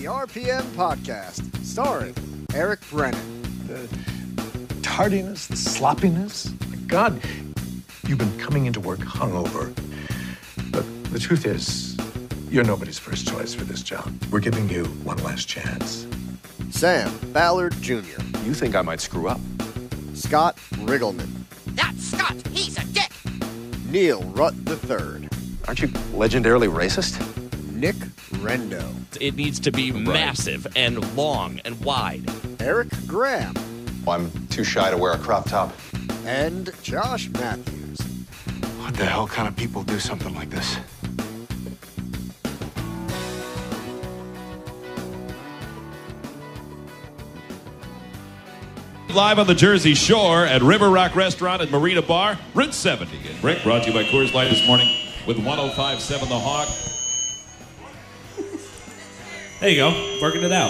the RPM podcast, starring Eric Brennan. The tardiness, the sloppiness. My God, you've been coming into work hungover. But the truth is, you're nobody's first choice for this job. We're giving you one last chance. Sam Ballard Jr. You think I might screw up? Scott Riggleman. That's Scott. He's a dick. Neil Rutt III. Aren't you legendarily racist? Nick Rendo. It needs to be massive and long and wide. Eric Graham. I'm too shy to wear a crop top. And Josh Matthews. What the hell kind of people do something like this? Live on the Jersey Shore at River Rock Restaurant and Marina Bar, Route 70 in Brick, brought to you by Coors Light this morning with 105.7 The Hawk. There you go, working it out.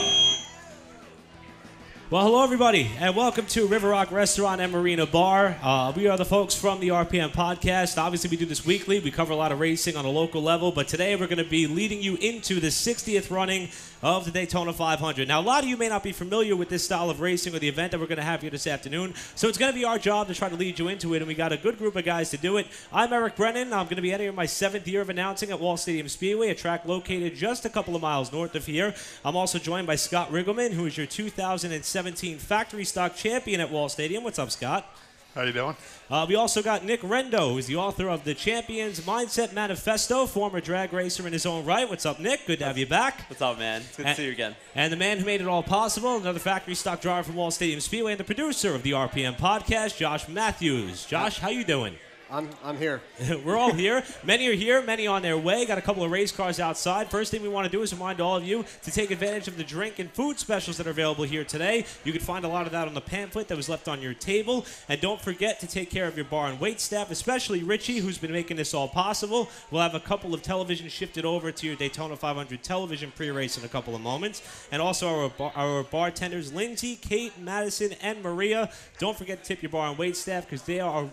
Well, hello everybody, and welcome to River Rock Restaurant and Marina Bar. We are the folks from the RPM podcast. Obviously, we do this weekly. We cover a lot of racing on a local level, but today we're going to be leading you into the 60th running of the Daytona 500. Now, a lot of you may not be familiar with this style of racing or the event that we're going to have here this afternoon, so it's going to be our job to try to lead you into it, and we got a good group of guys to do it. I'm Eric Brennan. I'm going to be entering my 7th year of announcing at Wall Stadium Speedway, a track located just a couple of miles north of here. I'm also joined by Scott Riggleman, who is your 2017 factory stock champion at Wall Stadium. What's up, Scott? How you doing? We also got Nick Rendo, who's the author of the Champions Mindset Manifesto, former drag racer in his own right. What's up, Nick? Good to have you back. What's up, man? It's good to see you again. And the man who made it all possible, another factory stock driver from Wall Stadium Speedway, and the producer of the RPM podcast, Josh Matthews. Josh, how you doing? I'm here. We're all here. Many are here, many on their way. Got a couple of race cars outside. First thing we want to do is remind all of you to take advantage of the drink and food specials that are available here today. You can find a lot of that on the pamphlet that was left on your table. And don't forget to take care of your bar and wait staff, especially Richie, who's been making this all possible. We'll have a couple of televisions shifted over to your Daytona 500 television pre-race in a couple of moments. And also our bartenders, Lindsay, Kate, Madison, and Maria. Don't forget to tip your bar and wait staff because they are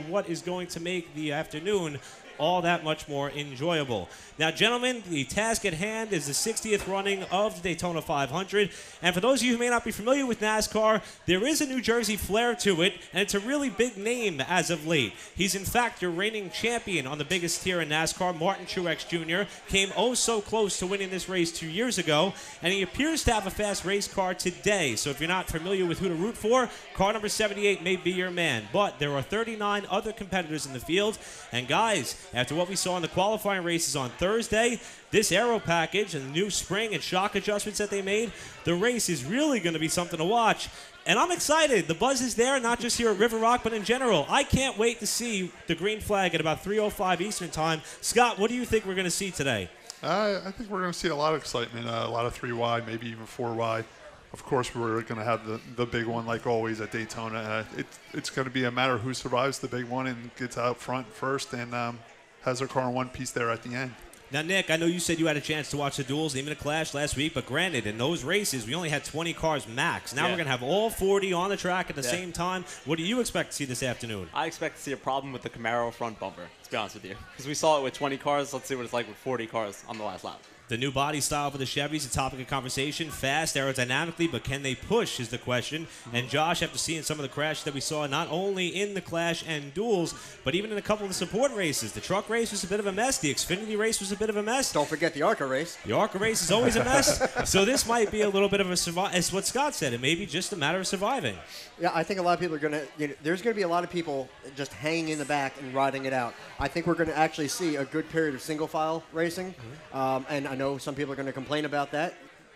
what is going to make the afternoon all that much more enjoyable. Now, gentlemen, the task at hand is the 60th running of the Daytona 500. And for those of you who may not be familiar with NASCAR, there is a New Jersey flair to it, and it's a really big name as of late. He's, in fact, your reigning champion on the biggest tier in NASCAR. Martin Truex Jr. came oh so close to winning this race 2 years ago, and he appears to have a fast race car today. So if you're not familiar with who to root for, car number 78 may be your man. But there are 39 other competitors in the field, and guys, after what we saw in the qualifying races on Thursday, this aero package and the new spring and shock adjustments that they made, the race is really going to be something to watch. And I'm excited. The buzz is there, not just here at River Rock, but in general. I can't wait to see the green flag at about 3:05 Eastern time. Scott, what do you think we're going to see today? I think we're going to see a lot of excitement, a lot of 3 wide, maybe even 4 wide. Of course, we're going to have the big one, like always, at Daytona. It's going to be a matter of who survives the big one and gets out front first and has their car in one piece there at the end. Now, Nick, I know you said you had a chance to watch the duels, even a clash last week, but granted, in those races, we only had 20 cars max. Now we're going to have all 40 on the track at the same time. What do you expect to see this afternoon? I expect to see a problem with the Camaro front bumper, to be honest with you. Because we saw it with 20 cars. Let's see what it's like with 40 cars on the last lap. The new body style for the Chevys, a topic of conversation. Fast, aerodynamically, but can they push is the question. And Josh, after seeing some of the crashes that we saw, not only in the Clash and duels, but even in a couple of the support races. The truck race was a bit of a mess. The Xfinity race was a bit of a mess. Don't forget the Arca race. The Arca race is always a mess. So this might be a little bit of a survival. As what Scott said, it may be just a matter of surviving. Yeah, I think a lot of people are going to, there's going to be a lot of people just hanging in the back and riding it out. I think we're going to actually see a good period of single file racing. And I know some people are going to complain about that.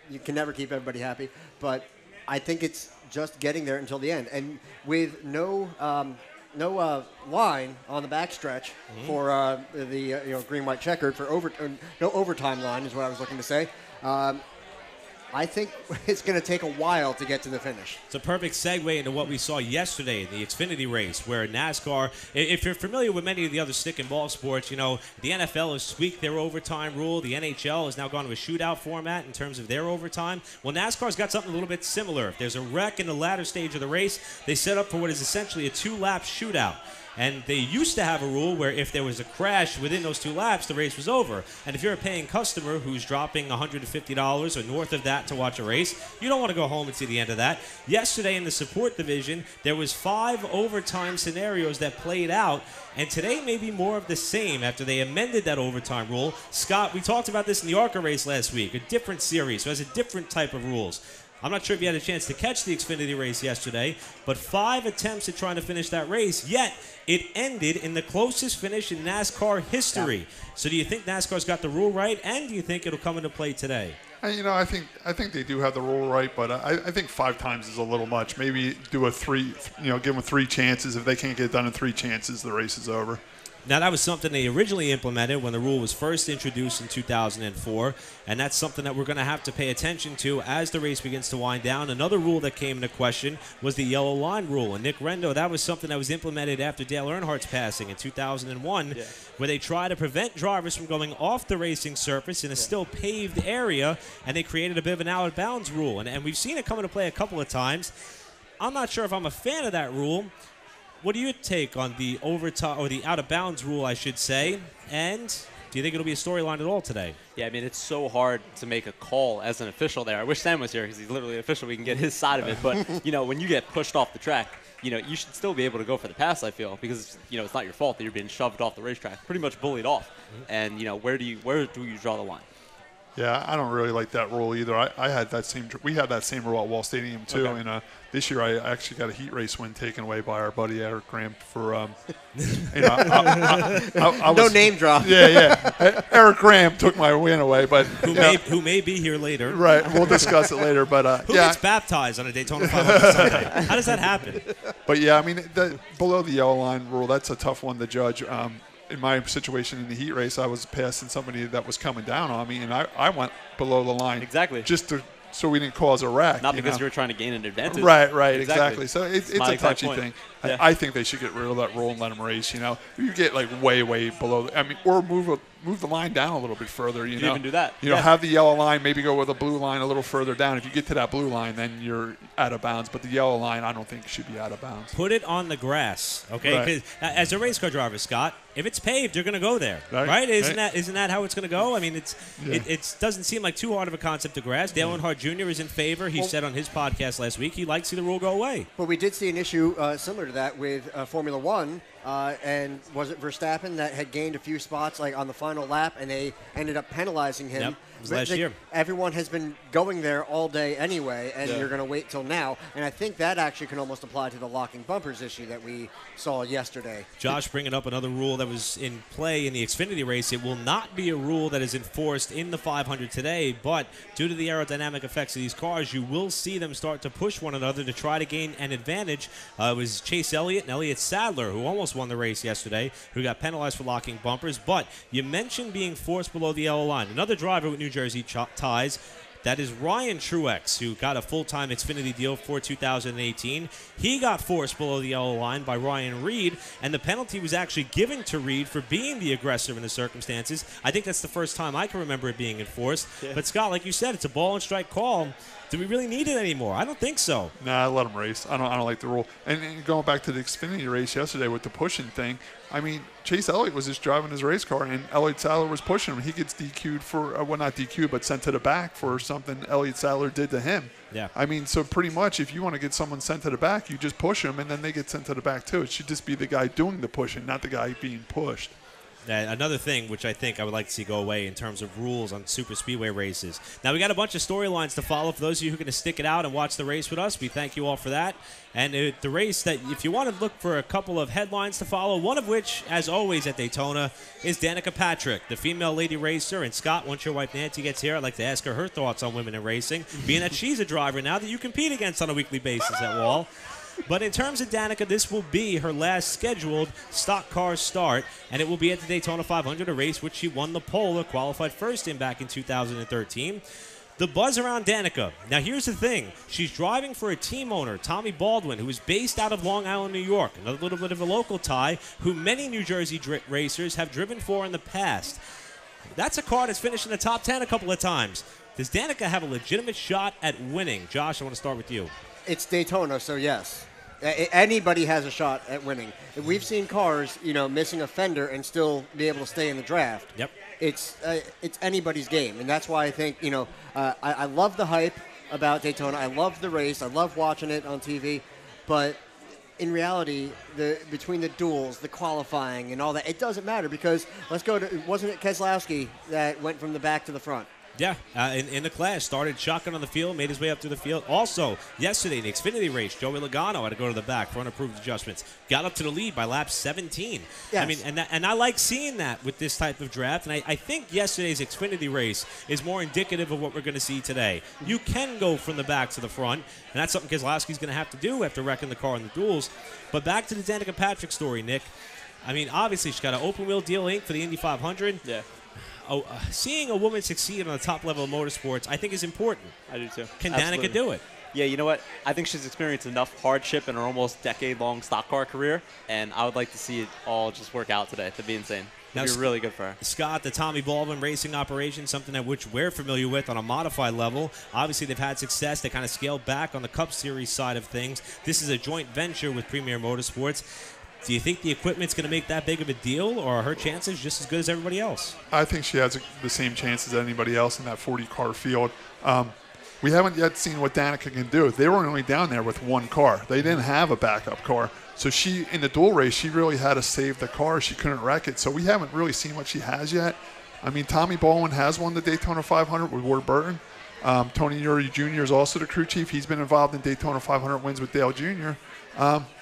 You can never keep everybody happy. But I think it's just getting there until the end. And with no line on the backstretch for the green-white checkered, for no overtime line is what I was looking to say. I think it's going to take a while to get to the finish. It's a perfect segue into what we saw yesterday in the Xfinity race, where NASCAR, if you're familiar with many of the other stick and ball sports, the NFL has tweaked their overtime rule. The NHL has now gone to a shootout format in terms of their overtime. Well, NASCAR's got something a little bit similar. If there's a wreck in the latter stage of the race, they set up for what is essentially a 2-lap shootout. And they used to have a rule where if there was a crash within those 2 laps, the race was over. And if you're a paying customer who's dropping $150 or north of that to watch a race, you don't want to go home and see the end of that. Yesterday in the support division, there was 5 overtime scenarios that played out. And today may be more of the same after they amended that overtime rule. Scott, we talked about this in the Arca race last week, a different series, so it has a different type of rules. I'm not sure if you had a chance to catch the Xfinity race yesterday, but 5 attempts at trying to finish that race, yet it ended in the closest finish in NASCAR history. So do you think NASCAR's got the rule right, and do you think it'll come into play today? I think they do have the rule right, but I think 5 times is a little much. Maybe do a 3, give them 3 chances. If they can't get it done in 3 chances, the race is over. Now, that was something they originally implemented when the rule was first introduced in 2004, and that's something that we're going to have to pay attention to as the race begins to wind down. Another rule that came into question was the yellow line rule. And Nick Rendo, that was something that was implemented after Dale Earnhardt's passing in 2001, where they try to prevent drivers from going off the racing surface in a still paved area, and they created a bit of an out-of-bounds rule. And we've seen it come into play a couple of times. I'm not sure if I'm a fan of that rule. What do you take on the overtime, or the out-of-bounds rule, I should say? And do you think it'll be a storyline at all today? Yeah, I mean, it's so hard to make a call as an official there. I wish Sam was here because he's literally an official. We can get his side of it. But, when you get pushed off the track, you should still be able to go for the pass, I feel, because, it's not your fault that you're being shoved off the racetrack, pretty much bullied off. And, where do you draw the line? Yeah, I don't really like that rule either. I had that same. We had that same rule at Wall Stadium too. Okay. And this year, I actually got a heat race win taken away by our buddy Eric Graham for. No name drop. Yeah. Eric Graham took my win away, but who may be here later. Right, we'll discuss it later. But who gets baptized on a Daytona 500 Sunday? How does that happen? But yeah, I mean, below the yellow line rule, that's a tough one to judge. In my situation in the heat race, I was passing somebody that was coming down on me, and I went below the line. Exactly. So we didn't cause a wreck. Not because you were trying to gain an advantage. Right, exactly. So it's a touchy thing. Yeah. I think they should get rid of that rule and let them race. If you get like way below, or move the line down a little bit further. You even do that. Have the yellow line, maybe go with a blue line a little further down. If you get to that blue line, then you're out of bounds. But the yellow line, I don't think should be out of bounds. Put it on the grass, okay? Because as a race car driver, Scott, if it's paved, you're going to go there, right? Isn't that how it's going to go? I mean, it doesn't seem like too hard of a concept to grasp. Dale Earnhardt Jr. is in favor. He said on his podcast last week he'd like to see the rule go away. But we did see an issue similar to that with Formula One. And was it Verstappen that had gained a few spots like on the final lap, and they ended up penalizing him? Yep, it was last year. Everyone has been going there all day anyway, and you're going to wait till now. And I think that actually can almost apply to the locking bumpers issue that we saw yesterday. Josh bringing up another rule that was in play in the Xfinity race. It will not be a rule that is enforced in the 500 today, but due to the aerodynamic effects of these cars, you will see them start to push one another to try to gain an advantage. It was Chase Elliott and Elliott Sadler who almost won the race yesterday, who got penalized for locking bumpers. But you mentioned being forced below the yellow line. Another driver with New Jersey ties, that is Ryan Truex, who got a full-time Xfinity deal for 2018. He got forced below the yellow line by Ryan Reed, and the penalty was actually given to Reed for being the aggressor in the circumstances. I think that's the first time I can remember it being enforced. Yeah. But, Scott, like you said, it's a ball and strike call. Do we really need it anymore? I don't think so. Nah, let them race. I don't like the rule. And going back to the Xfinity race yesterday with the pushing thing, I mean, Chase Elliott was just driving his race car, and Elliott Sadler was pushing him. He gets DQ'd for, not DQ'd, but sent to the back for something Elliott Sadler did to him. Yeah. I mean, so pretty much if you want to get someone sent to the back, you just push them, and then they get sent to the back too. It should just be the guy doing the pushing, not the guy being pushed. Another thing which I think I would like to see go away in terms of rules on super speedway races. Now, we got a bunch of storylines to follow. For those of you who are going to stick it out and watch the race with us, we thank you all for that. And the race that, if you want to look for a couple of headlines to follow, one of which, as always at Daytona, is Danica Patrick, the female lady racer. And Scott, once your wife Nancy gets here, I'd like to ask her thoughts on women in racing, being that she's a driver now that you compete against on a weekly basis at Wall. But in terms of Danica, this will be her last scheduled stock car start, and it will be at the Daytona 500, a race which she won the pole or qualified first in back in 2013. The buzz around Danica. Now, here's the thing. She's driving for a team owner, Tommy Baldwin, who is based out of Long Island, New York, another little bit of a local tie, who many New Jersey racers have driven for in the past. That's a car that's finished in the top 10 a couple of times. Does Danica have a legitimate shot at winning? Josh, I want to start with you. It's Daytona, so yes. Anybody has a shot at winning. We've seen cars, missing a fender and still be able to stay in the draft. Yep. It's anybody's game, and that's why I think I love the hype about Daytona. I love the race. I love watching it on TV, but in reality, between the duels, the qualifying, and all that, it doesn't matter because wasn't it Keselowski that went from the back to the front? Yeah, in the clash, started shotgun on the field, made his way up through the field. Also, yesterday in the Xfinity race, Joey Logano had to go to the back for unapproved adjustments. Got up to the lead by lap 17. Yes. I mean, and I like seeing that with this type of draft. And I think yesterday's Xfinity race is more indicative of what we're going to see today. You can go from the back to the front, and that's something Keselowski's going to have to do after wrecking the car in the duels. But back to the Danica Patrick story, Nick. I mean, obviously, she's got an open wheel deal inked for the Indy 500. Yeah. Seeing a woman succeed on the top level of motorsports, I think, is important. I do too. Can Absolutely. Danica do it? Yeah, you know what? I think she's experienced enough hardship in her almost decade-long stock car career, and I would like to see it all just work out today. That'd be insane. It'd be really good for her. Scott, the Tommy Baldwin racing operation, something that which we're familiar with on a modified level. Obviously, they've had success. They kind of scaled back on the Cup Series side of things. This is a joint venture with Premier Motorsports. Do you think the equipment's going to make that big of a deal, or are her chances just as good as everybody else? I think she has the same chances as anybody else in that 40-car field. We haven't yet seen what Danica can do. They were only down there with one car. They didn't have a backup car. So she, in the dual race, she really had to save the car. She couldn't wreck it. So we haven't really seen what she has yet. I mean, Tommy Baldwin has won the Daytona 500 with Ward Burton. Tony Uri Jr. is also the crew chief. He's been involved in Daytona 500 wins with Dale Jr.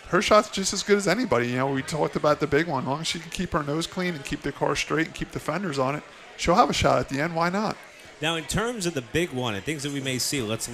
Her shot's just as good as anybody. We talked about the big one. As long as she can keep her nose clean and keep the car straight and keep the fenders on it, she'll have a shot at the end. Why not? Now, in terms of the big one and things that we may see, let's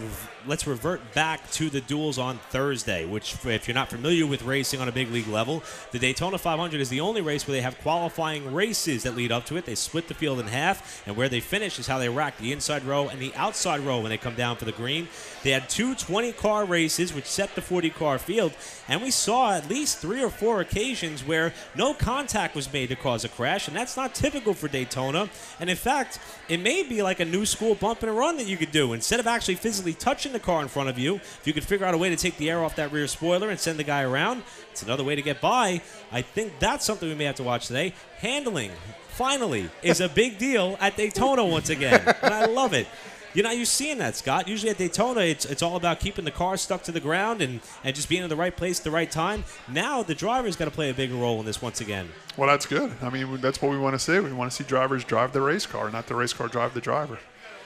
revert back to the duels on Thursday, which, if you're not familiar with racing on a big league level, the Daytona 500 is the only race where they have qualifying races that lead up to it. They split the field in half, and where they finish is how they rack the inside row and the outside row when they come down for the green. They had two 20-car races, which set the 40-car field, and we saw at least 3 or 4 occasions where no contact was made to cause a crash, and that's not typical for Daytona. And in fact, it may be like a new school bump and a run that you could do. Instead of actually physically touching the car in front of you, if you could figure out a way to take the air off that rear spoiler and send the guy around, it's another way to get by. I think that's something we may have to watch today. Handling, finally, is a big deal at Daytona once again, and I love it. You're not used to seeing that, Scott. Usually at Daytona, it's all about keeping the car stuck to the ground and just being in the right place at the right time. Now the driver's got to play a bigger role in this once again. Well, that's good. I mean, that's what we want to see. We want to see drivers drive the race car, not the race car drive the driver.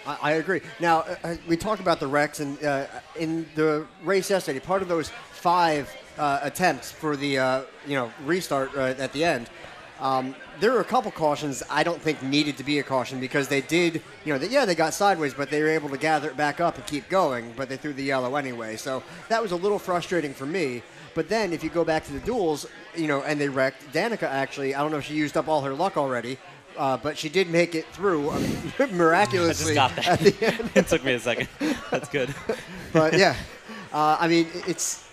I agree. Now, we talk about the wrecks, and in the race yesterday, part of those 5 attempts for the restart at the end, there were a couple cautions I don't think needed to be a caution because they did, they got sideways, but they were able to gather it back up and keep going, but they threw the yellow anyway. So that was a little frustrating for me. But then if you go back to the duels, and they wrecked, Danica actually, I don't know if she used up all her luck already, but she did make it through miraculously. I just got that. At the end. It took me a second. That's good. But yeah, I mean, it's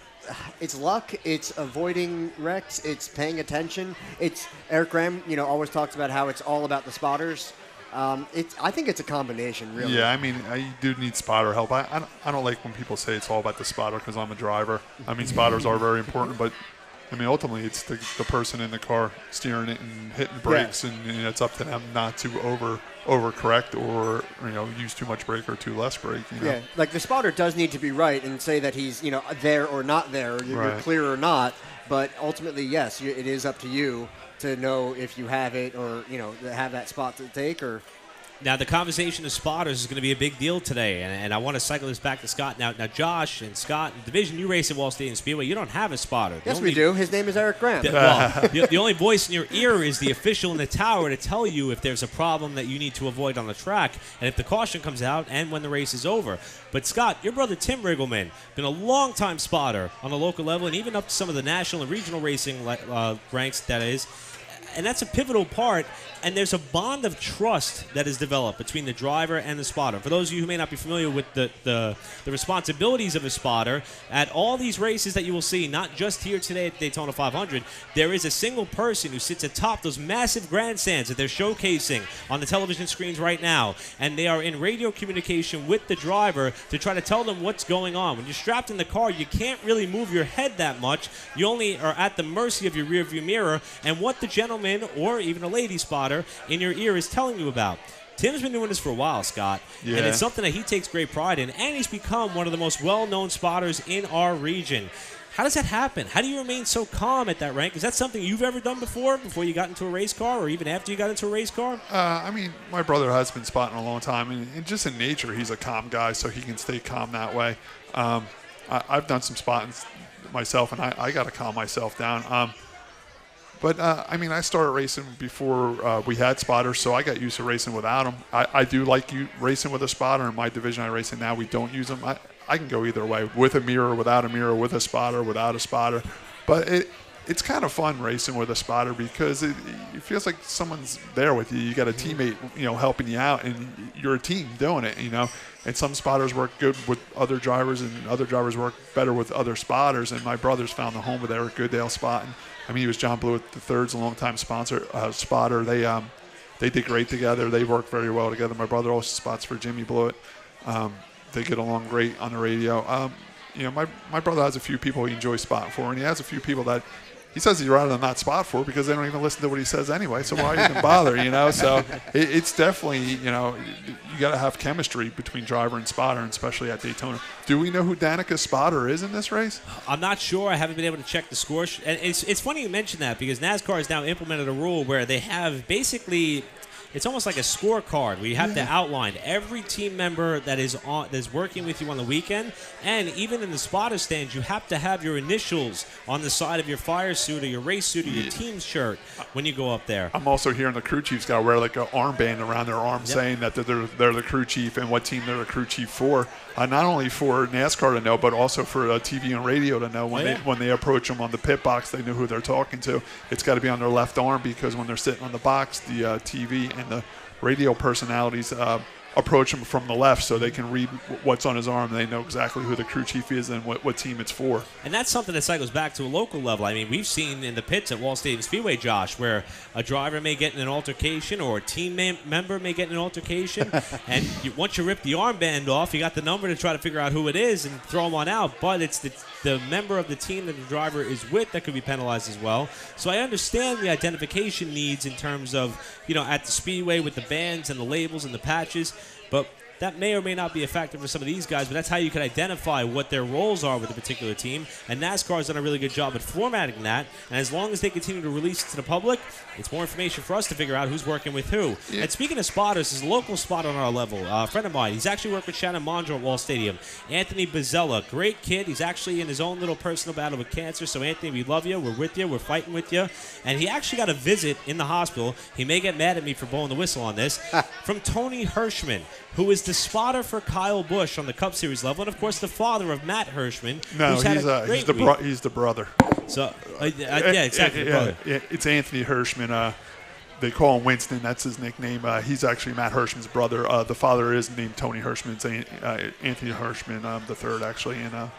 luck. It's avoiding wrecks. It's paying attention. It's Eric Graham. Always talks about how it's all about the spotters. I think it's a combination, really. Yeah, I mean, you do need spotter help. I don't like when people say it's all about the spotter because I'm a driver. I mean, spotters are very important, but I mean, ultimately, it's the person in the car steering it and hitting brakes, and it's up to them not to overcorrect or use too much brake or too less brake. Yeah, like the spotter does need to be right and say that he's there or not there, you're clear or not. But ultimately, yes, it is up to you to know if you have it or have that spot to take or. Now, the conversation of spotters is going to be a big deal today, and I want to cycle this back to Scott. Now, Josh and Scott, Division, you race at Wall Stadium Speedway. You don't have a spotter. Yes, we do. His name is Eric Graham. The only voice in your ear is the official in the tower to tell you if there's a problem that you need to avoid on the track, and if the caution comes out and when the race is over. But, Scott, your brother Tim Riggleman, been a long-time spotter on the local level and even up to some of the national and regional racing ranks, that is. And that's a pivotal part, and there's a bond of trust that is developed between the driver and the spotter. For those of you who may not be familiar with the responsibilities of a spotter, at all these races that you will see, not just here today at Daytona 500, there is a single person who sits atop those massive grandstands that they're showcasing on the television screens right now, and they are in radio communication with the driver to try to tell them what's going on. When you're strapped in the car, you can't really move your head that much. You only are at the mercy of your rearview mirror and what the gentleman or even a lady spotter in your ear is telling you about. Tim's been doing this for a while, Scott, and it's something that he takes great pride in, and he's become one of the most well-known spotters in our region. How does that happen? How do you remain so calm at that rank? Is that something you've ever done before you got into a race car, or even after you got into a race car? I mean, my brother has been spotting a long time, and just in nature, he's a calm guy, so he can stay calm that way. I've done some spotting myself, and I got to calm myself down. But, I mean, I started racing before we had spotters, so I got used to racing without them. I do like racing with a spotter. In my division I race in now, we don't use them. I can go either way, with a mirror, without a mirror, with a spotter, without a spotter. But it's kind of fun racing with a spotter because it feels like someone's there with you. You got a teammate, helping you out, and you're a team doing it, And some spotters work good with other drivers, and other drivers work better with other spotters. And my brothers found the home with Eric Goodale spotting. I mean, he was John Blewett III's a longtime spotter. They did great together. They worked very well together. My brother also spots for Jimmy Blewett. They get along great on the radio. My brother has a few people he enjoys spotting for, and he has a few people that he says he'd rather not spot for because they don't even listen to what he says anyway. So why even bother? So it's definitely you got to have chemistry between driver and spotter, and especially at Daytona. Do we know who Danica's spotter is in this race? I'm not sure. I haven't been able to check the score. And it's funny you mention that because NASCAR has now implemented a rule where they have basically. It's almost like a scorecard where you have to outline every team member that is working with you on the weekend, and even in the spotter stands, you have to have your initials on the side of your fire suit or your race suit or your team's shirt when you go up there. I'm also hearing the crew chief's got to wear like an armband around their arm saying that they're the crew chief and what team they're the crew chief for. Not only for NASCAR to know, but also for TV and radio to know when they approach them on the pit box, they know who they're talking to. It's got to be on their left arm because when they're sitting on the box, the TV and the radio personalities approach him from the left so they can read what's on his arm. And they know exactly who the crew chief is and what team it's for. And that's something that cycles back to a local level. I mean, we've seen in the pits at Wall Stadium Speedway, Josh, where a driver may get in an altercation or a team member may get in an altercation. And once you rip the armband off, you got the number to try to figure out who it is and throw them on out. But it's the member of the team that the driver is with that could be penalized as well. So I understand the identification needs in terms of, at the Speedway with the bands and the labels and the patches. But that may or may not be a factor for some of these guys, but that's how you can identify what their roles are with a particular team. And NASCAR has done a really good job at formatting that. And as long as they continue to release it to the public, it's more information for us to figure out who's working with who. Yeah. And speaking of spotters, there's a local spotter on our level, a friend of mine. He's actually worked with Shannon Mondro at Wall Stadium. Anthony Bozzella, great kid. He's actually in his own little personal battle with cancer. So, Anthony, we love you. We're with you. We're fighting with you. And he actually got a visit in the hospital. He may get mad at me for blowing the whistle on this. From Tony Hirschman, who is the spotter for Kyle Busch on the Cup Series level, and of course the father of Matt Hirschman. No, he's the brother. So, yeah, exactly. Brother. It's Anthony Hirschman. They call him Winston. That's his nickname. He's actually Matt Hirschman's brother. The father is named Tony Hirschman. It's Anthony Hirschman the third, actually, and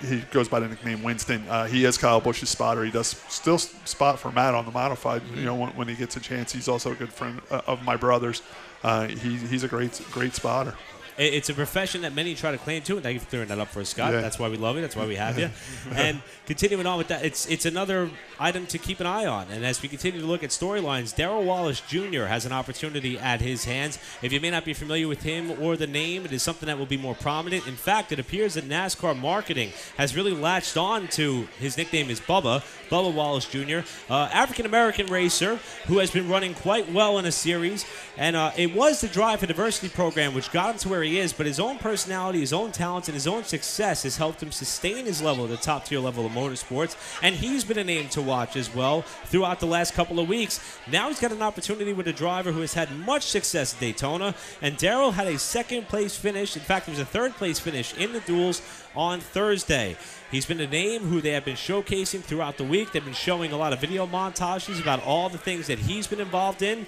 he goes by the nickname Winston. He is Kyle Busch's spotter. He does still spot for Matt on the modified. When he gets a chance. He's also a good friend of my brother's. He's a great spotter. It's a profession that many try to claim to, and thank you for clearing that up for us, Scott. Yeah. That's why we love you. That's why we have you. And continuing on with that, it's another item to keep an eye on. And as we continue to look at storylines, Darrell Wallace Jr. has an opportunity at his hands. If you may not be familiar with him or the name, it is something that will be more prominent. In fact, it appears that NASCAR marketing has really latched on to his nickname is Bubba Wallace Jr., African-American racer who has been running quite well in a series. And it was the Drive for Diversity program which got him to where he he is, but his own personality, his own talents, and his own success has helped him sustain his level at the top-tier level of motorsports, and he's been a name to watch as well throughout the last couple of weeks. Now he's got an opportunity with a driver who has had much success at Daytona, and Darrell had a second-place finish. In fact, it was a third-place finish in the duels on Thursday. He's been a name who they have been showcasing throughout the week. They've been showing a lot of video montages about all the things that he's been involved in.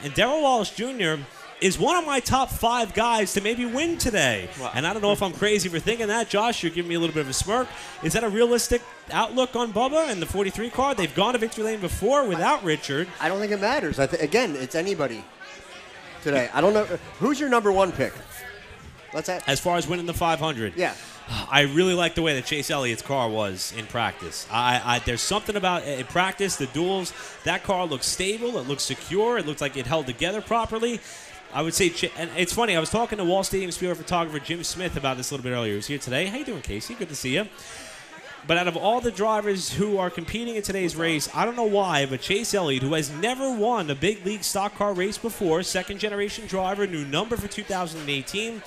And Darrell Wallace Jr. is one of my top 5 guys to maybe win today. Wow. And I don't know if I'm crazy for thinking that. Josh, you're giving me a little bit of a smirk. Is that a realistic outlook on Bubba and the 43 car? They've gone to victory lane before without Richard. I don't think it matters. Again, it's anybody today. I don't know. Who's your number 1 pick? As far as winning the 500. Yeah. I really like the way that Chase Elliott's car was in practice. There's something about in practice, the duels, that car looks stable, it looks secure, it looks like it held together properly. I would say, and it's funny, I was talking to Wall Stadium Speedway photographer Jim Smith about this a little bit earlier. He was here today. How you doing, Casey? Good to see you. But out of all the drivers who are competing in today's race, I don't know why, but Chase Elliott, who has never won a big league stock car race before, second-generation driver, new number for 2018,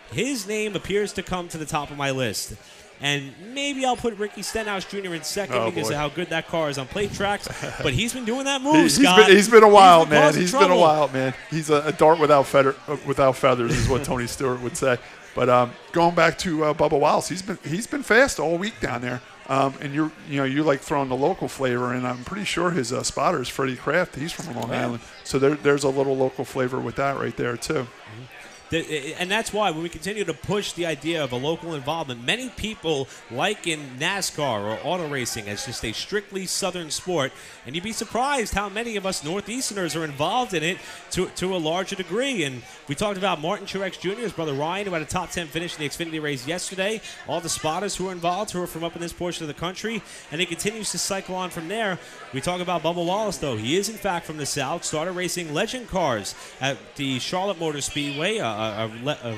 his name appears to come to the top of my list. And maybe I'll put Ricky Stenhouse Jr. in second because of how good that car is on plate tracks. But he's been doing that move, Scott. He's been a wild man. He's been a wild man. He's a dart without feathers is what Tony Stewart would say. But going back to Bubba Wallace, he's been fast all week down there. And you like throwing the local flavor, and I'm pretty sure his spotter is Freddie Kraft. He's from Long Island, so there's a little local flavor with that right there too. Mm-hmm. And that's why when we continue to push the idea of a local involvement, many people like in NASCAR or auto racing as just a strictly southern sport, and you'd be surprised how many of us Northeasterners are involved in it to a larger degree. And we talked about Martin Truex Jr., his brother Ryan, who had a top 10 finish in the Xfinity race yesterday, all the spotters who are involved, who are from up in this portion of the country, and it continues to cycle on from there. We talk about Bubba Wallace, though. He is, in fact, from the South, started racing legend cars at the Charlotte Motor Speedway, a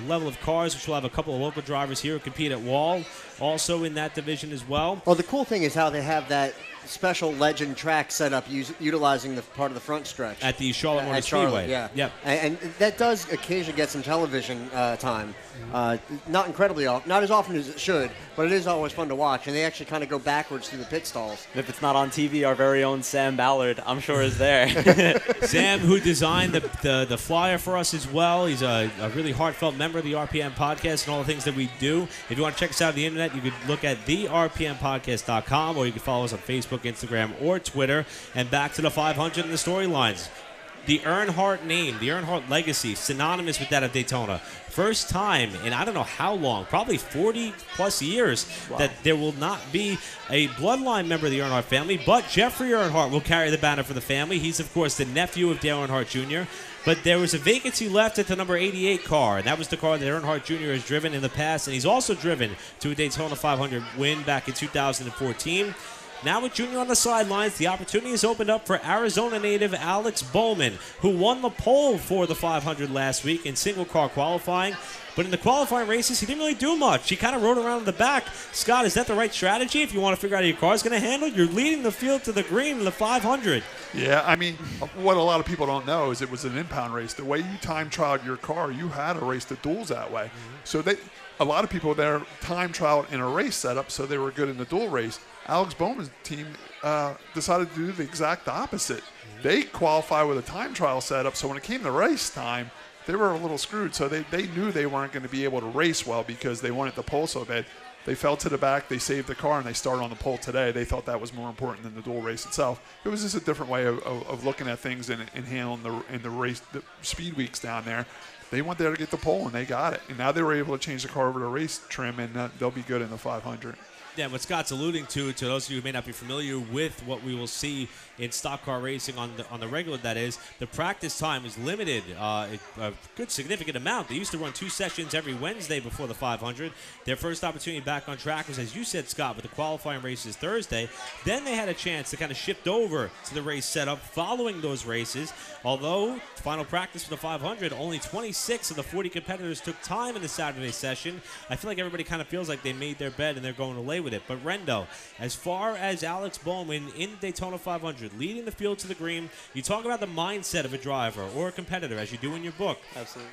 level of cars which will have a couple of local drivers here who compete at Wall, also in that division as well. Well, the cool thing is how they have that special legend track set up utilizing the part of the front stretch. At the Charlotte Motor Speedway. Yeah. Yep. And that does occasionally get some television time. Not incredibly often, not as often as it should, but it is always fun to watch. And they actually kind of go backwards through the pit stalls. And if it's not on TV, our very own Sam Ballard, I'm sure, is there. Sam, who designed the flyer for us as well. He's a really heartfelt member of the RPM podcast and all the things that we do. If you want to check us out on the internet, you could look at therpmpodcast.com, or you can follow us on Facebook, Instagram, or Twitter. And back to the 500 and the storylines. The Earnhardt name, the Earnhardt legacy, synonymous with that of Daytona. First time in I don't know how long, probably 40-plus years, that there will not be a bloodline member of the Earnhardt family, but Jeffrey Earnhardt will carry the banner for the family. He's, of course, the nephew of Dale Earnhardt Jr., but there was a vacancy left at the number 88 car, and that was the car that Earnhardt Jr. has driven in the past, and he's also driven to a Daytona 500 win back in 2014. Now with Junior on the sidelines, the opportunity is opened up for Arizona native Alex Bowman, who won the pole for the 500 last week in single-car qualifying. But in the qualifying races, he didn't really do much. He kind of rode around in the back. Scott, is that the right strategy if you want to figure out how your car's going to handle? You're leading the field to the green in the 500. Yeah, I mean, what a lot of people don't know is it was an impound race. The way you time trialed your car, you had to race the duels that way. So a lot of people there time trialed in a race setup, so they were good in the duel race. Alex Bowman's team decided to do the exact opposite. They qualified with a time trial setup, so when it came to race time, they were a little screwed. So they knew they weren't going to be able to race well because they wanted the pole so bad. They fell to the back, they saved the car, and they started on the pole today. They thought that was more important than the dual race itself. It was just a different way of looking at things and handling the race, the speed weeks down there. They went there to get the pole, and they got it. And now they were able to change the car over to race trim, and they'll be good in the 500. Yeah, what Scott's alluding to those of you who may not be familiar with what we will see in stock car racing on the regular, that is, the practice time is limited a good significant amount. They used to run 2 sessions every Wednesday before the 500. Their first opportunity back on track was, as you said, Scott, with the qualifying races Thursday. Then they had a chance to kind of shift over to the race setup following those races. Although final practice for the 500, only 26 of the 40 competitors took time in the Saturday session. I feel like everybody kind of feels like they made their bed and they're going to lay with it. But Rendo, as far as Alex Bowman in Daytona 500, leading the field to the green, you talk about the mindset of a driver or a competitor, as you do in your book. Absolutely.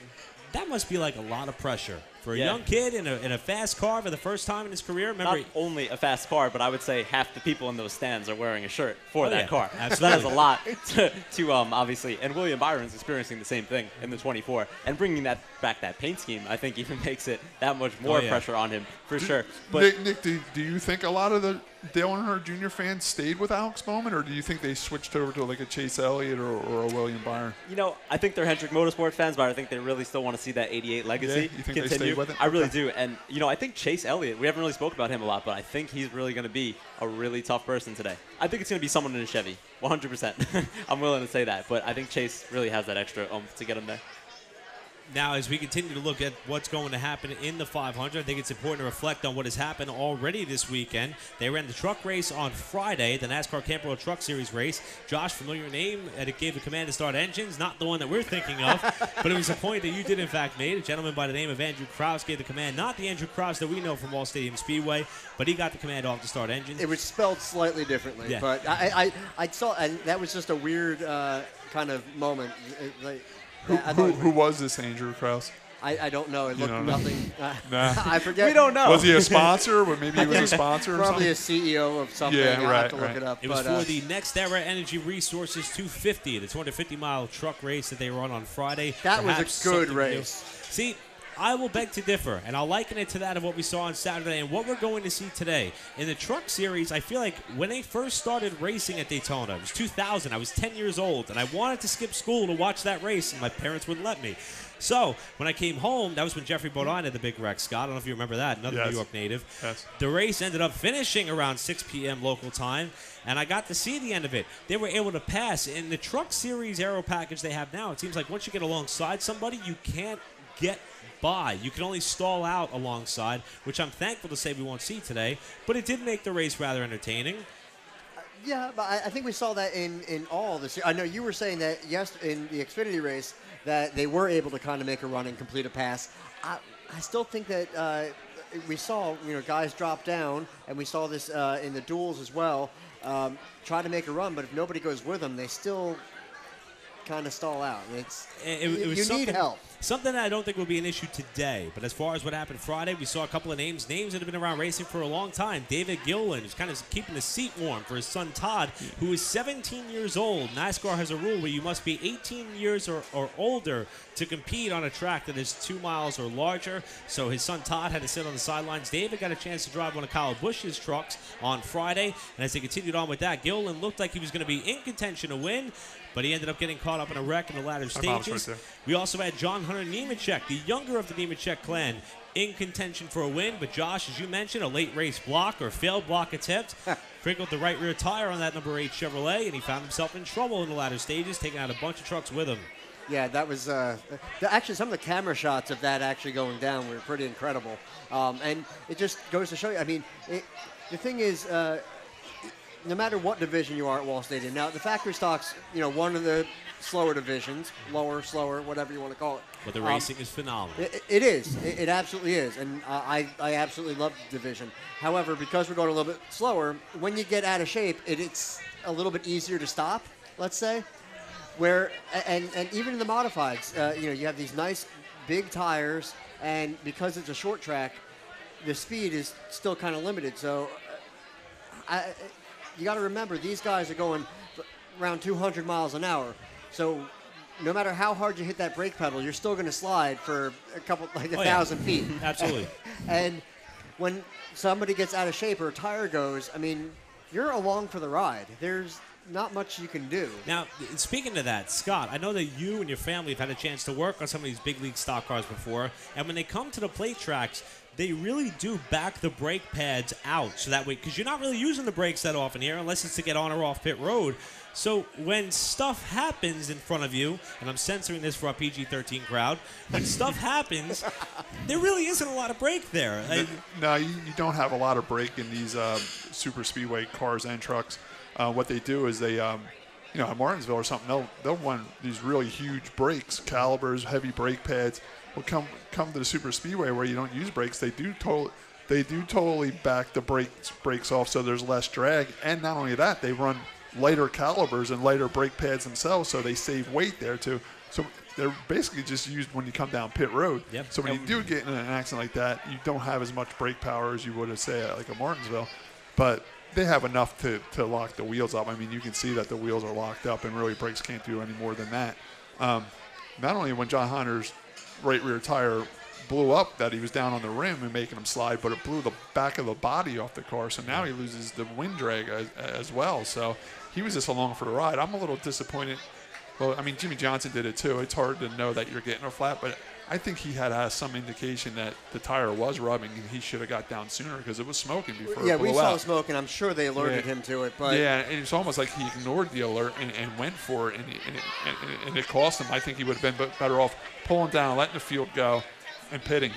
That must be like a lot of pressure for a young kid in a fast car for the first time in his career. Remember, not only a fast car, but I would say half the people in those stands are wearing a shirt for that car. Absolutely. So that is a lot to obviously. And William Byron's experiencing the same thing in the 24. And bringing back that paint scheme, I think even makes it that much more pressure on him, for sure. But Nick, do you think a lot of the Dale Earnhardt Jr. fans stayed with Alex Bowman, or do you think they switched over to like a Chase Elliott or a William Byron? I think they're Hendrick Motorsport fans, but I think they really still want to see that 88 legacy you think continue. they stay with it? I really do. And, I think Chase Elliott, we haven't really spoke about him a lot, but I think he's really going to be a really tough person today. I think it's going to be someone in a Chevy, 100%. I'm willing to say that, but I think Chase really has that extra oomph to get him there. Now, as we continue to look at what's going to happen in the 500, I think it's important to reflect on what has happened already this weekend. They ran the truck race on Friday, the NASCAR Camp World Truck Series race. Josh, familiar name, and it gave the command to start engines, not the one that we're thinking of, but it was a point that you did, in fact, make. A gentleman by the name of Andrew Krause gave the command, not the Andrew Krause that we know from All Stadium Speedway, but he got the command off to start engines. It was spelled slightly differently, but I saw, and that was just a weird kind of moment. Who was this Andrew Krause? I don't know. It looked nothing. Nah. I forget. We don't know. Was he a sponsor? Or maybe he was a sponsor or Probably something? a CEO of something. Yeah, I'll have to look right. it up. It was for the Next Era Energy Resources 250, the 250-mile truck race that they run on Friday. That was Perhaps a good something race. new. See, I will beg to differ, and I'll liken it to that of what we saw on Saturday and what we're going to see today. In the truck series, I feel like when they first started racing at Daytona, it was 2000, I was 10 years old, and I wanted to skip school to watch that race, and my parents wouldn't let me. So, when I came home, that was when Jeffrey Bodine had the big wreck, Scott. I don't know if you remember that, another New York native. Yes. The race ended up finishing around 6 p.m. local time, and I got to see the end of it. They were able to pass. In the truck series aero package they have now, it seems like once you get alongside somebody, you can't get by. You can only stall out alongside, which I'm thankful to say we won't see today, but it did make the race rather entertaining. Yeah, but I think we saw that in all this. I know you were saying that, yes, in the Xfinity race, that they were able to kind of make a run and complete a pass. I still think that we saw, guys drop down, and we saw this in the duels as well, try to make a run, but if nobody goes with them, they still kind of stall out. It was you need help. Something that I don't think will be an issue today, but as far as what happened Friday, we saw a couple of names that have been around racing for a long time. David Gilliland, who's kind of keeping the seat warm for his son Todd, who is 17 years old. NASCAR has a rule where you must be 18 years or older to compete on a track that is 2 miles or larger. So his son Todd had to sit on the sidelines. David got a chance to drive one of Kyle Busch's trucks on Friday, and as they continued on with that, Gilliland looked like he was going to be in contention to win, but he ended up getting caught up in a wreck in the latter stages. We also had John Hunter Nemechek, the younger of the Nemechek clan, in contention for a win. But Josh, as you mentioned, a late race block or failed block attempt crinkled the right rear tire on that number 8 Chevrolet, and he found himself in trouble in the latter stages, taking out a bunch of trucks with him. Yeah, that was actually some of the camera shots of that actually going down were pretty incredible, and it just goes to show you. I mean, the thing is, no matter what division you are at Wall Stadium, now the factory stock's one of the slower divisions, lower, slower, whatever you want to call it. But the racing is phenomenal. It is. It absolutely is, and I absolutely love the division. However, because we're going a little bit slower, when you get out of shape, it's a little bit easier to stop. Let's say. Where and even in the modifieds, you have these nice big tires, and because it's a short track, the speed is still kind of limited. So you got to remember these guys are going around 200 miles an hour. So no matter how hard you hit that brake pedal, you're still going to slide for a couple, like 1,000 feet. Absolutely. And when somebody gets out of shape or a tire goes, I mean, you're along for the ride. There's not much you can do. Now, speaking of that, Scott, I know that you and your family have had a chance to work on some of these big league stock cars before, and when they come to the plate tracks, they really do back the brake pads out so that way, because you're not really using the brakes that often here unless it's to get on or off pit road. So when stuff happens in front of you, and I'm censoring this for our PG-13 crowd, when stuff happens, there really isn't a lot of brake there. No, you don't have a lot of brake in these super speedway cars and trucks. What they do is they, at Martinsville or something, they'll run these really huge brakes, calipers, heavy brake pads. Will come to the super speedway where you don't use brakes. They do totally back the brakes off so there's less drag. And not only that, they run lighter calipers and lighter brake pads themselves, so they save weight there too. So they're basically just used when you come down pit road. Yep. So when you do get in an accident like that, you don't have as much brake power as you would have, say, at like a Martinsville. But they have enough to lock the wheels up. I mean, you can see that the wheels are locked up, and really brakes can't do any more than that. Not only when John Hunter's right rear tire blew up that he was down on the rim and making him slide, but it blew the back of the body off the car. So now he loses the wind drag as well. So he was just along for the ride. I'm a little disappointed. Well, I mean, Jimmy Johnson did it too. It's hard to know that you're getting a flat, but I think he had some indication that the tire was rubbing and he should have got down sooner because it was smoking before it blew we saw out. smoke, and I'm sure they alerted him to it. But yeah, and it's almost like he ignored the alert and went for it, and it cost him. I think he would have been better off pulling down, letting the field go, and pitting,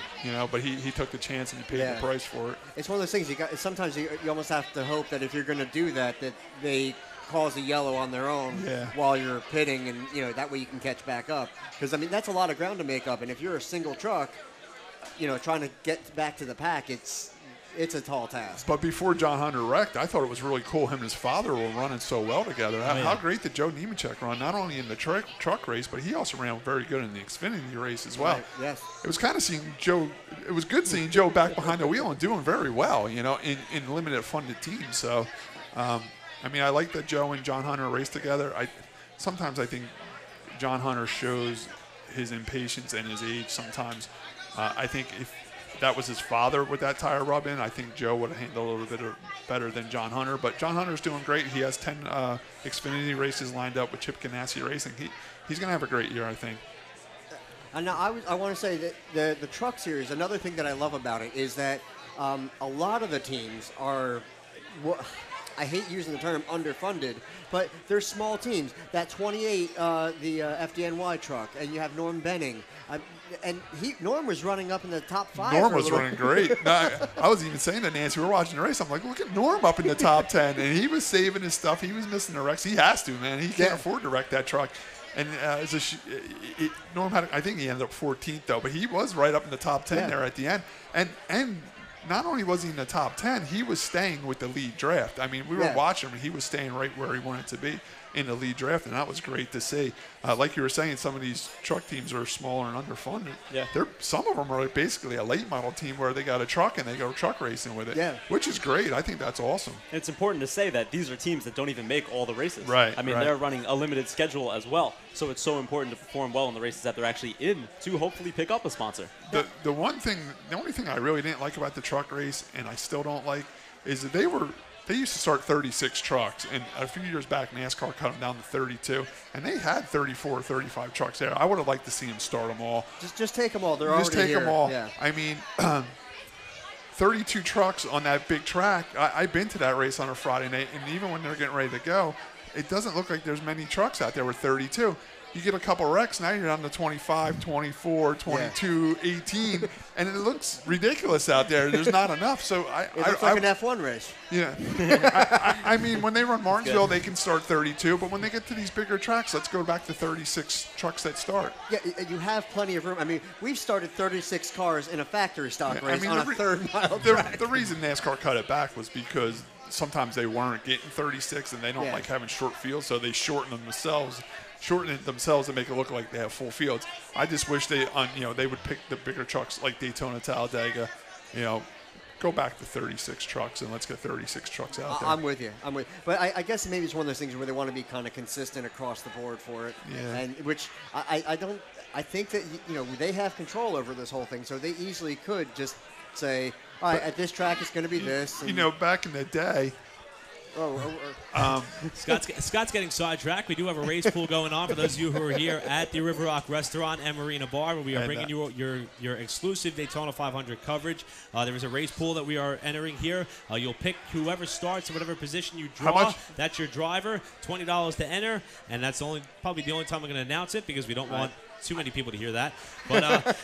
but he took the chance and he paid the price for it. It's one of those things. Sometimes you almost have to hope that if you're going to do that they cause a yellow on their own while you're pitting, and that way you can catch back up. Because I mean that's a lot of ground to make up, and if you're a single truck, trying to get back to the pack, it's a tall task. But before John Hunter wrecked, I thought it was really cool him and his father were running so well together. How great did Joe Nemechek run, not only in the truck race, but he also ran very good in the Xfinity race as well. Right. Yes. It was kind of seeing Joe. It was good seeing Joe back behind the wheel and doing very well, in limited funded teams. So, I mean, I like that Joe and John Hunter race together. Sometimes I think John Hunter shows his impatience and his age sometimes. I think if that was his father with that tire rub in, I think Joe would have handled it a little bit better than John Hunter. But John Hunter's doing great. He has 10 Xfinity races lined up with Chip Ganassi Racing. He's going to have a great year, I think. And now I want to say that the truck series, another thing that I love about it is that a lot of the teams are, I hate using the term underfunded, but they're small teams. That 28, the FDNY truck, and you have Norm Benning. And Norm was running up in the top 5. Norm was running great. I was even saying to Nancy, we were watching the race, I'm like, look at Norm up in the top 10. And he was saving his stuff. He was missing the wrecks. He has to, man. He can't afford to wreck that truck. And Norm had, I think he ended up 14th, though. But he was right up in the top 10 there at the end. And not only was he in the top 10, he was staying with the lead draft. I mean, we were watching him, and he was staying right where he wanted to be in the lead draft, and that was great to see. Like you were saying, some of these truck teams are smaller and underfunded. Yeah. Some of them are basically a late model team where they got a truck and they go truck racing with it, which is great. I think that's awesome. And it's important to say that these are teams that don't even make all the races. Right. I mean, they're running a limited schedule as well, so it's so important to perform well in the races that they're actually in to hopefully pick up a sponsor. The only thing I really didn't like about the truck race, and I still don't like, is that they used to start 36 trucks, and a few years back, NASCAR cut them down to 32, and they had 34 or 35 trucks there. I would have liked to see them start them all. Just take them all. They're already here. Just take them all. Yeah. I mean, 32 trucks on that big track. I've been to that race on a Friday night, and even when they're getting ready to go, it doesn't look like there's many trucks out there with 32. You get a couple wrecks, now you're down to 25, 24, 22, 18, and it looks ridiculous out there. There's not enough. So it looks like an F1 race. Yeah. I mean, when they run Martinsville, they can start 32, but when they get to these bigger tracks, let's go back to 36 trucks that start. Yeah, you have plenty of room. I mean, we've started 36 cars in a factory stock race on a third-mile track. The reason NASCAR cut it back was because sometimes they weren't getting 36, and they don't like having short fields, so they shorten it themselves to make it look like they have full fields. I just wish they would pick the bigger trucks like Daytona, Talladega, go back to 36 trucks and let's get 36 trucks out there. I'm with you. But I guess maybe it's one of those things where they want to be kind of consistent across the board for it. Yeah. And which I think that they have control over this whole thing, so they easily could just say, all right, at this track it's going to be this. And, back in the day. Scott's getting sidetracked. We do have a race pool going on for those of you who are here at the River Rock Restaurant and Marina Bar, where we are bringing you your exclusive Daytona 500 coverage. There is a race pool that we are entering here. You'll pick whoever starts in whatever position you draw. How much? That's your driver. $20 to enter, and that's probably the only time we're going to announce it because we don't want too many people to hear that. But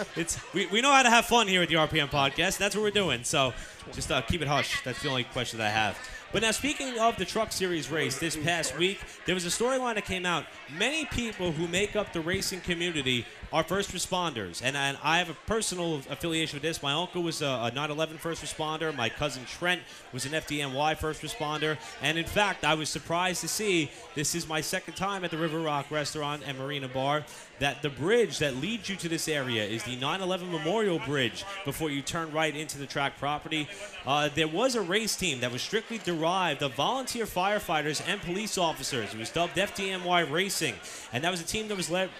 we know how to have fun here at the RPM podcast. That's what we're doing. So just keep it hush. That's the only question that I have. But now, speaking of the Truck Series race this past week, there was a storyline that came out. Many people who make up the racing community are first responders, and I have a personal affiliation with this. My uncle was a 9/11 first responder. My cousin Trent was an FDNY first responder, and in fact, I was surprised to see, this is my second time at the River Rock Restaurant and Marina Bar, that the bridge that leads you to this area is the 9/11 Memorial Bridge before you turn right into the track property. There was a race team that was strictly derived of volunteer firefighters and police officers. It was dubbed FDNY Racing, and that was a team that was led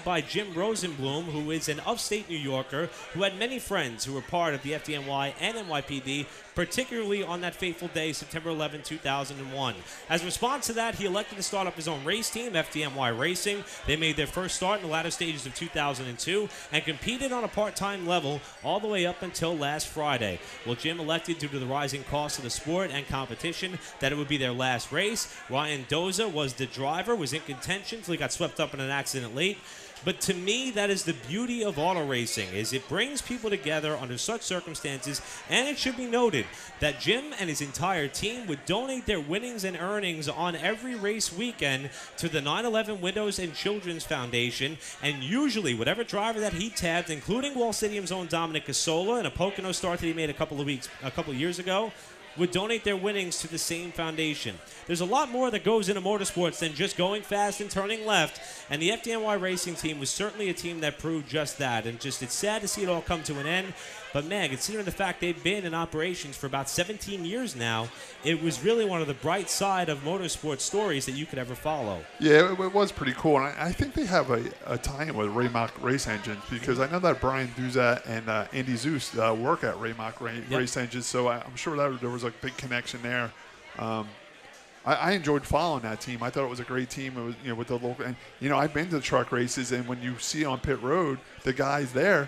by Jim Rosenblum, who is an upstate New Yorker who had many friends who were part of the FDNY and NYPD, particularly on that fateful day, September 11, 2001. As a response to that, he elected to start up his own race team, FDNY Racing. They made their first start in the latter stages of 2002 and competed on a part-time level all the way up until last Friday. Well, Jim elected, due to the rising cost of the sport and competition, that it would be their last race. Ryan Doza was the driver, was in contention until he got swept up in an accident late. But to me, that is the beauty of auto racing, is it brings people together under such circumstances, and it should be noted that Jim and his entire team would donate their winnings and earnings on every race weekend to the 9/11 Widows and Children's Foundation, and usually whatever driver that he tabbed, including Wall Stadium's own Dominic Casola and a Pocono start that he made a couple of years ago, would donate their winnings to the same foundation. There's a lot more that goes into motorsports than just going fast and turning left, and the FDNY Racing team was certainly a team that proved just that, and just it's sad to see it all come to an end. But man, considering the fact they've been in operations for about 17 years now, it was really one of the bright side of motorsport stories that you could ever follow. Yeah, it was pretty cool, and I think they have a tie-in with Raymock Race Engines, because I know that Brian Duzat and Andy Zeus work at Raymock Race Engines, so I'm sure that there was a big connection there. I enjoyed following that team. I thought it was a great team. It was, with the local, and I've been to the truck races, and when you see on pit road the guys there,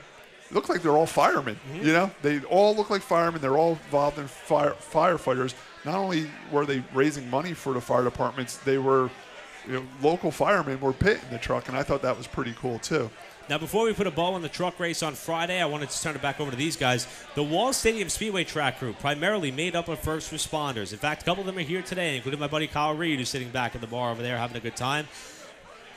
it look like they're all firemen. They all look like firemen. They're all involved in firefighters. Not only were they raising money for the fire departments, they were, local firemen were pitting the truck, and I thought that was pretty cool too. Now, before we put a bow on the truck race on Friday, I wanted to turn it back over to these guys. The Wall Stadium Speedway track crew, primarily made up of first responders. In fact, a couple of them are here today, including my buddy Kyle Reed, who's sitting back in the bar over there having a good time.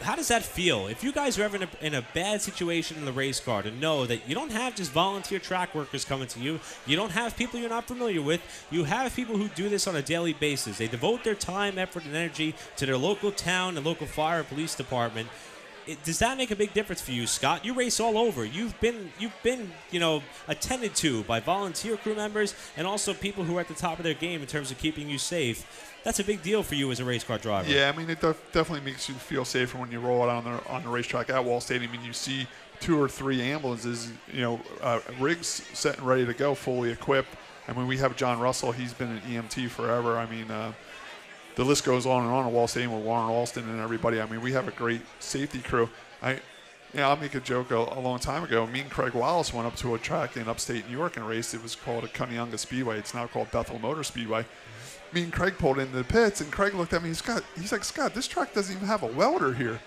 How does that feel? If you guys are ever in a bad situation in the race car, to know that you don't have just volunteer track workers coming to you, you don't have people you're not familiar with, you have people who do this on a daily basis. They devote their time, effort, and energy to their local town and local fire and police department. Does that make a big difference for you, Scott? You race all over. You've been attended to by volunteer crew members and also people who are at the top of their game in terms of keeping you safe. That's a big deal for you as a race car driver. Yeah, I mean, it definitely makes you feel safer when you roll out on the racetrack at Wall Stadium and you see 2 or 3 ambulances, rigs set and ready to go, fully equipped. I mean, we have John Russell. He's been an EMT forever. I mean, the list goes on and on at Wall Stadium with Warren Alston and everybody. I mean, we have a great safety crew. I'll make a joke. A long time ago, me and Craig Wallace went up to a track in upstate New York and raced. It was called a Cunningham Speedway. It's now called Bethel Motor Speedway. Me and Craig pulled into the pits, and Craig looked at me. He's like, Scott, this track doesn't even have a welder here.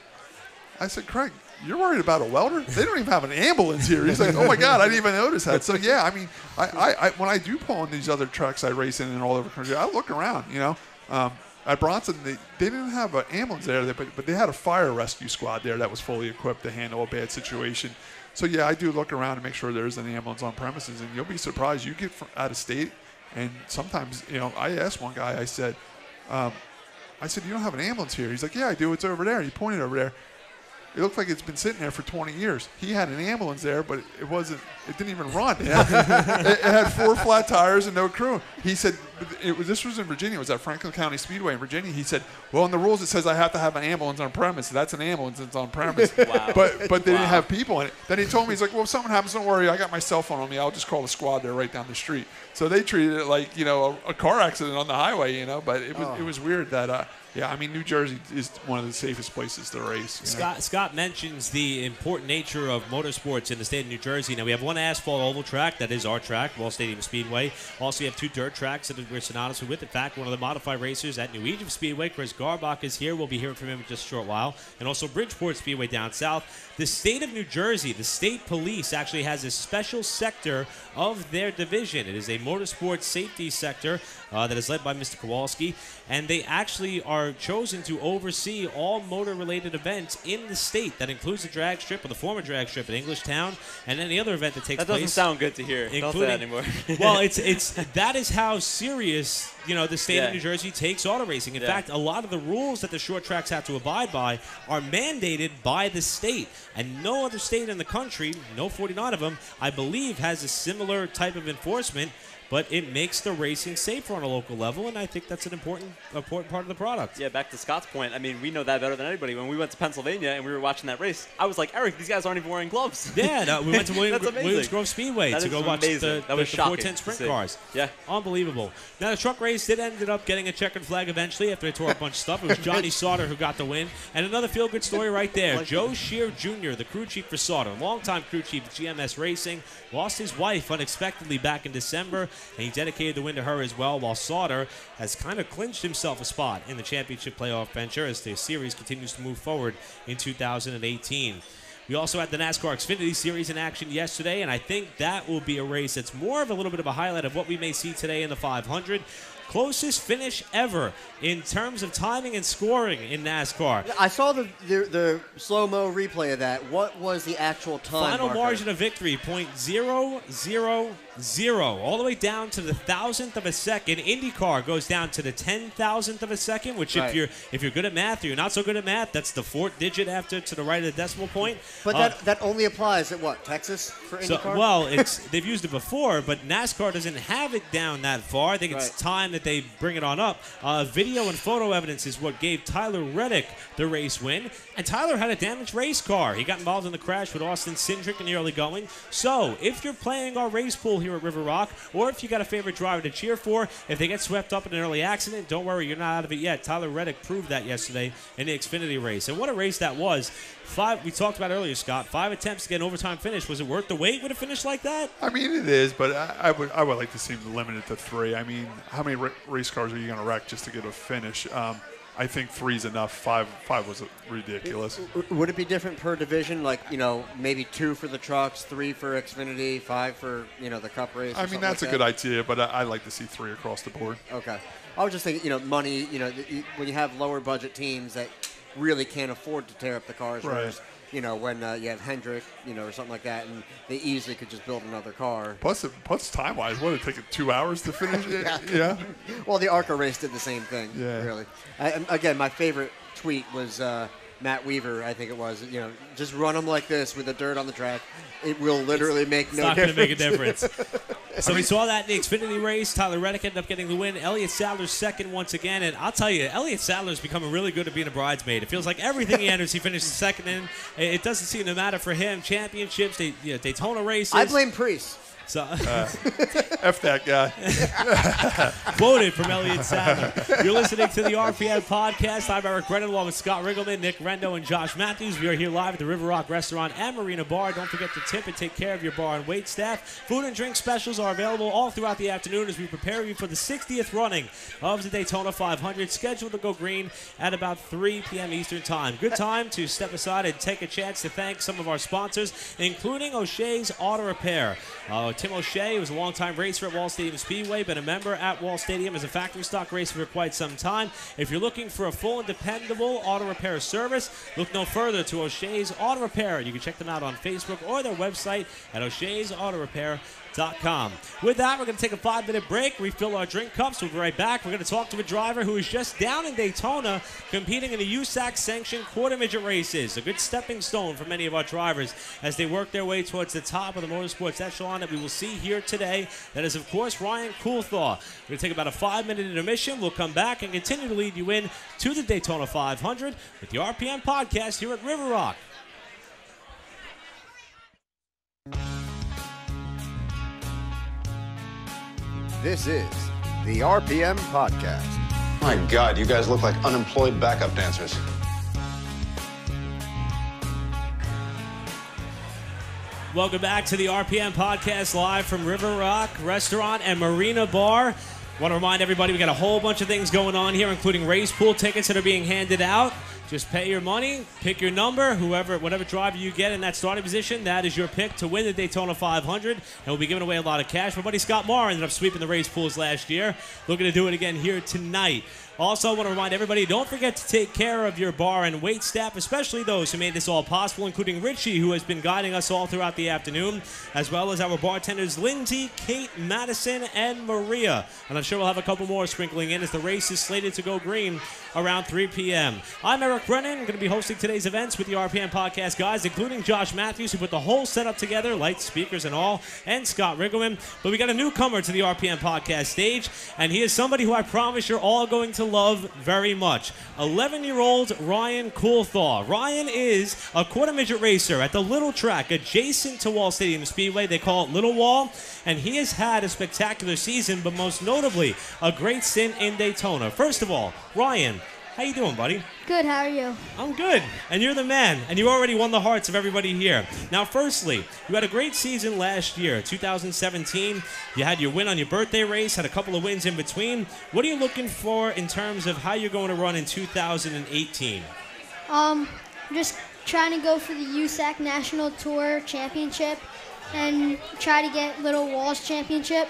I said, Craig, you're worried about a welder? They don't even have an ambulance here. He's like, oh my God, I didn't even notice that. So yeah, I mean, I when I do pull in these other tracks I race in and all over the country, I look around. At Bronson, they didn't have an ambulance there, but they had a fire rescue squad there that was fully equipped to handle a bad situation. So yeah, I do look around and make sure there is an ambulance on premises, and you'll be surprised. You get out of state, and sometimes, I asked one guy, I said, you don't have an ambulance here? He's like, yeah, I do. It's over there. He pointed over there. It looked like it's been sitting there for 20 years. He had an ambulance there, but it didn't even run. It had 4 flat tires and no crew. He said, this was in Virginia. It was at Franklin County Speedway in Virginia. He said, well, in the rules it says I have to have an ambulance on premise. That's an ambulance that's on premise. Wow. But they didn't have people in it. Then he told me, he's like, well, if something happens, don't worry. I got my cell phone on me. I'll just call the squad there right down the street. So they treated it like, a car accident on the highway, but it was weird that, yeah, I mean, New Jersey is one of the safest places to race. Scott mentions the important nature of motorsports in the state of New Jersey. Now, we have one asphalt oval track. That is our track, Wall Stadium Speedway. Also, you have 2 dirt tracks that we're synonymous with. In fact, one of the modified racers at New Egypt Speedway, Chris Grbac, is here. We'll be hearing from him in just a short while. And also Bridgeport Speedway down south. The state of New Jersey, the state police actually has a special sector of their division. It is a motorsport safety sector that is led by Mr. Kowalski. And they actually are chosen to oversee all motor-related events in the state. That includes the drag strip, or the former drag strip in Englishtown, and any other event that takes place. That doesn't sound good to hear. Don't say that anymore. Well, that is how serious, the state of New Jersey takes auto racing. In fact, a lot of the rules that the short tracks have to abide by are mandated by the state. And no other state in the country, no 49 of them, I believe, has a similar type of enforcement. But it makes the racing safer on a local level, and I think that's an important part of the product. Yeah, back to Scott's point, I mean, we know that better than anybody. When we went to Pennsylvania and we were watching that race, I was like, Eric, these guys aren't even wearing gloves. Yeah, no, we went to Williams Grove Speedway to go watch the 410 sprint cars. Yeah. Unbelievable. Now, the truck race ended up getting a checkered flag eventually after they tore a bunch of stuff. It was Johnny Sauter who got the win. And another feel-good story right there. Joe Shear Jr., the crew chief for Sauter, longtime crew chief of GMS Racing, lost his wife unexpectedly back in December, and he dedicated the win to her as well, while Sauter has kind of clinched himself a spot in the championship playoff venture as the series continues to move forward in 2018. We also had the NASCAR Xfinity Series in action yesterday, and I think that will be a race that's more of a little bit of a highlight of what we may see today in the 500. Closest finish ever in terms of timing and scoring in NASCAR. I saw the slow-mo replay of that. What was the actual time Final marker? margin of victory, .000, all the way down to the thousandth of a second. IndyCar goes down to the 10,000th of a second, which if you're good at math or you're not so good at math, that's the fourth digit after to the right of the decimal point. But that only applies at what, Texas for IndyCar? They've used it before, but NASCAR doesn't have it down that far. I think it's time that they bring it on up. Video and photo evidence is what gave Tyler Reddick the race win, and Tyler had a damaged race car. He got involved in the crash with Austin Cindric in the early going. So if you're playing our race pool here at River Rock, or if you got a favorite driver to cheer for, if they get swept up in an early accident, don't worry, you're not out of it yet. Tyler Reddick proved that yesterday in the Xfinity race, and what a race that was. We talked about earlier, Scott, 5 attempts to get an overtime finish. Was it worth the wait with a finish like that? I mean, it is, but I would like to see them limited to 3. I mean, how many race cars are you going to wreck just to get a finish? I think 3's enough. 5 was ridiculous. Would it be different per division? Like, maybe 2 for the trucks, 3 for Xfinity, 5 for, the Cup race? I mean, that's a good idea, but I like to see 3 across the board. Okay. I was just thinking, money, when you have lower budget teams that really can't afford to tear up the cars. Right. Whereas, when you have Hendrick, or something like that, and they easily could just build another car. Plus time-wise, what, did it take 2 hours to finish it? Yeah. Well, the Arca race did the same thing. Yeah. Really. Again, my favorite tweet was Matt Weaver, I think it was. Just run them like this with the dirt on the track. It will literally make no difference. It's not going to make a difference. So we saw that in the Xfinity race. Tyler Reddick ended up getting the win. Elliott Sadler's second once again. And I'll tell you, Elliott Sadler's becoming really good at being a bridesmaid. It feels like everything he enters, he finishes second in. It doesn't seem to matter for him. Championships, Daytona races. I blame Priest. So F that guy. Quoted from Elliott Sadler. You're listening to the RPM podcast. I'm Eric Brennan along with Scott Riggleman, Nick Rendo, and Josh Matthews. We are here live at the River Rock Restaurant and Marina Bar. Don't forget to tip and take care of your bar and wait staff. Food and drink specials are available all throughout the afternoon as we prepare you for the 60th running of the Daytona 500, scheduled to go green at about 3 p.m. Eastern Time. Good time to step aside and take a chance to thank some of our sponsors, including O'Shea's Auto Repair. Tim O'Shea was a longtime racer at Wall Stadium Speedway, been a member at Wall Stadium as a factory stock racer for quite some time. If you're looking for a full and dependable auto repair service, look no further to O'Shea's Auto Repair. You can check them out on Facebook or their website at o'sheasautorepair.com. With that, we're going to take a 5-minute break, refill our drink cups. We'll be right back. We're going to talk to a driver who is just down in Daytona competing in the USAC-sanctioned quarter midget races. A good stepping stone for many of our drivers as they work their way towards the top of the motorsports echelon that we will see here today. That is, of course, Ryan Kuhlthau. We're going to take about a 5-minute intermission. We'll come back and continue to lead you in to the Daytona 500 with the RPM podcast here at River Rock. This is the RPM Podcast. My God, you guys look like unemployed backup dancers. Welcome back to the RPM Podcast live from River Rock Restaurant and Marina Bar. Want to remind everybody we got a whole bunch of things going on here, including race pool tickets that are being handed out. Just pay your money, pick your number, whatever driver you get in that starting position, that is your pick to win the Daytona 500. And we'll be giving away a lot of cash. My buddy Scott Marr ended up sweeping the race pools last year. Looking to do it again here tonight. Also, I want to remind everybody, don't forget to take care of your bar and wait staff, especially those who made this all possible, including Richie, who has been guiding us all throughout the afternoon, as well as our bartenders Lindsay, Kate, Madison, and Maria. And I'm sure we'll have a couple more sprinkling in as the race is slated to go green around 3 p.m. I'm Eric Brennan. I'm going to be hosting today's events with the RPM Podcast guys, including Josh Matthews, who put the whole setup together, lights, speakers, and all, and Scott Riggleman. But we got a newcomer to the RPM Podcast stage, and he is somebody who I promise you're all going to love very much. 11-year-old Ryan Kuhlthau. Ryan is a quarter midget racer at the Little Track adjacent to Wall Stadium Speedway. They call it Little Wall, and he has had a spectacular season, but most notably a great stint in Daytona. First of all, Ryan, how you doing, buddy? Good, how are you? I'm good, and you're the man, and you already won the hearts of everybody here. Now, firstly, you had a great season last year, 2017. You had your win on your birthday race, had a couple of wins in between. What are you looking for in terms of how you're going to run in 2018? Just trying to go for the USAC National Tour Championship and try to get Little Walls Championship.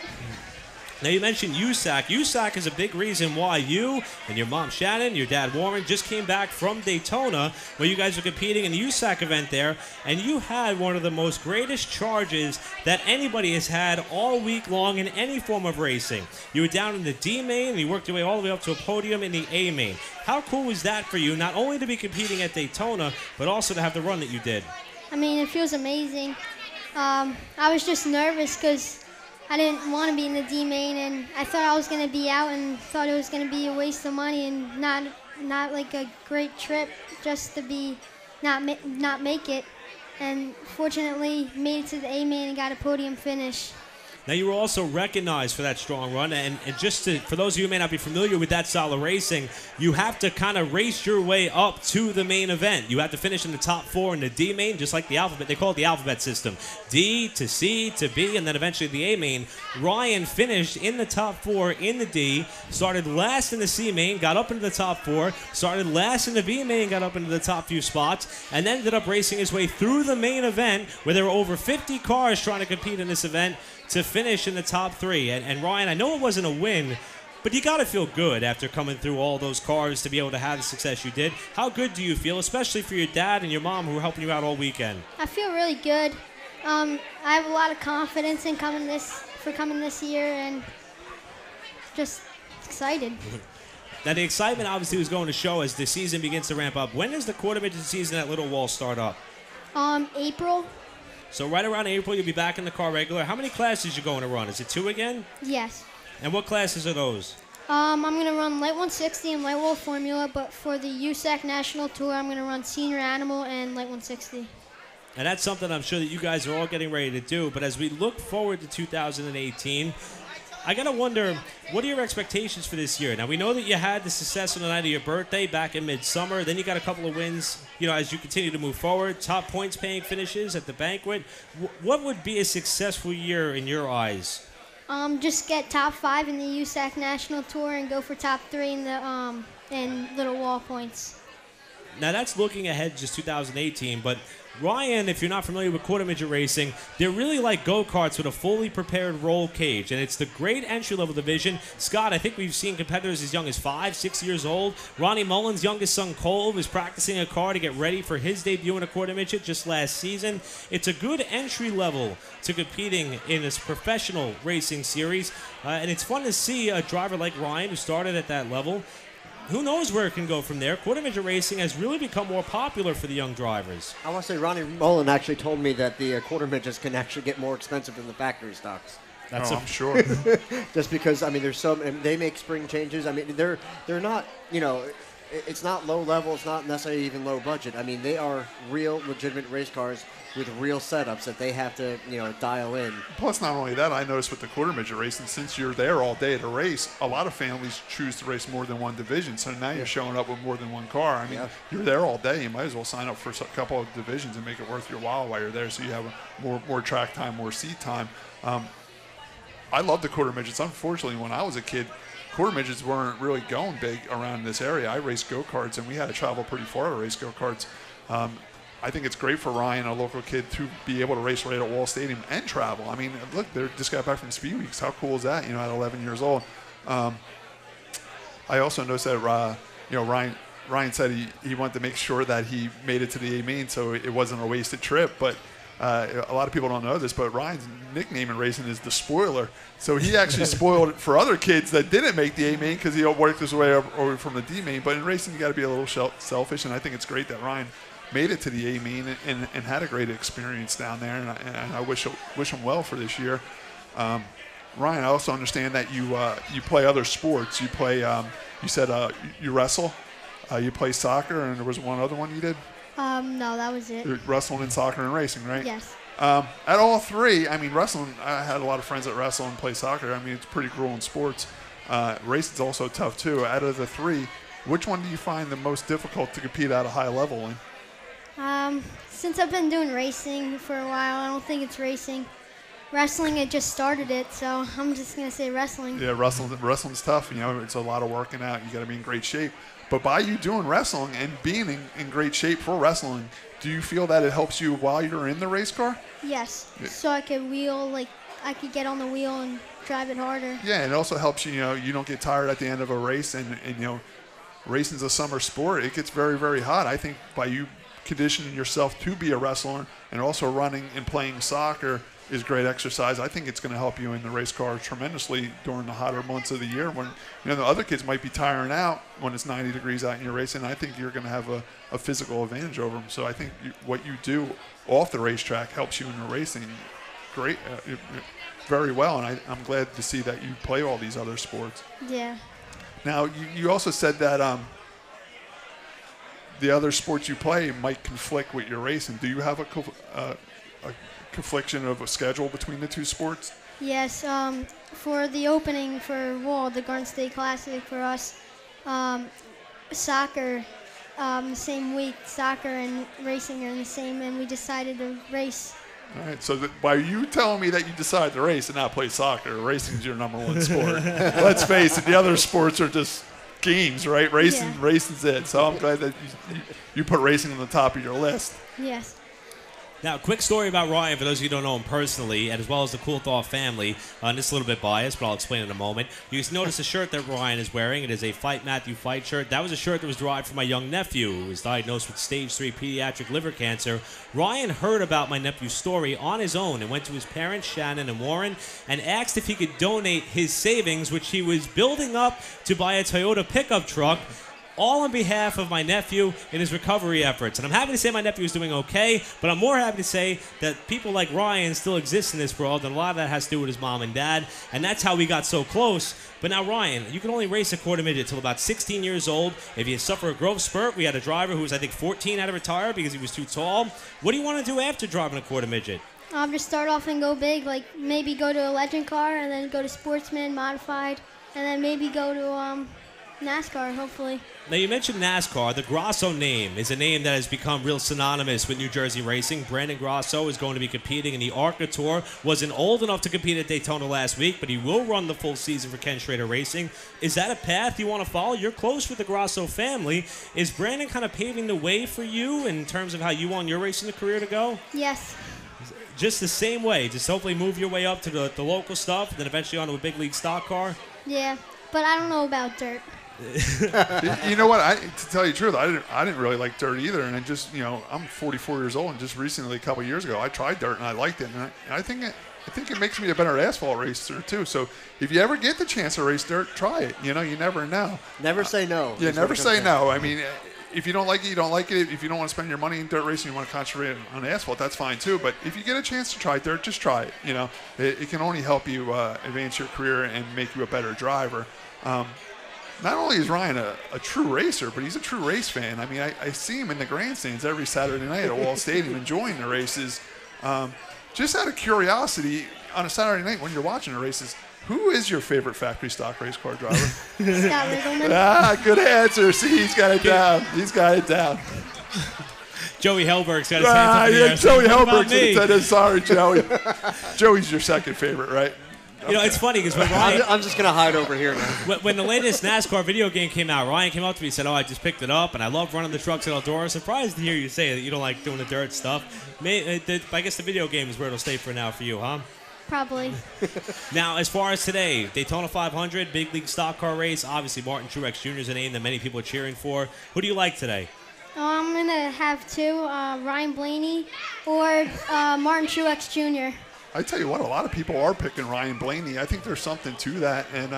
Now, you mentioned USAC. USAC is a big reason why you and your mom, Shannon, your dad, Warren, just came back from Daytona, where you guys were competing in the USAC event there, and you had one of the most greatest charges that anybody has had all week long in any form of racing. You were down in the D main, and you worked your way all the way up to a podium in the A main. How cool was that for you, not only to be competing at Daytona, but also to have the run that you did? I mean, it feels amazing. I was just nervous because I didn't want to be in the D main, and I thought I was going to be out and thought it was going to be a waste of money and not like a great trip just to be not make it. And fortunately, made it to the A main and got a podium finish. Now, you were also recognized for that strong run, and for those of you who may not be familiar with that style of racing, you have to kind of race your way up to the main event. You have to finish in the top 4 in the D main, just like the alphabet. They call it the alphabet system. D to C to B, and then eventually the A main. Ryan finished in the top 4 in the D, started last in the C main, got up into the top 4, started last in the B main, got up into the top few spots, and ended up racing his way through the main event, where there were over 50 cars trying to compete in this event, to finish in the top 3. And Ryan, I know it wasn't a win, but you got to feel good after coming through all those cars to be able to have the success you did. How good do you feel, especially for your dad and your mom who were helping you out all weekend? I feel really good. I have a lot of confidence in coming this year, and just excited. Now, the excitement obviously was going to show as the season begins to ramp up. When does the quarter midget season at Little Wall start up? April. So right around April, you'll be back in the car regular. How many classes you going to run? Is it 2 again? Yes. And what classes are those? I'm going to run Light 160 and Light Wall Formula, but for the USAC National Tour, I'm going to run Senior Animal and Light 160. And that's something I'm sure that you guys are all getting ready to do. But as we look forward to 2018, I got to wonder, what are your expectations for this year? Now, we know that you had the success on the night of your birthday back in midsummer. Then you got a couple of wins, as you continue to move forward. Top points-paying finishes at the banquet. What would be a successful year in your eyes? Just get top 5 in the USAC National Tour and go for top 3 in the in Little Wall points. Now, that's looking ahead just 2018, but Ryan, if you're not familiar with quarter midget racing, they're really like go-karts with a fully prepared roll cage, and it's the great entry-level division. Scott, I think we've seen competitors as young as 5, 6 years old. Ronnie Mullen's youngest son, Cole, was practicing a car to get ready for his debut in a quarter midget just last season. It's a good entry level to competing in this professional racing series, and it's fun to see a driver like Ryan, who started at that level. Who knows where it can go from there? Quarter midget racing has really become more popular for the young drivers. I want to say Ronnie Mullen actually told me that the quarter midgets can actually get more expensive than the factory stocks. I'm sure. Just because, there's and they make spring changes. They're not, it's not low level. It's not necessarily even low budget. They are real, legitimate race cars with real setups that they have to, dial in. Plus, not only that, I noticed with the quarter midget racing, since you're there all day at a race, a lot of families choose to race more than one division. So now you're showing up with more than one car. You're there all day. You might as well sign up for a couple of divisions and make it worth your while you're there, so you have more track time, more seat time. I love the quarter midgets. Unfortunately, when I was a kid, quarter midgets weren't really going big around this area. I raced go-karts, and we had to travel pretty far to race go-karts. I think it's great for Ryan, a local kid, to be able to race right at Wall Stadium and travel. I mean, look, they just got back from Speed Weeks. How cool is that, at 11 years old? I also noticed that, Ryan said he wanted to make sure that he made it to the A-Main so it wasn't a wasted trip. But a lot of people don't know this, but Ryan's nickname in racing is the Spoiler. So he actually spoiled it for other kids that didn't make the A-Main because he worked his way over from the D-Main. But in racing, you got to be a little selfish, and I think it's great that Ryan made it to the A-Main and had a great experience down there, and I wish him well for this year. Ryan, I also understand that you play other sports. You play, you said you wrestle, you play soccer, and there was one other one you did? No, that was it. You're wrestling and soccer and racing, right? Yes. At all three, I mean, wrestling, I had a lot of friends that wrestle and play soccer. I mean, it's pretty grueling sports. Racing's also tough, too. Out of the three, which one do you find the most difficult to compete at a high level in? Since I've been doing racing for a while, I don't think it's racing. Wrestling, I just started it, so I'm just going to say wrestling. Yeah, wrestling's tough. It's a lot of working out. You got to be in great shape. But by you doing wrestling and being in great shape for wrestling, do you feel that it helps you while you're in the race car? Yes, so I could I could get on the wheel and drive it harder. Yeah, and it also helps you, you don't get tired at the end of a race. And racing's a summer sport. It gets very, very hot. I think by you conditioning yourself to be a wrestler and also running and playing soccer is great exercise. I think it's going to help you in the race car tremendously during the hotter months of the year when the other kids might be tiring out when it's 90 degrees out and you're racing. I think you're going to have a physical advantage over them. So I think what you do off the racetrack helps you in the racing very well, and I'm glad to see that you play all these other sports. Yeah. Now, you also said that the other sports you play might conflict with your racing. Do you have a confliction of a schedule between the two sports? Yes. For the opening for WAL, the Garden State Classic for us, soccer, the same week, soccer and racing are in the same, and we decided to race. All right, so by you telling me that you decided to race and not play soccer, racing's your number one sport. Let's face it, the other sports are just games, right? Racing's it. So I'm glad that you put racing on the top of your list. Yes. Now, a quick story about Ryan, for those of you who don't know him personally, and as well as the Kuhlthau family. And this is a little bit biased, but I'll explain in a moment. You can notice the shirt that Ryan is wearing. It is a Fight Matthew Fight shirt. That was a shirt that was derived from my young nephew, who was diagnosed with stage 3 pediatric liver cancer. Ryan heard about my nephew's story on his own and went to his parents, Shannon and Warren, and asked if he could donate his savings, which he was building up to buy a Toyota pickup truck, all on behalf of my nephew in his recovery efforts. And I'm happy to say my nephew is doing okay, but I'm more happy to say that people like Ryan still exist in this world, and a lot of that has to do with his mom and dad, and that's how we got so close. But now, Ryan, you can only race a quarter midget till about 16 years old. If you suffer a growth spurt, we had a driver who was, I think, 14 had to retire because he was too tall. What do you want to do after driving a quarter midget? Just start off and go big, like maybe go to a legend car and then go to sportsman, modified, and then maybe go to NASCAR, hopefully. Now, you mentioned NASCAR. The Grasso name is a name that has become real synonymous with New Jersey racing. Brandon Grasso is going to be competing in the Arca Tour. Wasn't old enough to compete at Daytona last week, but he will run the full season for Ken Schrader Racing. Is that a path you want to follow? You're close with the Grasso family. Is Brandon kind of paving the way for you in terms of how you want your racing career to go? Yes. Just the same way. Just hopefully move your way up to the local stuff, and then eventually onto a big league stock car? Yeah, but I don't know about dirt. You know what? To tell you the truth, I didn't really like dirt either. And I just, I'm 44 years old, and just recently, a couple of years ago, I tried dirt and I liked it. And I think it makes me a better asphalt racer too. So if you ever get the chance to race dirt, try it. You never know. Never say no. Yeah, never say no. I mean, if you don't like it, you don't like it. If you don't want to spend your money in dirt racing, you want to concentrate on asphalt, that's fine too. But if you get a chance to try dirt, just try it. It can only help you advance your career and make you a better driver. Not only is Ryan a true racer, but he's a true race fan. I mean, I see him in the grandstands every Saturday night at Wall Stadium enjoying the races. Just out of curiosity, on a Saturday night when you're watching the races, who is your favorite factory stock race car driver? Scott Riggleman. Good answer. See, he's got it down. Joey Helberg's got his hands up in the air. Joey Helberg's said it. Sorry, Joey. Joey's your second favorite, right? You know, it's funny because when Ryan, I'm just gonna hide over here now. when the latest NASCAR video game came out, Ryan came up to me and said, "Oh, I just picked it up, and I love running the trucks at Eldora." Surprised to hear you say that you don't like doing the dirt stuff. I guess the video game is where it'll stay for now for you, huh? Probably. Now, as far as today, Daytona 500, big league stock car race. Obviously, Martin Truex Jr. is a name that many people are cheering for. Who do you like today? I'm going to have two, Ryan Blaney or Martin Truex Jr. I tell you what, a lot of people are picking Ryan Blaney. I think there's something to that. And,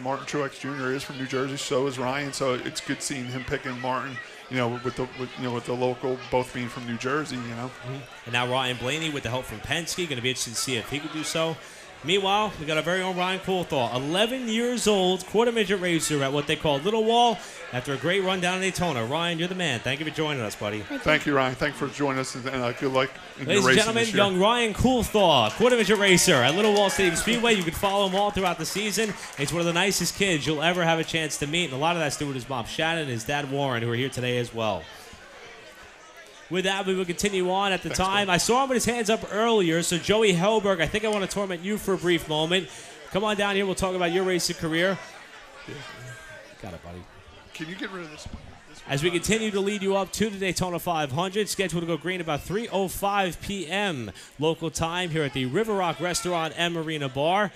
Martin Truex Jr. is from New Jersey, so is Ryan. So it's good seeing him picking Martin, with the local, both being from New Jersey, Mm-hmm. And now Ryan Blaney with the help from Penske. Going to be interested to see if he could do so. Meanwhile, we got our very own Ryan Kuhlthau, 11 years old, quarter-midget racer at what they call Little Wall after a great run down in Daytona. Ryan, you're the man. Thank you for joining us, buddy. Thank you, Ryan. Thanks for joining us, and good luck in Ladies your and racing gentlemen, this year. young Ryan Kuhlthau, quarter-midget racer at Little Wall Stadium Speedway. You can follow him all throughout the season. He's one of the nicest kids you'll ever have a chance to meet, and a lot of that's due to his mom, Shannon, and his dad, Warren, who are here today as well. With that, we will continue on at the time. I saw him with his hands up earlier, so Joey Helberg, I think I want to torment you for a brief moment. Come on down here. We'll talk about your racing career. Got it, buddy. Can you get rid of this one? As we continue to lead you up to the Daytona 500, scheduled to go green about 3:05 p.m. local time here at the River Rock Restaurant and Marina Bar.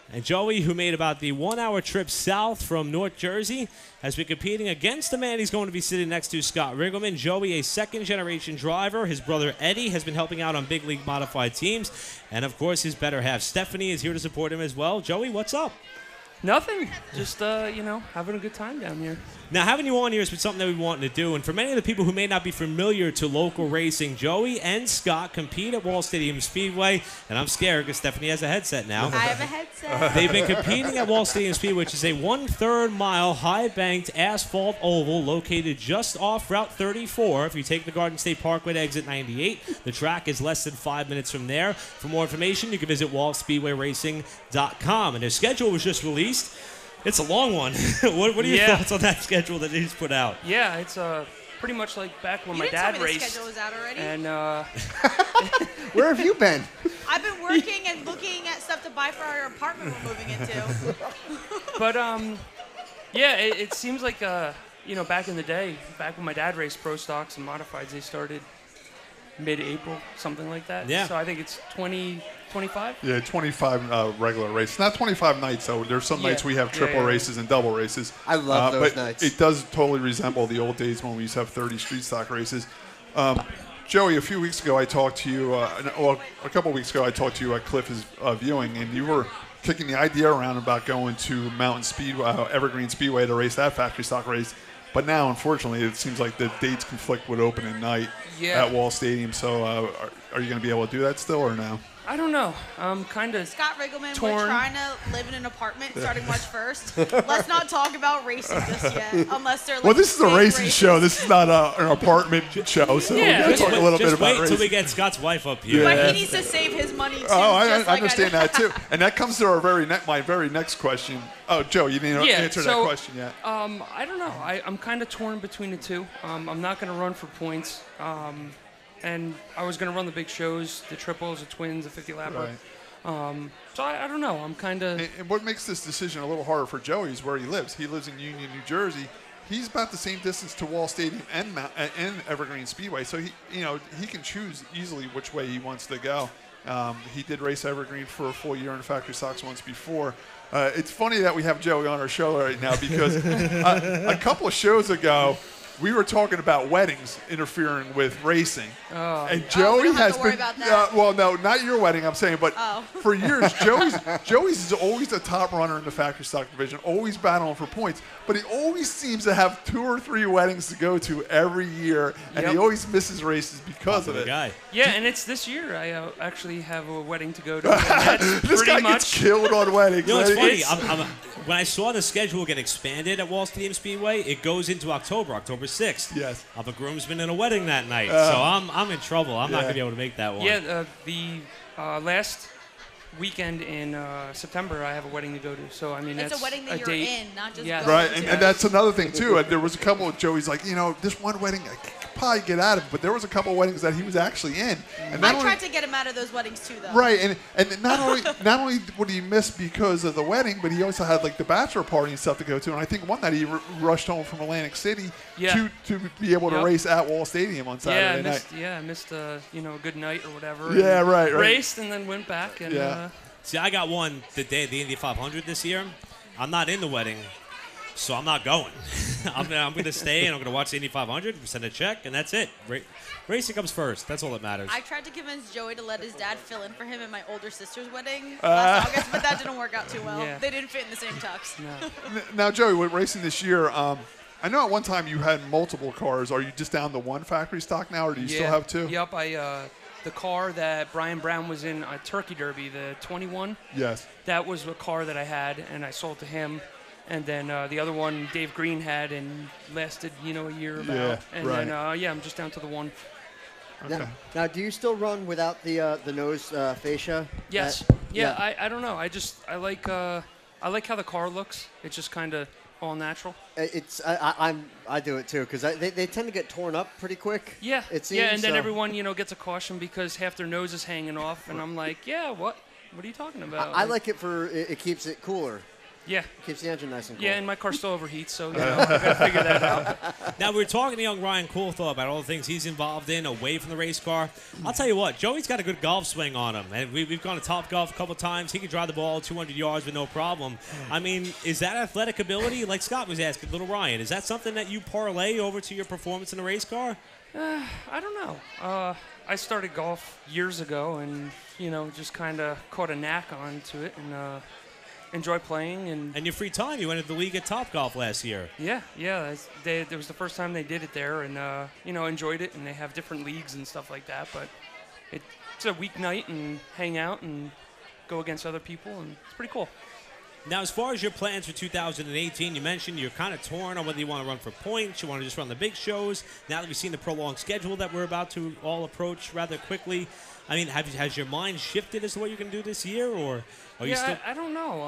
And Joey, who made about the 1-hour trip south from North Jersey, has been competing against the man he's going to be sitting next to, Scott Riggleman. Joey, a second-generation driver. His brother, Eddie, has been helping out on big league modified teams. And, of course, his better half, Stephanie, is here to support him as well. Joey, what's up? Nothing. Just, having a good time down here. Now, having you on here has been something that we wanted to do, and for many of the people who may not be familiar to local racing, Joey and Scott compete at Wall Stadium Speedway, and I'm scared because Stephanie has a headset now. I have a headset. They've been competing at Wall Stadium Speedway, which is a 1/3 mile high-banked asphalt oval located just off Route 34. If you take the Garden State Parkway to exit 98, the track is less than 5 minutes from there. For more information, you can visit wallspeedwayracing.com, and their schedule was just released. It's a long one. What are your thoughts on that schedule that he's put out? Yeah, it's pretty much like back when my dad raced. The schedule was out already. And where have you been? I've been working and looking at stuff to buy for our apartment we're moving into. But it seems like back in the day, back when my dad raced pro stocks and modifieds, they started mid-April, something like that. Yeah. So I think it's 25? Yeah, 25 regular races. Not 25 nights, though. There's some nights we have triple races and double races. I love those but nights. It does totally resemble the old days when we used to have 30 street stock races. Joey, a few weeks ago I talked to you, a couple weeks ago I talked to you at Cliff's viewing, and you were kicking the idea around about going to Mountain Speedway, Evergreen Speedway to race that factory stock race. But now, unfortunately, it seems like the dates conflict with opening night at Wall Stadium. So are you going to be able to do that still or no? I don't know. I'm kind of Scott Riggleman, torn. we're trying to live in an apartment starting March 1st. Let's not talk about racing just yet, unless they're like well, this is a racing races. show. This is not an apartment show, so we're going to talk a little bit about racing. Just wait till we get Scott's wife up here. But he needs to save his money, too. Oh, I just like understand that, too. And that comes to our my very next question. Oh, Joe, you didn't answer that question yet. I don't know. I'm kind of torn between the two. I'm not going to run for points. And I was going to run the big shows, the triples, the twins, the 50-lapper. Right. So I don't know. I'm kind of... And what makes this decision a little harder for Joey is where he lives. He lives in Union, New Jersey. He's about the same distance to Wall Stadium and Evergreen Speedway, so he can choose easily which way he wants to go. He did race Evergreen for a full year in factory stocks once before. It's funny that we have Joey on our show right now because a couple of shows ago, we were talking about weddings interfering with racing. Oh. And Joey has been, well, no, not your wedding, I'm saying, but for years, Joey's is always the top runner in the factory stock division, always battling for points, but he always seems to have 2 or 3 weddings to go to every year, and he always misses races because of it. Guy. Yeah, and it's this year. I actually have a wedding to go to. That's this guy gets killed on weddings. You know, it's funny. When I saw the schedule get expanded at Wall Stadium Speedway, it goes into October 6th. Yes. I'm a groomsman in a wedding that night, so I'm in trouble. I'm not going to be able to make that one. Yeah, the last weekend in September, I have a wedding to go to. So, I mean, it's that's a wedding that you're date. in, not just Right, and that's another thing, too. There was a couple of Joey's like, this one wedding, I probably get out of it. But there was a couple weddings that he was actually in. And I tried to get him out of those weddings too, though. Right, and not only would he miss because of the wedding, but he also had like the bachelor party and stuff to go to. And I think one night he rushed home from Atlantic City to be able to race at Wall Stadium on Saturday night. I missed a good night or whatever. Yeah, right. Raced and then went back and. See, I got one the day of the Indy 500 this year. I'm not in the wedding, so I'm not going. I'm going to stay and I'm going to watch the Indy 500, send a check, and that's it. Racing comes first. That's all that matters. I tried to convince Joey to let his dad fill in for him at my older sister's wedding last August, but that didn't work out too well. Yeah. They didn't fit in the same tux. No. Now, Joey, with racing this year, I know at one time you had multiple cars. Are you just down to one factory stock now, or do you still have two? Yep, the car that Brian Brown was in Turkey Derby, the 21. Yes. That was a car that I had, and I sold to him. And then the other one Dave Green had and lasted, a year about. Yeah, and right. then, I'm just down to the one. Okay. Now, do you still run without the nose fascia? Yes. I don't know. I like how the car looks. It's just kind of all natural. I do it too because they tend to get torn up pretty quick. Yeah. It seems, and then everyone gets a caution because half their nose is hanging off, and I'm like, what are you talking about? I like it for it keeps it cooler. Yeah. It keeps the engine nice and cool. Yeah, and my car still overheats, so I gotta figure that out. Now, we were talking to young Ryan Kuhlthau about all the things he's involved in away from the race car. I'll tell you what, Joey's got a good golf swing on him. And we've gone to Top Golf a couple times. He can drive the ball 200 yards with no problem. I mean, is that athletic ability, like Scott was asking, little Ryan, is that something that you parlay over to your performance in a race car? I don't know. I started golf years ago and, just kind of caught a knack onto it and enjoy playing. And your free time, you entered the league at Top Golf last year. Yeah. It was the first time they did it there and, enjoyed it. And they have different leagues and stuff like that. But it's a weeknight and hang out and go against other people, and it's pretty cool. Now, as far as your plans for 2018, you mentioned you're kind of torn on whether you want to run for points, you want to just run the big shows. Now that we've seen the prolonged schedule that we're about to all approach rather quickly, I mean, has your mind shifted as to what you're going to do this year, or are you still? I don't know.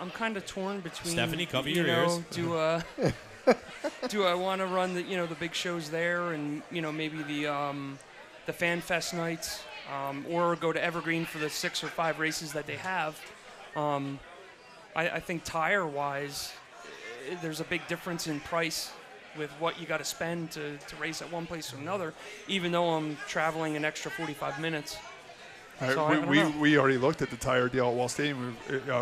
I'm kind of torn between. Stephanie, cover your ears. Do I want to run the big shows there, and maybe the Fan Fest nights, or go to Evergreen for the 6 or 5 races that they have? I think tire-wise, there's a big difference in price with what you got to spend to race at one place or another, even though I'm traveling an extra 45 minutes. So I don't know. We already looked at the tire deal at Wall Stadium.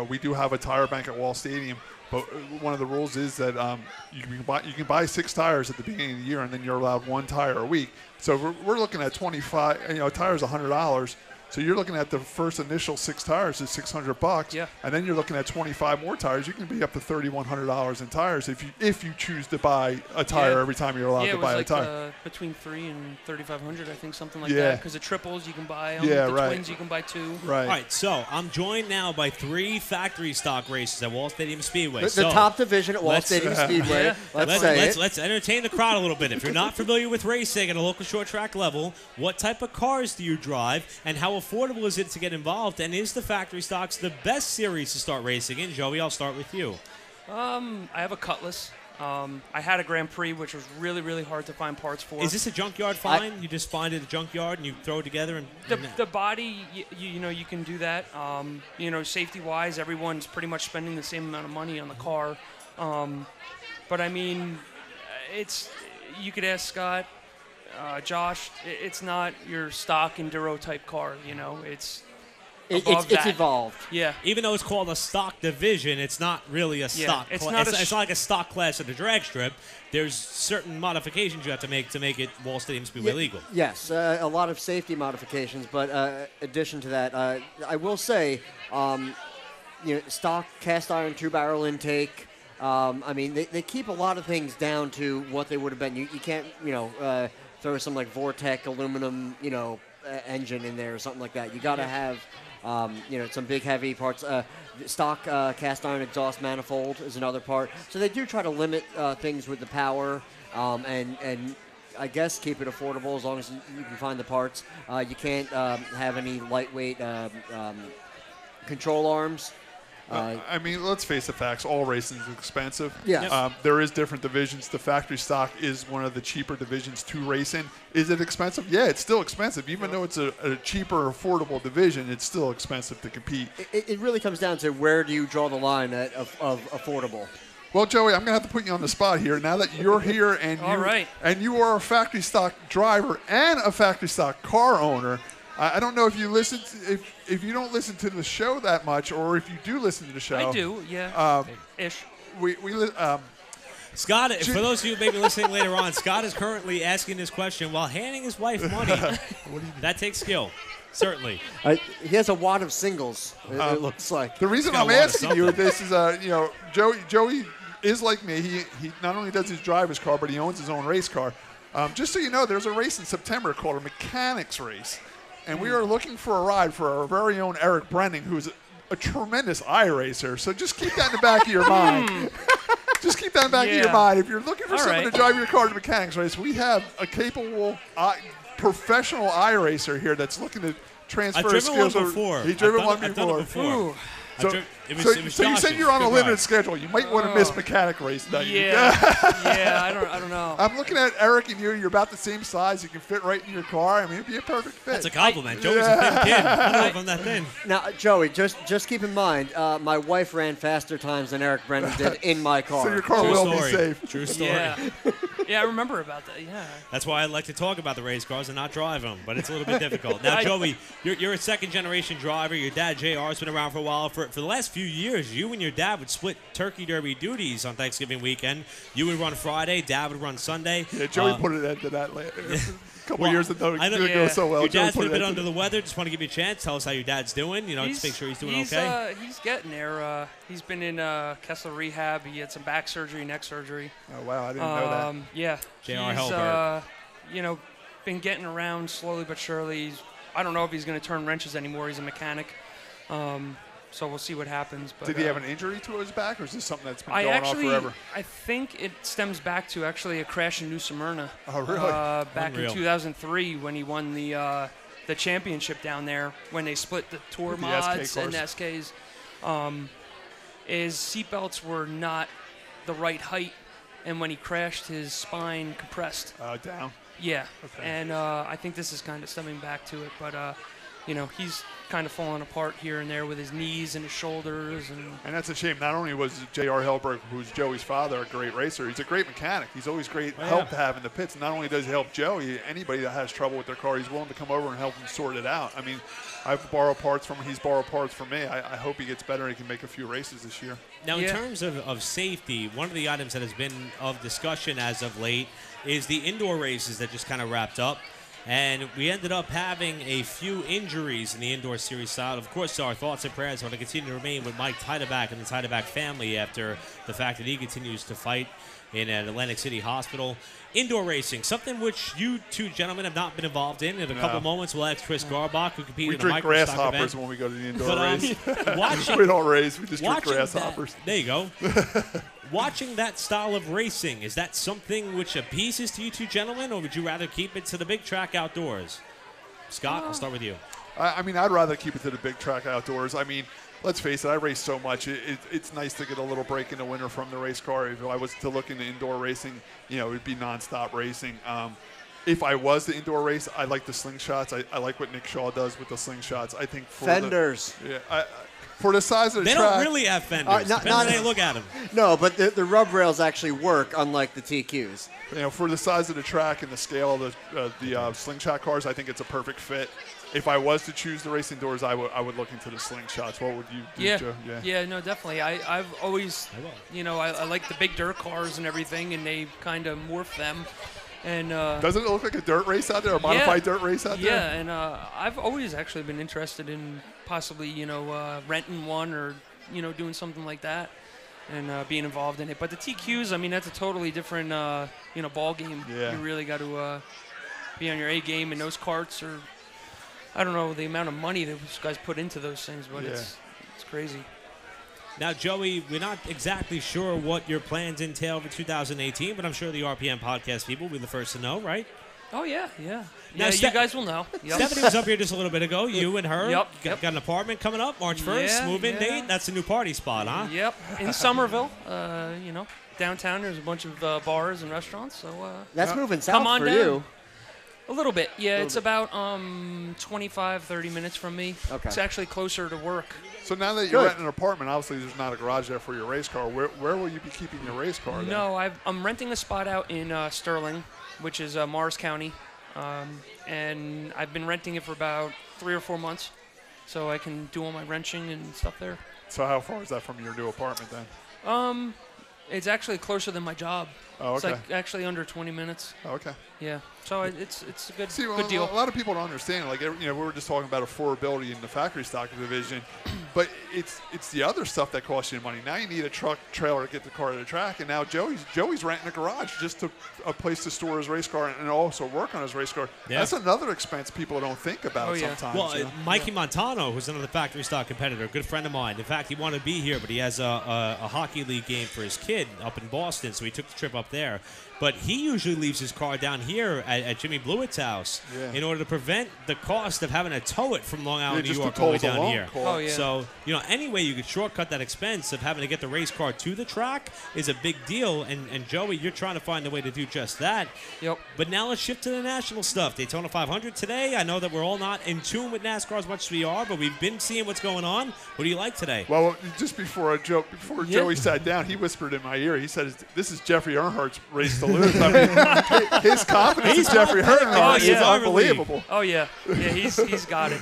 We do have a tire bank at Wall Stadium, but one of the rules is that you can buy 6 tires at the beginning of the year, and then you're allowed 1 tire a week. So we're looking at 25. A tire's $100. So you're looking at the first initial 6 tires is $600, and then you're looking at 25 more tires. You can be up to $3,100 in tires if you choose to buy a tire every time you're allowed to buy a tire. Yeah, it was between $3,000 and $3,500, I think, something like that. Because the triples you can buy, twins you can buy 2. Right. All right. So I'm joined now by 3 factory stock races at Wall Stadium Speedway. The top division at Wall Stadium Speedway. Let's entertain the crowd a little bit. If you're not familiar with racing at a local short track level, what type of cars do you drive, and how affordable is it to get involved, and is the factory stocks the best series to start racing in? Joey, I'll start with you. I have a Cutlass. I had a Grand Prix, which was really, really hard to find parts for. Is this a junkyard find? You just find it at a junkyard and you throw it together? And the body, you can do that. Safety-wise, everyone's pretty much spending the same amount of money on the car. But, I mean, you could ask Scott, Josh, it's not your stock enduro type car, it's evolved. Yeah. Even though it's called a stock division, it's not really a stock it's class. not it's not like a stock class at the drag strip. There's certain modifications you have to make it Wall Stadium Speedway legal. Yes, a lot of safety modifications, but addition to that, I will say, stock cast iron 2-barrel intake. I mean, they keep a lot of things down to what they would have been. You can't, throw some like Vortec aluminum, engine in there or something like that. You got to have, some big heavy parts. Stock cast iron exhaust manifold is another part. So they do try to limit things with the power and I guess keep it affordable as long as you can find the parts. You can't have any lightweight control arms. I mean, let's face the facts. All racing is expensive. Yes. There is different divisions. The factory stock is one of the cheaper divisions to race in. Is it expensive? Yeah, it's still expensive. Even though it's a cheaper, affordable division, it's still expensive to compete. It really comes down to where do you draw the line of affordable. Well, Joey, I'm going to have to put you on the spot here. Now that you're here and you are a factory stock driver and a factory stock car owner, I don't know if you listen if you don't listen to the show that much, or if you do listen to the show. I do, yeah. Ish. Scott, for those of you maybe listening later on, Scott is currently asking this question while handing his wife money. That takes skill, certainly. He has a wad of singles. It looks like. The reason I'm asking you this is, Joey is like me. He not only does he drive his car, but he owns his own race car. Just so you know, there's a race in September called a mechanics race. And we are looking for a ride for our very own Eric Brenning, who's a tremendous iRacer. So just keep that in the back of your mind. Just keep that in the back of your mind. If you're looking for someone to drive your car to mechanics race, we have a capable professional iRacer here that's looking to transfer his skills. I've driven one before. He's driven one I've done it before. So you said you're on a limited schedule. You might want to miss mechanic race that Yeah, I don't know. I'm looking at Eric and you. You're about the same size. You can fit right in your car. I mean, it'd be a perfect fit. That's a compliment. Joey's a thin kid. I don't know if I'm that thin. Now, Joey, just keep in mind, my wife ran faster times than Eric Brennan did in my car. So your car will be safe. True story. Yeah, I remember about that, yeah. That's why I like to talk about the race cars and not drive them, but it's a little bit difficult. Now, Joey, you're a second-generation driver. Your dad, JR, has been around for a while. For the last few years, you and your dad would split turkey derby duties on Thanksgiving weekend. You would run Friday, Dad would run Sunday. Yeah, Joey put it into that a couple of years ago. It didn't go so well. Your dad's been a bit under the weather. Just want to give you a chance. Tell us how your dad's doing. Just make sure he's doing okay. He's getting there. He's been in Kessler rehab. He had some back surgery, neck surgery. Oh, wow. I didn't know that. Yeah. JR Helberg. Been getting around slowly but surely. I don't know if he's going to turn wrenches anymore. He's a mechanic. So we'll see what happens. But, did he have an injury to his back, or is this something that's been going on forever? I think it stems back to actually a crash in New Smyrna. Oh, really? Back in 2003 when he won the championship down there, when they split the tour mods and SKs. His seatbelts were not the right height, and when he crashed, his spine compressed. Down? Yeah. Okay. And I think this is kind of stemming back to it, but he's kind of falling apart here and there with his knees and his shoulders. And that's a shame. Not only was J.R. Helberg, who's Joey's father, a great racer, he's a great mechanic. He's always great help to have in the pits. And not only does he help Joey, anybody that has trouble with their car, he's willing to come over and help them sort it out. I mean, I've borrowed parts from him. He's borrowed parts from me. I hope he gets better and he can make a few races this year. Now, in terms of safety, one of the items that has been of discussion as of late is the indoor races that just kind of wrapped up. And we ended up having a few injuries in the indoor series side. Of course, our thoughts and prayers want to continue to remain with Mike Teideback and the Teideback family after the fact that he continues to fight in an Atlantic City hospital. Indoor racing, something which you two gentlemen have not been involved in. In a couple moments, we'll ask Chris Grbac, who competed in the microstock event. We drink grasshoppers when we go to the indoor race. We don't race. We just drink grasshoppers. There you go. Watching that style of racing, is that something which appeases to you two gentlemen, or would you rather keep it to the big track outdoors? Scott, I'll start with you. I mean, I'd rather keep it to the big track outdoors. I mean, let's face it, I race so much. It's nice to get a little break in the winter from the race car. If I was to look into indoor racing, it would be nonstop racing. If I was the indoor race, I like the slingshots. I like what Nick Shaw does with the slingshots. I think for fenders. For the size of the track. They don't really have fenders. Depends on how they look at them. No, but the rub rails actually work, unlike the TQs. For the size of the track and the scale of the slingshot cars, I think it's a perfect fit. If I was to choose the race indoors, I would look into the slingshots. What would you do, Joe? Yeah, no, definitely. I've always, I like the big dirt cars and everything, and they kind of morph them. And doesn't it look like a dirt race out there, a modified dirt race out there? Yeah, and I've always actually been interested in possibly, renting one or, doing something like that and being involved in it. But the TQs, I mean, that's a totally different, ball game. Yeah. You really got to be on your A game, and those carts are, I don't know the amount of money that those guys put into those things, but it's crazy. Now, Joey, we're not exactly sure what your plans entail for 2018, but I'm sure the RPM podcast people will be the first to know, right? Oh, yeah. Now, Yeah, you guys will know. Yep. Stephanie was up here just a little bit ago. You and her Yep. got an apartment coming up March 1st. Move-in date. That's a new party spot, huh? Yep. In Somerville, downtown, there's a bunch of bars and restaurants. So that's moving come south on for down. you. A little bit. Yeah, it's about 25, 30 minutes from me. Okay. It's actually closer to work. So now that you're renting an apartment, obviously there's not a garage there for your race car. Where will you be keeping your race car then? No, I'm renting a spot out in Sterling, which is Morris County. And I've been renting it for about 3 or 4 months. So I can do all my wrenching and stuff there. So how far is that from your new apartment then? It's actually closer than my job. Oh, okay. It's like actually under 20 minutes. Oh, okay. Yeah. So it's a good See, good deal. A lot of people don't understand. Like, we were just talking about affordability in the factory stock division, but it's the other stuff that costs you money. Now you need a truck trailer to get the car to the track, and now Joey's renting a garage just to a place to store his race car and also work on his race car. Yeah. That's another expense people don't think about sometimes. Well, Mikey Montano, who's another factory stock competitor, a good friend of mine. In fact, he wanted to be here, but he has a hockey league game for his kid up in Boston, so he took the trip up there. But he usually leaves his car down here at Jimmy Blewett's house in order to prevent the cost of having to tow it from Long Island, New York, all the way down here. Oh, yeah. So, any way you could shortcut that expense of having to get the race car to the track is a big deal. And Joey, you're trying to find a way to do just that. Yep. But now let's shift to the national stuff. Daytona 500 today. I know that we're all not in tune with NASCAR as much as we are, but we've been seeing what's going on. What do you like today? Well, just before Joey sat down, he whispered in my ear. He said, "This is Jeffrey Earnhardt's race to lose." I mean, his confidence in Jeffrey Earnhardt is unbelievable. Oh yeah, he's got it.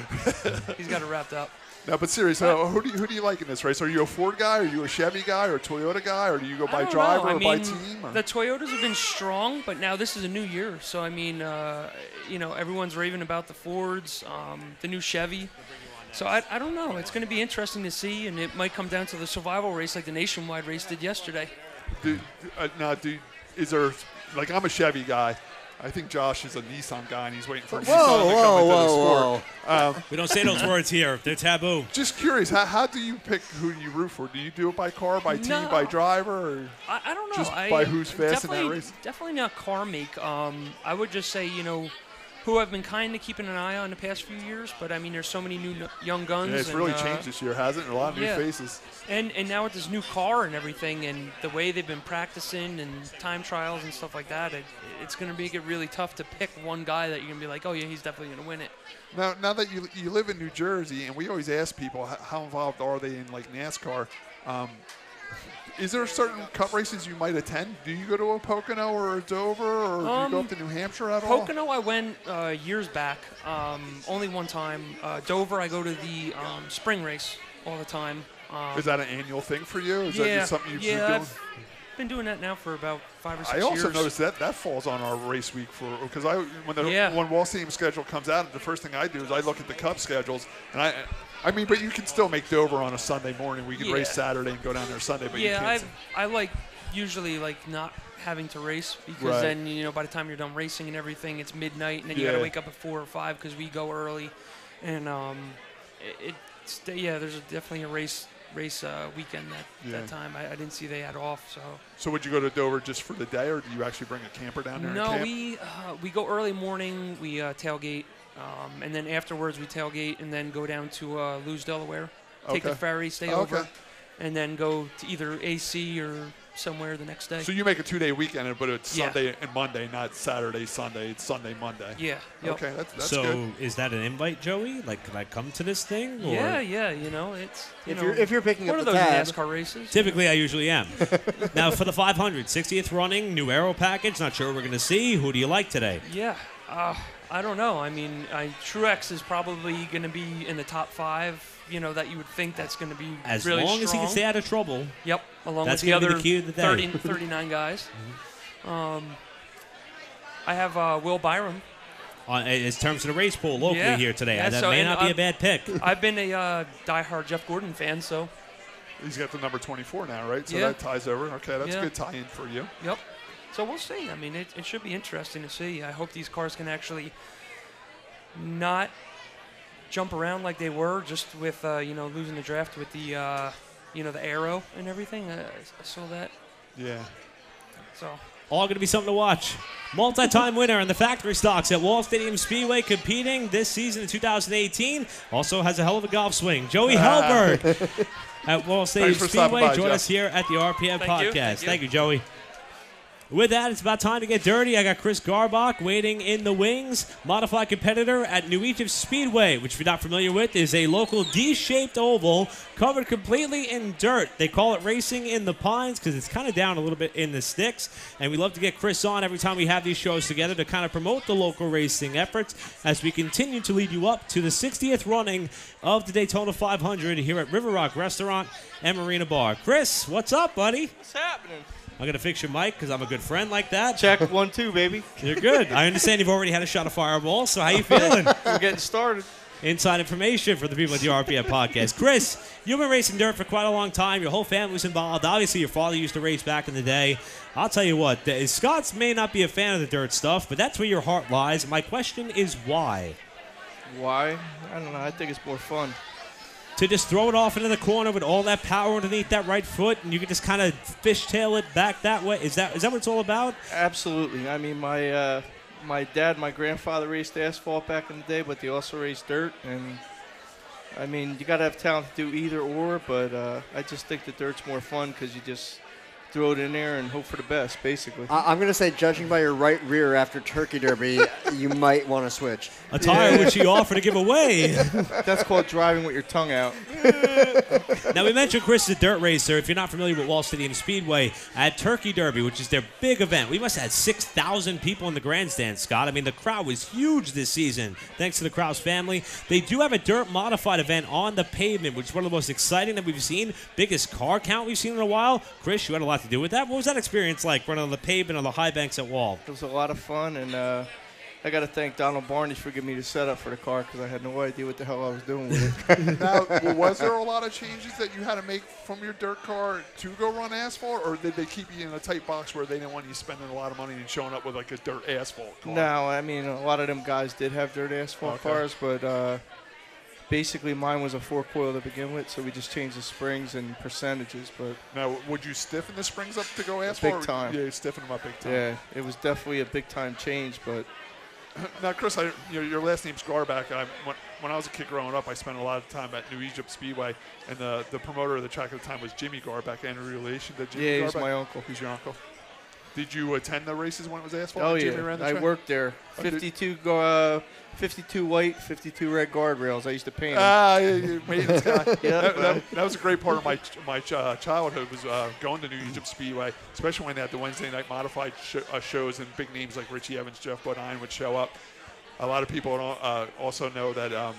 He's got it wrapped up. No, but seriously, who do you like in this race? Are you a Ford guy? Are you a Chevy guy? Or a Toyota guy? Or do you go by driver or by team? Or? The Toyotas have been strong, but now this is a new year. So, I mean, everyone's raving about the Fords, the new Chevy. So, I don't know. It's going to be interesting to see, and it might come down to the survival race like the nationwide race did yesterday. Is there, like, I'm a Chevy guy. I think Josh is a Nissan guy, and he's waiting for Nissan to come into the sport. We don't say those words here. They're taboo. Just curious, how do you pick who you root for? Do you do it by car, by team, by driver? Or I don't know. Just by who's fast in that race? Definitely not car make. I would just say, who I've been kind of keeping an eye on the past few years, but, I mean, there's so many new young guns. Yeah, it's really changed this year, hasn't it? A lot of new faces. And now with this new car and everything and the way they've been practicing and time trials and stuff like that, it's going to make it really tough to pick one guy that you're going to be like, oh, yeah, he's definitely going to win it. Now that you live in New Jersey, and we always ask people how involved are they in, like, NASCAR, is there certain cup races you might attend? Do you go to a Pocono or a Dover, or do you go up to New Hampshire at all? Pocono, I went years back, only one time. Dover, I go to the spring race all the time. Is that an annual thing for you? Is that just something you've been doing? I've been doing that now for about 5 or 6 years. I also noticed that falls on our race week because when Wall Stadium schedule comes out, the first thing I do is I look at the Cup schedules, and I mean, but you can still make Dover on a Sunday morning. We can race Saturday and go down there Sunday. But I like usually like not having to race because then by the time you're done racing and everything, it's midnight, and then you got to wake up at 4 or 5 because we go early, and there's definitely a race weekend that time. I didn't see they had off. So would you go to Dover just for the day, or do you actually bring a camper down there? No, and camp? we go early morning. We tailgate. And then afterwards we tailgate and then go down to Lewes, Delaware, take the ferry, stay over, and then go to either AC or somewhere the next day. So you make a 2-day weekend, but it's Sunday and Monday, not Saturday, Sunday. It's Sunday, Monday. Yeah. Yep. Okay, that's so good. Is that an invite, Joey? Like, can I come to this thing? Or? Yeah. It's if you're picking one up of the those tab. NASCAR races. Typically, I usually am. Now for the 500, 60th running, new aero package. Not sure what we're going to see. Who do you like today? Yeah. I don't know. I mean, Truex is probably going to be in the top 5. That you would think that's going to be as really long strong. as he can stay out of trouble. Yep, along that's with the other the key to the day. 39 guys. I have Will Byram. In terms of the race pool locally here today, that may not be a bad pick. I've been a diehard Jeff Gordon fan, so. He's got the number 24 now, right? So that ties over. Okay, that's a good tie-in for you. Yep. So we'll see. I mean, it should be interesting to see. I hope these cars can actually not jump around like they were just with, losing the draft with the, the aero and everything. I saw that. Yeah. So All going to be something to watch. Multi-time winner in the factory stocks at Wall Stadium Speedway, competing this season in 2018. Also has a hell of a golf swing. Joey Helberg at Wall Stadium Speedway. Join us here at the RPM Podcast. Thank you, Joey. With that, it's about time to get dirty. I got Chris Grbac waiting in the wings, modified competitor at New Egypt Speedway, which if you're not familiar with, is a local D-shaped oval covered completely in dirt. They call it racing in the pines because it's kind of down a little bit in the sticks, and we love to get Chris on every time we have these shows together to kind of promote the local racing efforts as we continue to lead you up to the 60th running of the Daytona 500 here at River Rock Restaurant and Marina Bar. Chris, what's up, buddy? What's happening? I'm going to fix your mic because I'm a good friend like that. Check 1, 2, baby. You're good. I understand you've already had a shot of Fireball, so how you feeling? We're getting started. Inside information for the people at the RPM Podcast. Chris, you've been racing dirt for quite a long time. Your whole family was involved. Obviously, your father used to race back in the day. I'll tell you what, Scott's may not be a fan of the dirt stuff, but that's where your heart lies. My question is why? Why? I don't know. I think it's more fun. To just throw it off into the corner with all that power underneath that right foot, and you can just kind of fishtail it back that way. Is that what it's all about? Absolutely. I mean, my dad, my grandfather raced asphalt back in the day, but they also raced dirt. And I mean, you got to have talent to do either or, but I just think the dirt's more fun because you just throw it in there and hope for the best, basically. I'm going to say, judging by your right rear after Turkey Derby, you might want to switch. A tire which he offered to give away. That's called driving with your tongue out. Now, we mentioned Chris is a dirt racer. If you're not familiar with Wall Stadium Speedway, at Turkey Derby, which is their big event, we must have had 6,000 people in the grandstand, Scott. I mean, the crowd was huge this season, thanks to the Kraus family. They do have a dirt modified event on the pavement, which is one of the most exciting that we've seen. Biggest car count we've seen in a while. Chris, you had a lot to do with that. What was that experience like, running on the pavement on the high banks at Wall? It was a lot of fun, and I got to thank Donald Barney for giving me the setup for the car because I had no idea what the hell I was doing with it. Now, was there a lot of changes that you had to make from your dirt car to go run asphalt, or did they keep you in a tight box where they didn't want you spending a lot of money and showing up with like a dirt asphalt car? No, I mean, a lot of them guys did have dirt asphalt cars, but basically mine was a 4-coil to begin with, so we just changed the springs and percentages. But now, would you stiffen the springs up to go asphalt? Big time. Yeah, you stiffen them up big time. Yeah, it was definitely a big-time change, but... Now, Chris, your last name's Grbac. When I was a kid growing up, I spent a lot of time at New Egypt Speedway, and the promoter of the track at the time was Jimmy Grbac. Any relation to Jimmy Grbac? Yeah, he's my uncle. He's your uncle. Did you attend the races when it was asphalt? Oh, Jimmy yeah. ran the I track? worked there. 52 white, 52 red guardrails. I used to paint them. You maintenance guy. Yeah, that was a great part of my childhood was going to New Egypt Speedway, especially when they had the Wednesday night modified shows and big names like Richie Evans, Jeff Bodine would show up. A lot of people also know that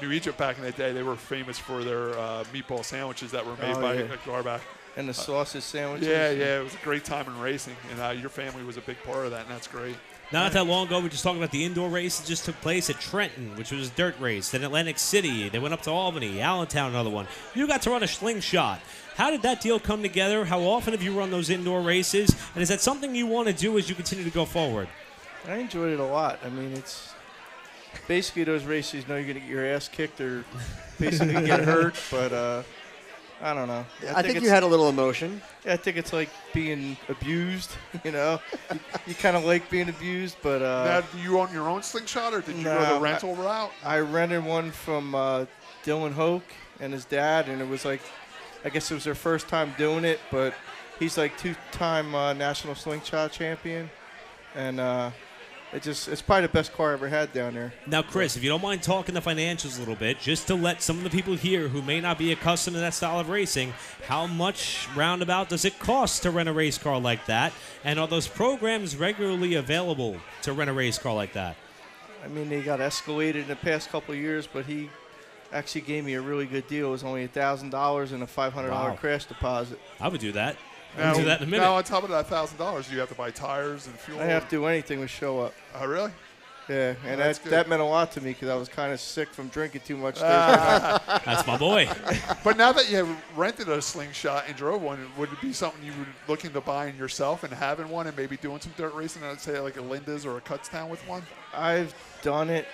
New Egypt back in the day, they were famous for their meatball sandwiches that were made by Grbac. And the sausage sandwiches. Yeah, it was a great time in racing, and your family was a big part of that, and that's great. Not that long ago, we were just talking about the indoor race that just took place at Trenton, which was a dirt race. Then Atlantic City, they went up to Albany, Allentown, another one. You got to run a slingshot. How did that deal come together? How often have you run those indoor races? And is that something you want to do as you continue to go forward? I enjoyed it a lot. I mean, it's basically those races, you know you're going to get your ass kicked or basically get hurt, but I don't know. I think you had a little emotion. Yeah, I think it's like being abused, you know. You kind of like being abused, but... now, do you own your own slingshot, or did you go the rental route? I rented one from Dylan Hoke and his dad, and it was like, I guess it was their first time doing it, but he's like 2-time national slingshot champion, and it's probably the best car I ever had down there. Now, Chris, if you don't mind talking the financials a little bit, just to let some of the people here who may not be accustomed to that style of racing, how much roundabout does it cost to rent a race car like that? And are those programs regularly available to rent a race car like that? I mean, they got escalated in the past couple of years, but he actually gave me a really good deal. It was only $1,000 and a $500 crash deposit. I would do that. Now, do that in a minute. Now, on top of that $1,000, do you have to buy tires and fuel? I have to do anything to show up. Oh, really? Yeah, and that meant a lot to me because I was kind of sick from drinking too much Thursday night. That's my boy. But now that you have rented a slingshot and drove one, would it be something you were looking to buying yourself and having one and maybe doing some dirt racing, I'd say like a Linda's or a Cutstown with one? I've done it.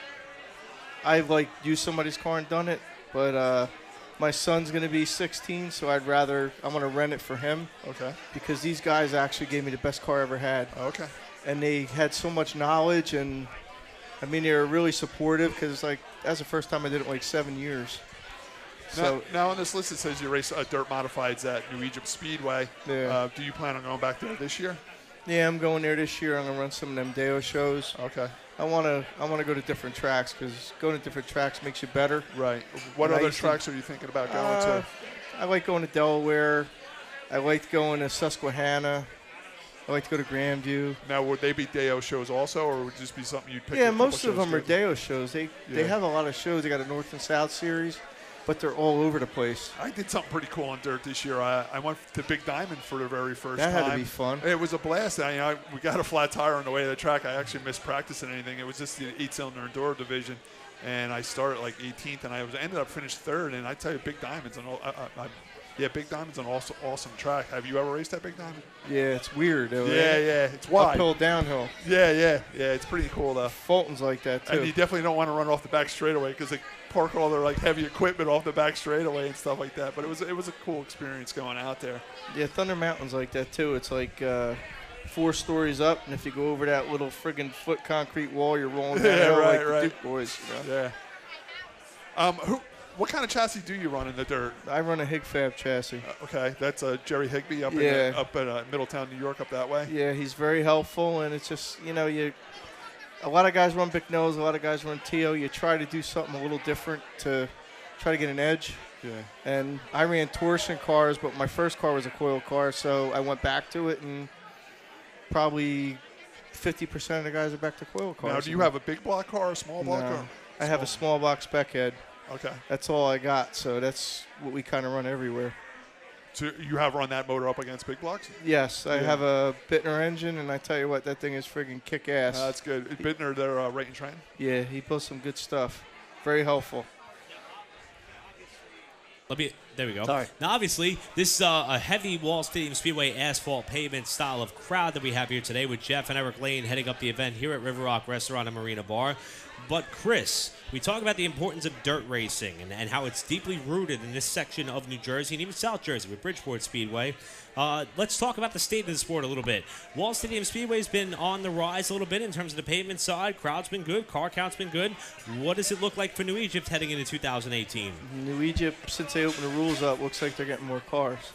I've used somebody's car and done it, but My son's going to be 16, so I'm going to rent it for him. Okay. Because these guys actually gave me the best car I ever had. Okay. And they had so much knowledge, and I mean, they were really supportive because, like, that's the first time I did it in like 7 years. So now on this list it says you race dirt modifieds at New Egypt Speedway. Yeah. Do you plan on going back there this year? Yeah, I'm going there this year. I'm gonna run some of them Deo shows. Okay. I wanna go to different tracks because going to different tracks makes you better. Right. What other tracks are you thinking about going to? I like going to Delaware. I liked going to Susquehanna. I like to go to Grandview. Now, would they be Deo shows also, or would it just be something you'd pick? Yeah, most of them are Deo shows. They Yeah. have a lot of shows. They got a North and South series, but they're all over the place. I did something pretty cool on dirt this year. I went to Big Diamond for the very first That time. had to be fun. It was a blast. We got a flat tire on the way to the track. I actually missed practicing anything. It was just the 8-cylinder enduro division, and I started like 18th, and I ended up finished third. And I tell you, Big Diamond's Big Diamond's an awesome track. Have you ever raced at Big Diamond? Yeah, it's weird. Though, Yeah, it's wide. Uphill, downhill. Yeah. It's pretty cool though. Fulton's like that too. And you definitely don't want to run off the back straightaway because they park all their like heavy equipment off the back straightaway and stuff like that. But it was a cool experience going out there. Yeah, Thunder Mountain's like that too. It's like 4 stories up, and if you go over that little friggin' foot concrete wall, you're rolling down like the Duke boys. You know? Yeah. What kind of chassis do you run in the dirt? I run a Higfab chassis. Okay, that's Jerry Higbee up in Middletown, New York, up that way. Yeah, he's very helpful, and it's just a lot of guys run Big Nose, a lot of guys run TO. You try to do something a little different to try to get an edge. Yeah. And I ran torsion cars, but my first car was a coil car, so I went back to it, and probably 50% of the guys are back to coil cars. Now, do you have a big block car or a small block car? I have a small block spec head. Okay. That's all I got, so that's what we kind of run everywhere. So you have run that motor up against big blocks? Yes, I have a Bittner engine, and I tell you what, that thing is friggin' kick-ass. That's good. Bittner, they're rate and train? Yeah, he built some good stuff. Very helpful. There we go. Sorry. Now, obviously, this is a heavy Wall Stadium Speedway asphalt pavement style of crowd that we have here today with Jeff and Eric Lane heading up the event here at River Rock Restaurant and Marina Bar. But, Chris, we talk about the importance of dirt racing and how it's deeply rooted in this section of New Jersey and even South Jersey with Bridgeport Speedway. Let's talk about the state of the sport a little bit. Wall Stadium Speedway's been on the rise a little bit in terms of the pavement side. Crowd's been good. Car count's been good. What does it look like for New Egypt heading into 2018? New Egypt, since they opened the rules up, looks like they're getting more cars.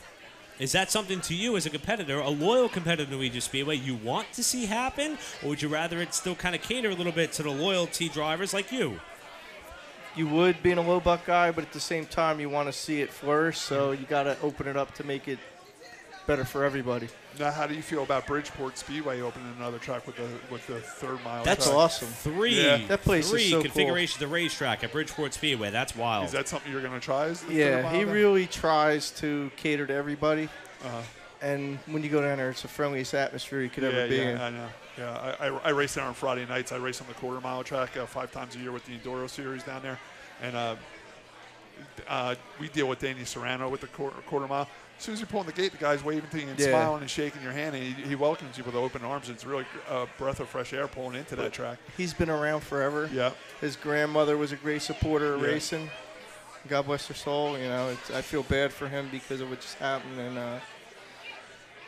Is that something to you as a competitor, a loyal competitor to New Egypt Speedway, you want to see happen? Or would you rather it still kind of cater a little bit to the loyalty drivers like you? You would, being a low buck guy, but at the same time, you want to see it flourish, so you got to open it up to make it better for everybody. Now, how do you feel about Bridgeport Speedway opening another track with the 3rd mile? That's track? awesome. That place is so configurations of racetrack at Bridgeport Speedway. That's wild. Is that something you're going to try? Yeah, he really tries to cater to everybody. And when you go down there, it's the friendliest atmosphere you could ever be in. I know. Yeah, I race there on Friday nights. I race on the quarter-mile track 5 times a year with the Enduro Series down there. And we deal with Danny Serrano with the quarter mile. As soon as you pull in the gate, the guy's waving to you and smiling and shaking your hand, and he welcomes you with open arms. It's really a breath of fresh air pulling into that track. He's been around forever. Yeah. His grandmother was a great supporter of racing. God bless her soul. You know, I feel bad for him because of what just happened. And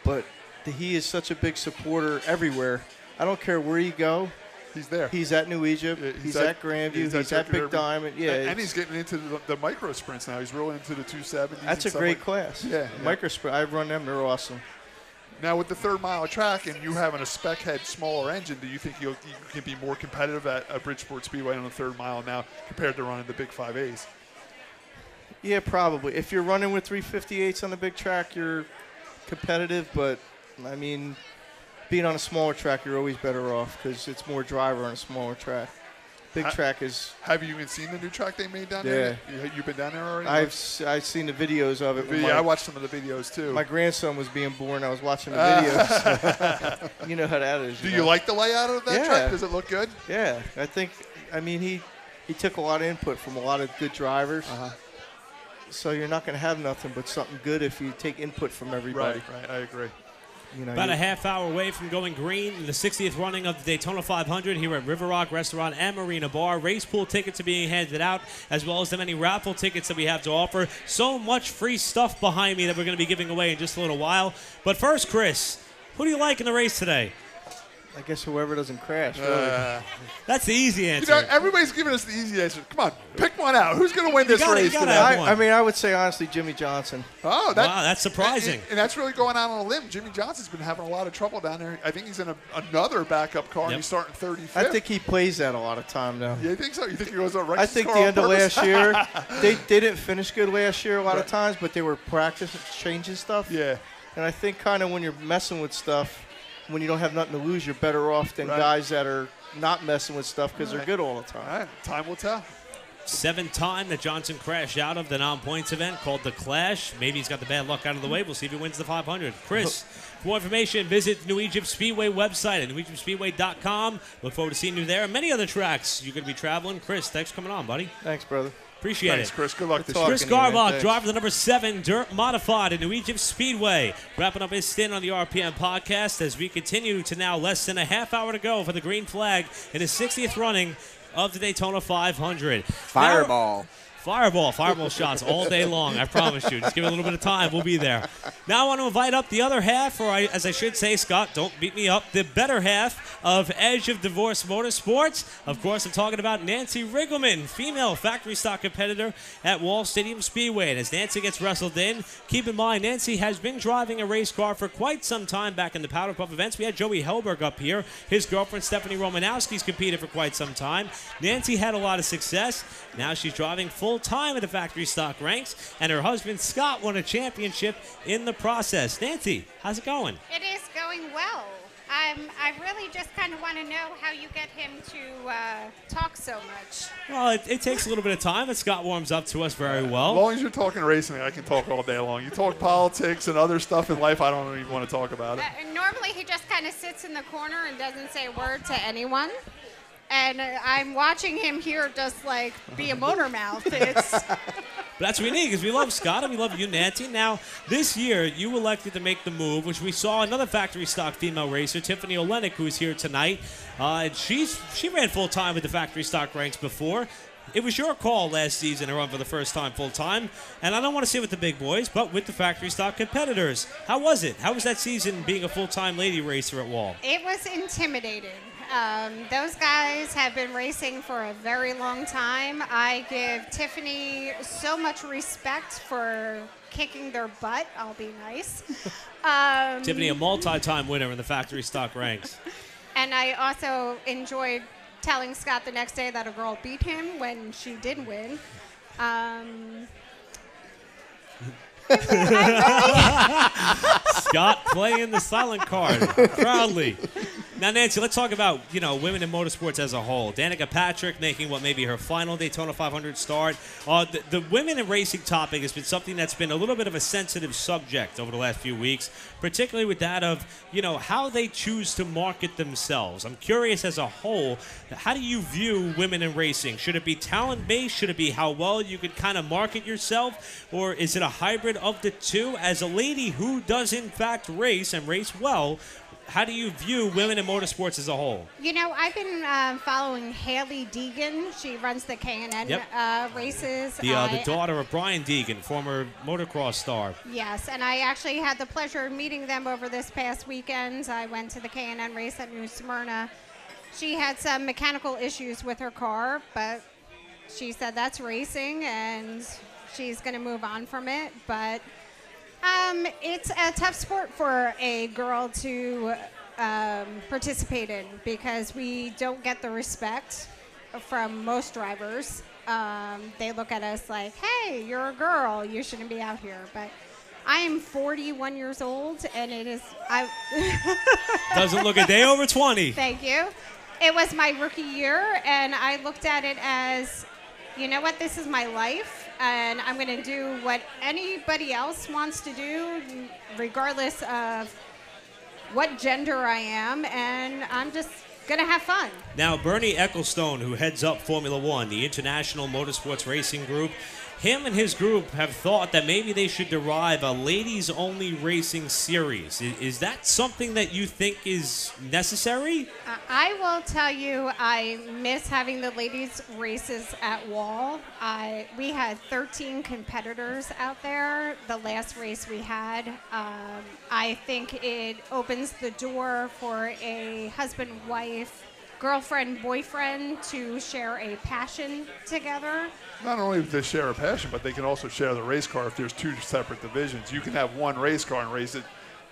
but he is such a big supporter everywhere. I don't care where you go. He's there. He's at New Egypt. He's at Grandview. He's at Big Diamond. Yeah, and he's getting into the micro sprints now. He's really into the 270s. That's a great class. Yeah, micro sprint. I've run them. They're awesome. Now with the 3rd mile track and you having a spec head, smaller engine, do you think you can be more competitive at Bridgeport Speedway on the 3rd mile now compared to running the big 5As? Yeah, probably. If you're running with 358s on the big track, you're competitive. But I mean, being on a smaller track, you're always better off because it's more driver on a smaller track. Big track is. Have you even seen the new track they made down there? You've been down there already? I've seen the videos of it. I watched some of the videos too. My grandson was being born. I was watching the videos. You know how that is. Do you like the layout of that track? Does it look good? Yeah, I mean, he took a lot of input from a lot of good drivers. So you're not going to have nothing but something good if you take input from everybody. Right. I agree. About a half hour away from going green in the 60th running of the Daytona 500 here at River Rock Restaurant and Marina Bar. Race pool tickets are being handed out, as well as the many raffle tickets that we have to offer. So much free stuff behind me that we're going to be giving away in just a little while. But first, Chris, who do you like in the race today? I guess whoever doesn't crash, really. That's the easy answer. Everybody's giving us the easy answer. Come on, pick one out. Who's going to win this race today? I mean, I would say, honestly, Jimmy Johnson. Oh, wow, that's surprising. And that's really going out on a limb. Jimmy Johnson's been having a lot of trouble down there. I think he's in another backup car, and he's starting 35th. I think he plays that a lot of time now. Yeah, you think so? You think he goes on race? I think the end of last year, they didn't finish good last year a lot of times, but they were practicing, changing stuff. Yeah. And I think kind of when you're messing with stuff, when you don't have nothing to lose, you're better off than guys that are not messing with stuff because they're good all the time. All right. Time will tell. 7th time that Johnson crashed out of the non-points event called the Clash. Maybe he's got the bad luck out of the way. We'll see if he wins the 500. Chris, for more information, visit the New Egypt Speedway website at newegyptspeedway.com. Look forward to seeing you there and many other tracks you're going to be traveling. Chris, thanks for coming on, buddy. Thanks, brother. Appreciate Thanks, it. Chris. Good luck this year. Chris Grbac, driver of the number 7 Dirt Modified at New Egypt Speedway. Wrapping up his stint on the RPM podcast as we continue to now less than a half hour to go for the green flag in his 60th running of the Daytona 500. Fireball. Fireball shots all day long, I promise you. Just give it a little bit of time, we'll be there. Now I want to invite up the other half, or as I should say, Scott, don't beat me up, the better half of Edge of Divorce Motorsports. Of course, I'm talking about Nancy Riggleman, female factory stock competitor at Wall Stadium Speedway. And as Nancy gets wrestled in, keep in mind, Nancy has been driving a race car for quite some time back in the Powder Puff events. We had Joey Helberg up here. His girlfriend, Stephanie Romanowski's competed for quite some time. Nancy had a lot of success. Now she's driving full-time in the factory stock ranks, and her husband, Scott, won a championship in the process. Nancy, how's it going? It is going well. I really just kind of want to know how you get him to talk so much. Well, it takes a little bit of time, and Scott warms up to us very well. As long as you're talking racing, I can talk all day long. You talk politics and other stuff in life, I don't even want to talk about it. Normally, he just kind of sits in the corner and doesn't say a word to anyone. And I'm watching him here just like be a motor mouth. But that's what we need because we love Scott and we love you, Nancy. Now, this year, you elected to make the move, which we saw another factory stock female racer, Tiffany Olenek, who's here tonight. She ran full-time with the factory stock ranks before. It was your call last season to run for the first time full-time. And I don't want to say with the big boys, but with the factory stock competitors. How was it? How was that season being a full-time lady racer at Wall? It was intimidating. Those guys have been racing for a very long time. I give Tiffany so much respect for kicking their butt. I'll be nice. Tiffany, a multi-time winner in the factory stock ranks. And I also enjoyed telling Scott the next day that a girl beat him when she did win. Scott playing the silent card proudly. Now, Nancy, let's talk about, women in motorsports as a whole. Danica Patrick making what may be her final Daytona 500 start. The women in racing topic has been something that's been a little bit of a sensitive subject over the last few weeks, particularly with that of, how they choose to market themselves. I'm curious as a whole, how do you view women in racing? Should it be talent-based? Should it be how well you could kind of market yourself? Or is it a hybrid of the two? As a lady who does, in fact, race and race well, how do you view women in motorsports as a whole? I've been following Haley Deegan. She runs the K&N races. The daughter of Brian Deegan, former motocross star. Yes, and I actually had the pleasure of meeting them over this past weekend. I went to the K&N race at New Smyrna. She had some mechanical issues with her car, but she said that's racing, and she's going to move on from it. But it's a tough sport for a girl to participate in because we don't get the respect from most drivers. They look at us like, hey, you're a girl, you shouldn't be out here. But I am 41 years old, and it is... Doesn't look a day over 20. Thank you. It was my rookie year, and I looked at it as, you know what, this is my life, and I'm going to do what anybody else wants to do, regardless of what gender I am, and I'm just going to have fun. Now, Bernie Ecclestone, who heads up Formula One, the International Motorsports Racing Group, him and his group have thought that maybe they should derive a ladies-only racing series. Is that something that you think is necessary? I will tell you, I miss having the ladies' races at Wall. We had 13 competitors out there the last race we had. I think it opens the door for a husband-wife, girlfriend-boyfriend to share a passion together. Not only do they share a passion, but they can also share the race car if there's two separate divisions. You can have one race car and race it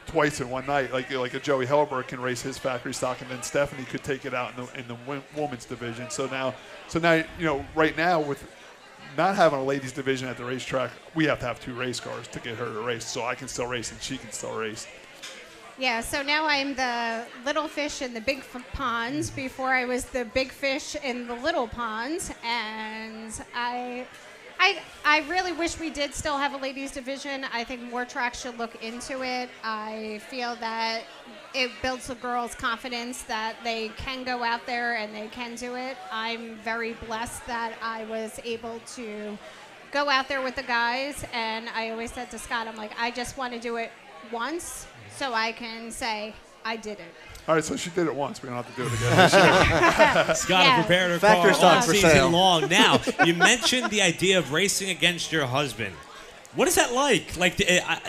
twice in one night, like a Joey Helberg can race his factory stock, and then Stephanie could take it out in the women's division. So now, right now with not having a ladies division at the racetrack, we have to have two race cars to get her to race. So I can still race and she can still race. Yeah, so now I'm the little fish in the big ponds. Before I was the big fish in the little ponds, and I really wish we did still have a ladies division. I think more tracks should look into it. I feel that it builds the girls' confidence that they can go out there and they can do it. I'm very blessed that I was able to go out there with the guys, and I always said to Scott, I'm like, I just want to do it once so I can say I did it. All right, so she did it once. We don't have to do it again. Scott Yeah. prepared her Factor car stock all for season sale. long. Now, you mentioned the idea of racing against your husband. What is that like?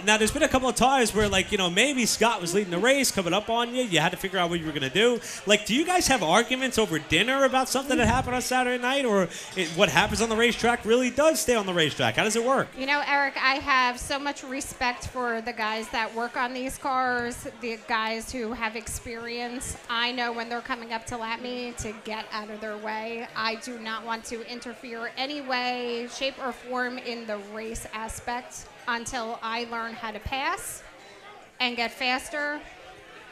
Now, there's been a couple of times where, maybe Scott was leading the race, coming up on you. You had to figure out what you were going to do. Do you guys have arguments over dinner about something that happened on Saturday night? Or what happens on the racetrack really does stay on the racetrack? How does it work? Eric, I have so much respect for the guys that work on these cars, the guys who have experience. I know when they're coming up to lap me to get out of their way. I do not want to interfere any way, shape, or form in the race aspect until I learn how to pass and get faster.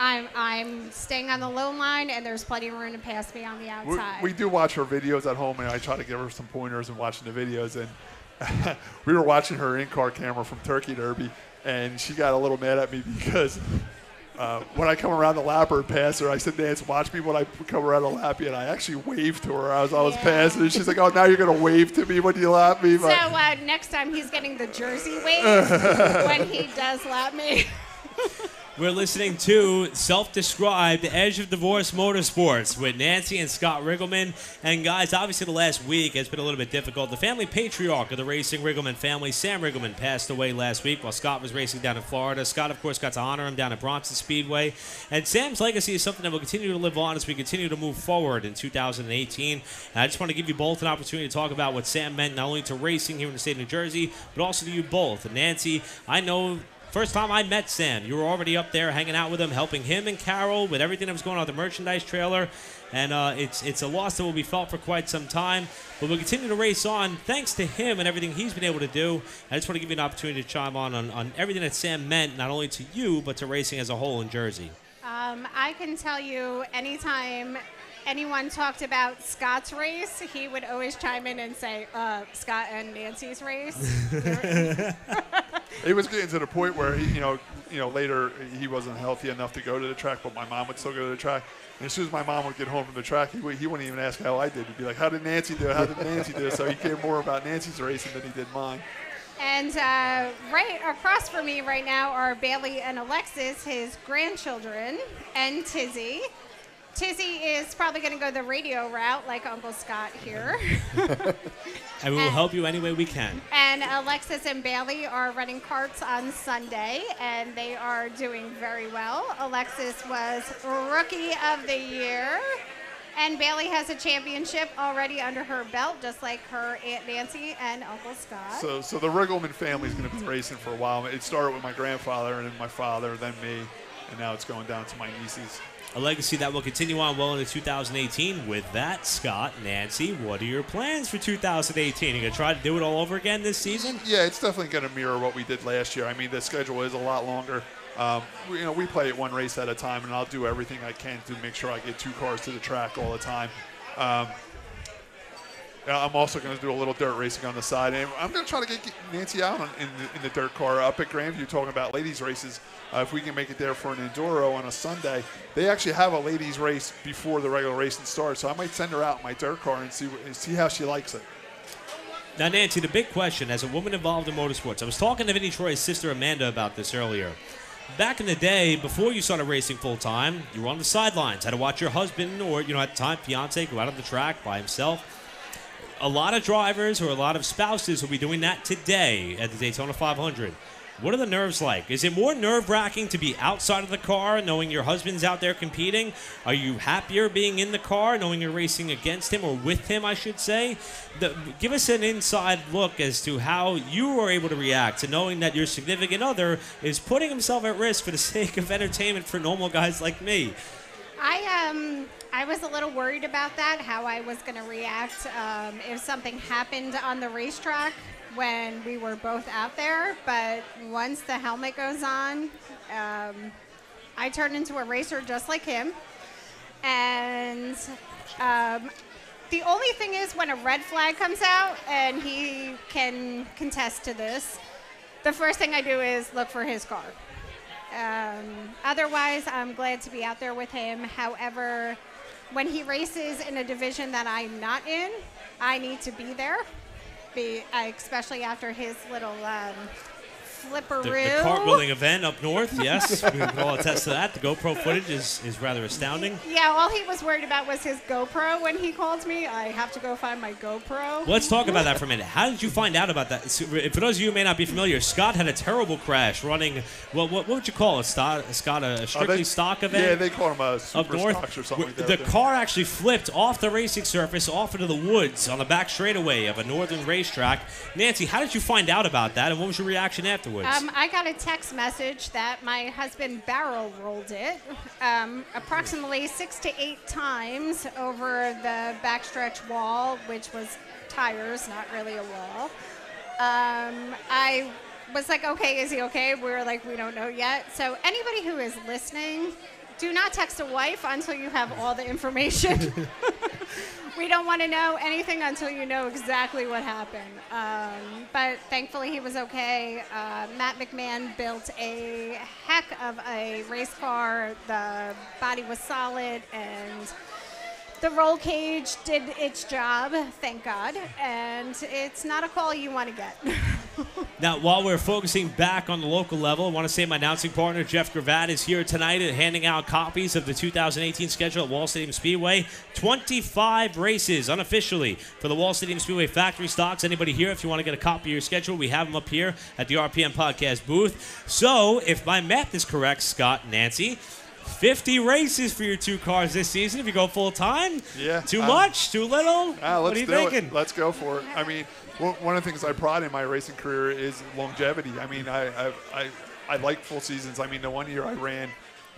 I'm staying on the low line, and there's plenty of room to pass me on the outside. We do watch her videos at home, and I try to give her some pointers and watching the videos. And we were watching her in-car camera from Turkey Derby, and she got a little mad at me because when I come around the lapper and pass her, I said, Nance, watch me when I come around the lappy, and I actually waved to her as I was passing. And she's like, oh, now you're going to wave to me when you lap me. So next time he's getting the jersey wave when he does lap me. We're listening to self-described Edge of Divorce Motorsports with Nancy and Scott Riggleman. And guys, obviously the last week has been a little bit difficult. The family patriarch of the racing Riggleman family, Sam Riggleman, passed away last week while Scott was racing down in Florida. Scott, of course, got to honor him down at Bronson Speedway. And Sam's legacy is something that will continue to live on as we continue to move forward in 2018. And I just want to give you both an opportunity to talk about what Sam meant not only to racing here in the state of New Jersey, but also to you both. And Nancy, I know first time I met Sam, you were already up there hanging out with him, helping him and Carol with everything that was going on at the merchandise trailer. And it's a loss that will be felt for quite some time. But we'll continue to race on thanks to him and everything he's been able to do. I just want to give you an opportunity to chime on everything that Sam meant, not only to you, but to racing as a whole in Jersey. I can tell you anytime anyone talked about Scott's race, he would always chime in and say, Scott and Nancy's race. It was getting to the point where later he wasn't healthy enough to go to the track, but my mom would still go to the track. And as soon as my mom would get home from the track, he wouldn't even ask how I did. He'd be like, how did Nancy do it? How did Nancy do it? So he cared more about Nancy's racing than he did mine. And right across from me right now are Bailey and Alexis, his grandchildren, and Tizzy. Tizzy is probably going to go the radio route like Uncle Scott here. And we will help you any way we can. And Alexis and Bailey are running karts on Sunday, and they are doing very well. Alexis was Rookie of the Year, and Bailey has a championship already under her belt, just like her Aunt Nancy and Uncle Scott. So the Riggleman family is going to be racing for a while. It started with my grandfather, and then my father, then me, and now it's going down to my nieces. A legacy that will continue on well into 2018. With that, Scott, Nancy, what are your plans for 2018? You going to try to do it all over again this season? Yeah, it's definitely going to mirror what we did last year. I mean, the schedule is a lot longer. We play it one race at a time, and I'll do everything I can to make sure I get two cars to the track all the time. I'm also going to do a little dirt racing on the side, and I'm going to try to get Nancy out in the dirt car up at Grandview. Talking about ladies races, if we can make it there for an enduro on a Sunday, they actually have a ladies race before the regular racing starts. So I might send her out in my dirt car and see how she likes it. Now, Nancy, the big question, as a woman involved in motorsports, I was talking to Vinnie Troy's sister Amanda about this earlier. Back in the day, before you started racing full-time, you were on the sidelines, had to watch your husband or, at the time, fiance go out on the track by himself. A lot of drivers or a lot of spouses will be doing that today at the Daytona 500. What are the nerves like? Is it more nerve-wracking to be outside of the car, knowing your husband's out there competing? Are you happier being in the car, knowing you're racing against him, or with him, I should say? Give us an inside look as to how you are able to react to knowing that your significant other is putting himself at risk for the sake of entertainment for normal guys like me. I was a little worried about that, how I was going to react if something happened on the racetrack when we were both out there. But once the helmet goes on, I turn into a racer just like him. And the only thing is when a red flag comes out, and he can contest to this, the first thing I do is look for his car. Otherwise, I'm glad to be out there with him. However, when he races in a division that I'm not in, I need to be there, especially after his little flipperoo. The cartwheeling event up north, yes. We can all attest to that. The GoPro footage is rather astounding. Yeah, all he was worried about was his GoPro when he called me. I have to go find my GoPro. Let's talk about that for a minute. How did you find out about that? For those of you who may not be familiar, Scott had a terrible crash running, what would you call it, Scott? A strictly stock event? Yeah, they call him a super up north. stocks or something like that. The car actually flipped off the racing surface, off into the woods on the back straightaway of a northern racetrack. Nancy, how did you find out about that, and what was your reaction afterwards? I got a text message that my husband barrel rolled it approximately 6 to 8 times over the backstretch wall, which was tires, not really a wall. I was like, okay, is he okay? We were like, we don't know yet. So anybody who is listening, do not text a wife until you have all the information. We don't want to know anything until you know exactly what happened. But thankfully he was okay. Matt McMahon built a heck of a race car. The body was solid, and the roll cage did its job, thank God. And it's not a call you want to get. Now, while we're focusing back on the local level, I want to say my announcing partner, Jeff Grbac, is here tonight and handing out copies of the 2018 schedule at Wall Stadium Speedway. 25 races unofficially for the Wall Stadium Speedway factory stocks. Anybody here, if you want to get a copy of your schedule, we have them up here at the RPM Podcast booth. So, if my math is correct, Scott and Nancy, 50 races for your 2 cars this season if you go full time? Yeah. Too much? Too little? What are you thinking? Let's go for it. I mean, one of the things I pride in my racing career is longevity. I mean, I like full seasons. I mean, the one year I ran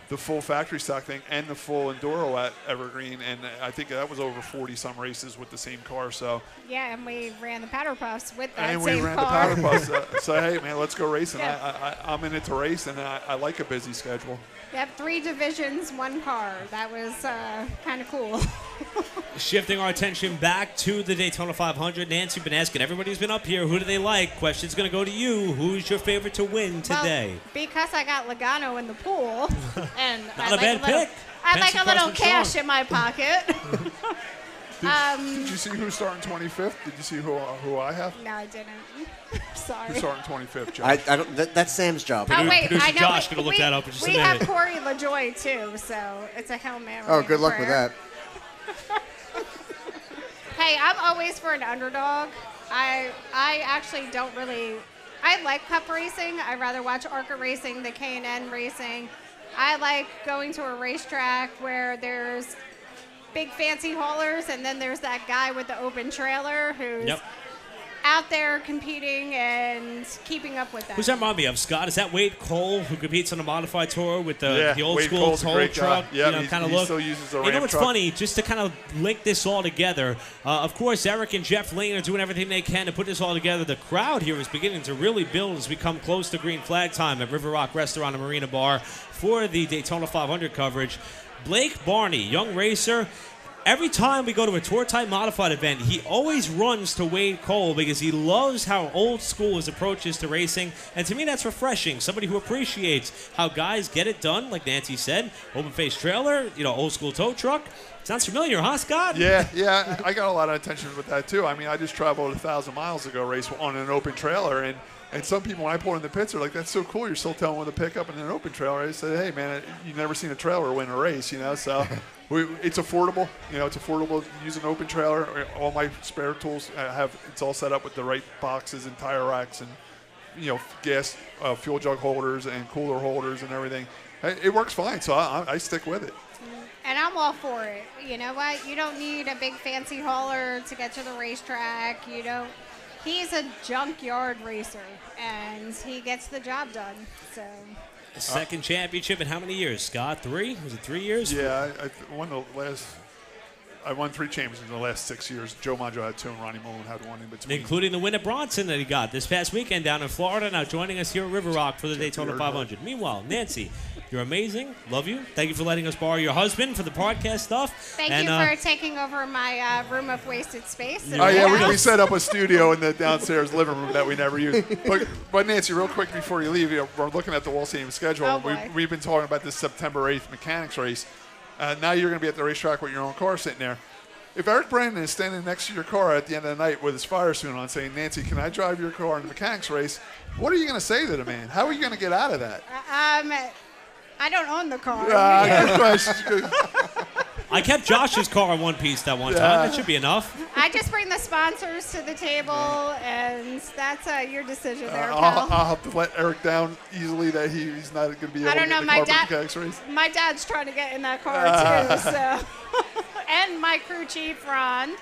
the full factory stock thing and the full enduro at Evergreen, and I think that was over 40-some races with the same car. So yeah, and we ran the powder puffs with that same car. And we ran the powder puffs. So hey, man, let's go racing. Yeah. I'm in it to race, and I like a busy schedule. Yep, 3 divisions, 1 car. That was kind of cool. Shifting our attention back to the Daytona 500, Nancy, been asking everybody who's been up here, who do they like? Question's going to go to you. Who's your favorite to win today? Well, because I got Logano in the pool, and Not a bad pick. I like a little cash in my pocket. Did you see who's starting 25th? Did you see who I have? No, I didn't. Sorry. Who's starting 25th, Josh? I don't. That's Sam's job. Oh, wait, I know. Josh going to look that up in just a minute. We have Corey LaJoy, too, so it's a Hail Mary. Oh, good luck with that. Hey, I'm always for an underdog. I actually don't really. I like cup racing. I'd rather watch Arca racing than K&N racing. I like going to a racetrack where there's big fancy haulers, and then there's that guy with the open trailer who's out there competing and keeping up with that. Who's that remind me of, Scott? Is that Wade Cole, who competes on the modified tour with the old Wade school Cole's tow truck? Yeah, kind of he look. still uses a You know Ram what's truck. funny? Just to kind of link this all together, of course, Eric and Jeff Lane are doing everything they can to put this all together. The crowd here is beginning to really build as we come close to green flag time at River Rock Restaurant and Marina Bar for the Daytona 500 coverage. Blake Barney, young racer. Every time we go to a tour-type modified event, he always runs to Wade Cole because he loves how old school his approach is to racing. And to me, that's refreshing. Somebody who appreciates how guys get it done, like Nancy said, open-face trailer, old school tow truck. Sounds familiar, huh, Scott? Yeah, I got a lot of attention with that too. I mean, I just traveled 1,000 miles to go race on an open trailer, and some people, when I pull in the pits, are like, "That's so cool! You're still telling them to pick up in an open trailer." I said, "Hey, man, you've never seen a trailer win a race, you know?" So it's affordable. You know, it's affordable to use an open trailer. All my spare tools it's all set up with the right boxes and tire racks and gas, fuel jug holders and cooler holders and everything. It works fine, so I stick with it. And I'm all for it. You know what? You don't need a big fancy hauler to get to the racetrack. He's a junkyard racer, and he gets the job done. So. Second championship in how many years, Scott? 3? Was it 3 years? Yeah, I won 3 championships in the last 6 years. Joe Maggio had 2, and Ronnie Mullen had 1 in between. Including the win at Bronson that he got this past weekend down in Florida. Now joining us here at River Rock for the Daytona 500. Meanwhile, Nancy, you're amazing. Love you. Thank you for letting us borrow your husband for the podcast stuff. Thank you for taking over my room of wasted space. We set up a studio in the downstairs living room that we never use. But Nancy, real quick before you leave, we're looking at the Wall Stadium schedule. Oh, we've been talking about this September 8th mechanics race. Now you're going to be at the racetrack with your own car sitting there. If Eric Brandon is standing next to your car at the end of the night with his fire suit on saying, "Nancy, can I drive your car in the mechanics race?" what are you going to say to the man? How are you going to get out of that? I don't own the car. Good question. I kept Josh's car in one piece that one time. That should be enough. I just bring the sponsors to the table, and that's your decision there, pal. I'll have to let Eric down easily that he's not going to be able to get the car in the mechanics race. My dad's trying to get in that car, too. So, and my crew chief, Ron.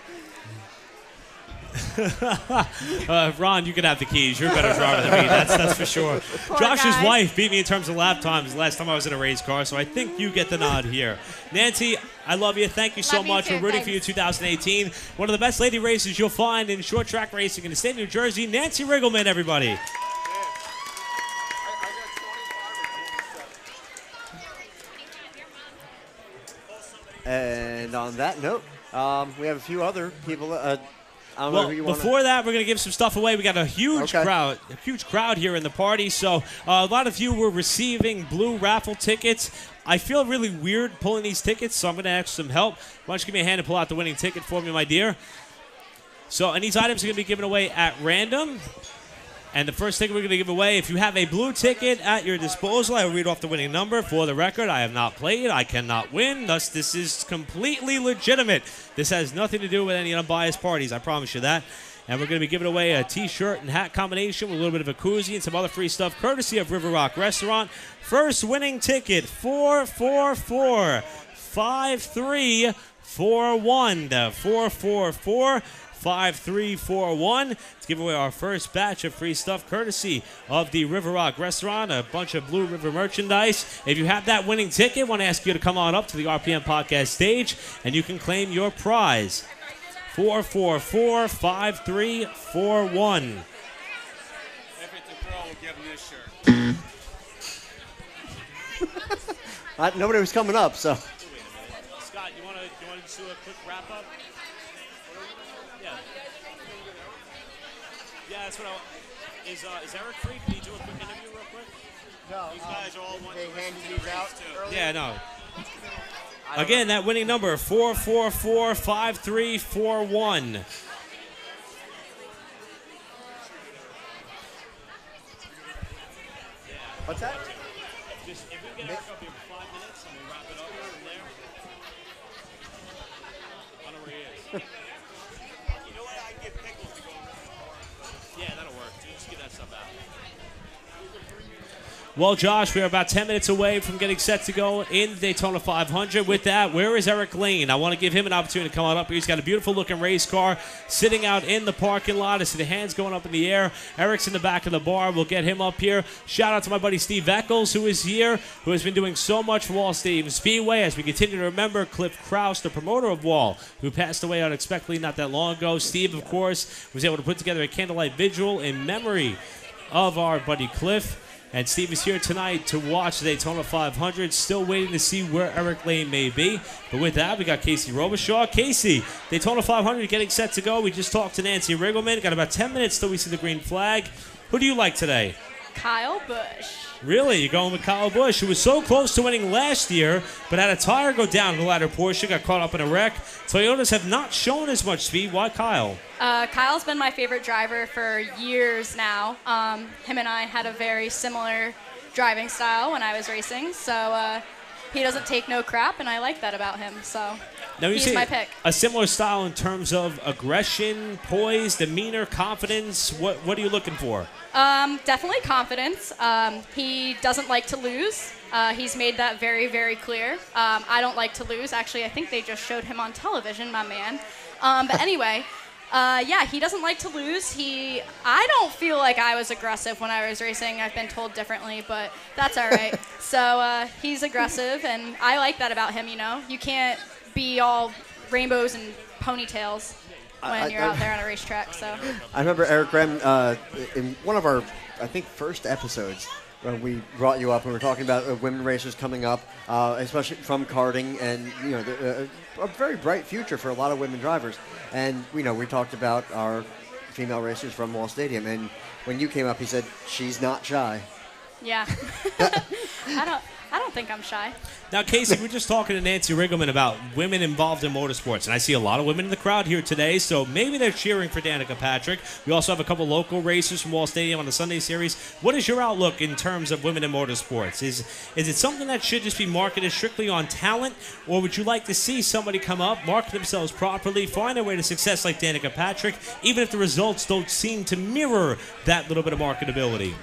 Ron, you can have the keys. You're a better driver than me. That's for sure. Josh's wife beat me in terms of lap times last time I was in a race car, so I think you get the nod here. Nancy, I love you. Thank you so much. We're rooting for you 2018. One of the best lady races you'll find in short track racing in the state of New Jersey. Nancy Riggleman, everybody. And on that note, we have a few other people. Before that, we're going to give some stuff away. We got a huge crowd here in the party. So a lot of you were receiving blue raffle tickets. I feel really weird pulling these tickets, so I'm going to ask some help. Why don't you give me a hand and pull out the winning ticket for me, my dear? And these items are going to be given away at random. And the first ticket we're going to give away, if you have a blue ticket at your disposal, I will read off the winning number. For the record, I have not played. I cannot win. Thus, this is completely legitimate. This has nothing to do with any unbiased parties. I promise you that. And we're going to be giving away a T-shirt and hat combination with a little bit of a koozie and some other free stuff, courtesy of River Rock Restaurant. First winning ticket, 444-5341. 444-5341 to give away our first batch of free stuff courtesy of the River Rock Restaurant, a bunch of Blue River merchandise. If you have that winning ticket, I want to ask you to come on up to the RPM podcast stage and you can claim your prize. 444-5341. Nobody was coming up, so. Scott, you want to do a quick wrap up? Yeah, that's what is Eric free? Can he do a quick interview real quick? No. These guys are all they handed these out earlier? Yeah, no. Again, that winning number, 444-5341. What's that? If we get Eric up here for 5 minutes and we wrap it up from there. I don't know where he is. You know what? I can get pickles to go. Yeah, that'll work. Just get that stuff out. Well, Josh, we are about 10 minutes away from getting set to go in the Daytona 500. With that, where is Eric Lane? I want to give him an opportunity to come on up here. He's got a beautiful-looking race car sitting out in the parking lot. I see the hands going up in the air. Eric's in the back of the bar. We'll get him up here. Shout out to my buddy Steve Eccles, who is here, who has been doing so much for Wall Stadium Speedway. As we continue to remember Cliff Krause, the promoter of Wall, who passed away unexpectedly not that long ago. Steve, of course, was able to put together a candlelight vigil in memory of our buddy Cliff. And Steve is here tonight to watch the Daytona 500. Still waiting to see where Eric Lane may be. But with that, we got Casey Robicheau. Casey, Daytona 500 getting set to go. We just talked to Nancy Riggleman. Got about 10 minutes till we see the green flag. Who do you like today? Kyle Busch. Really? You're going with Kyle Busch, who was so close to winning last year, but had a tire go down in the latter portion, got caught up in a wreck. Toyotas have not shown as much speed. Why Kyle? Kyle's been my favorite driver for years now. Him and I had a very similar driving style when I was racing, so he doesn't take no crap, and I like that about him. So Now, you he's say my pick. a similar style in terms of aggression, poise, demeanor, confidence. What are you looking for? Definitely confidence. He doesn't like to lose. He's made that very, very clear. I don't like to lose. Actually, I think they just showed him on television, my man. But anyway, yeah, he doesn't like to lose. I don't feel like I was aggressive when I was racing. I've been told differently, but that's all right. So he's aggressive, and I like that about him, you know. You can't be all rainbows and ponytails when you're out there on a racetrack. So I remember Eric Graham in one of our, I think, first episodes when we brought you up and we were talking about women racers coming up, especially from karting, and you know, a very bright future for a lot of women drivers. And we talked about our female racers from Wall Stadium, and when you came up, he said she's not shy. yeah, I don't think I'm shy. Now, Casey, we're just talking to Nancy Riggleman about women involved in motorsports, and I see a lot of women in the crowd here today, so maybe they're cheering for Danica Patrick. We also have a couple local racers from Wall Stadium on the Sunday Series. What is your outlook in terms of women in motorsports? Is it something that should just be marketed strictly on talent, or would you like to see somebody come up, market themselves properly, find their way to success like Danica Patrick, even if the results don't seem to mirror that little bit of marketability?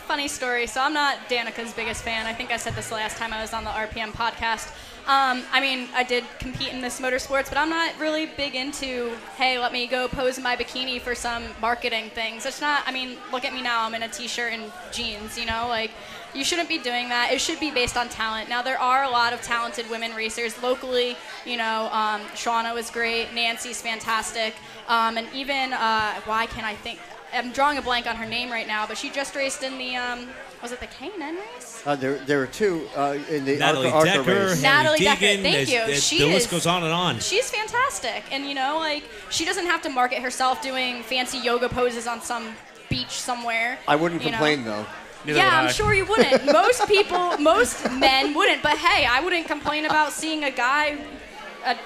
Funny story. So I'm not Danica's biggest fan. I think I said this last time I was on the RPM podcast. I mean, I did compete in this motorsports, but I'm not really big into, hey, let me go pose in my bikini for some marketing things. It's not, I mean, look at me now. I'm in a t-shirt and jeans, you know? Like, you shouldn't be doing that. It should be based on talent. Now, there are a lot of talented women racers locally. You know, Shauna was great. Nancy's fantastic. And even, why can't I think? I'm drawing a blank on her name right now, but she just raced in the, was it the K&N race? There were two in the Natalie Arca Decker, race. Natalie Deegan, Decker, thank you. The list goes on and on. She's fantastic. And, you know, like, she doesn't have to market herself doing fancy yoga poses on some beach somewhere. I wouldn't complain, though. Yeah, I'm sure you wouldn't. Most men wouldn't. But, hey, I wouldn't complain about seeing a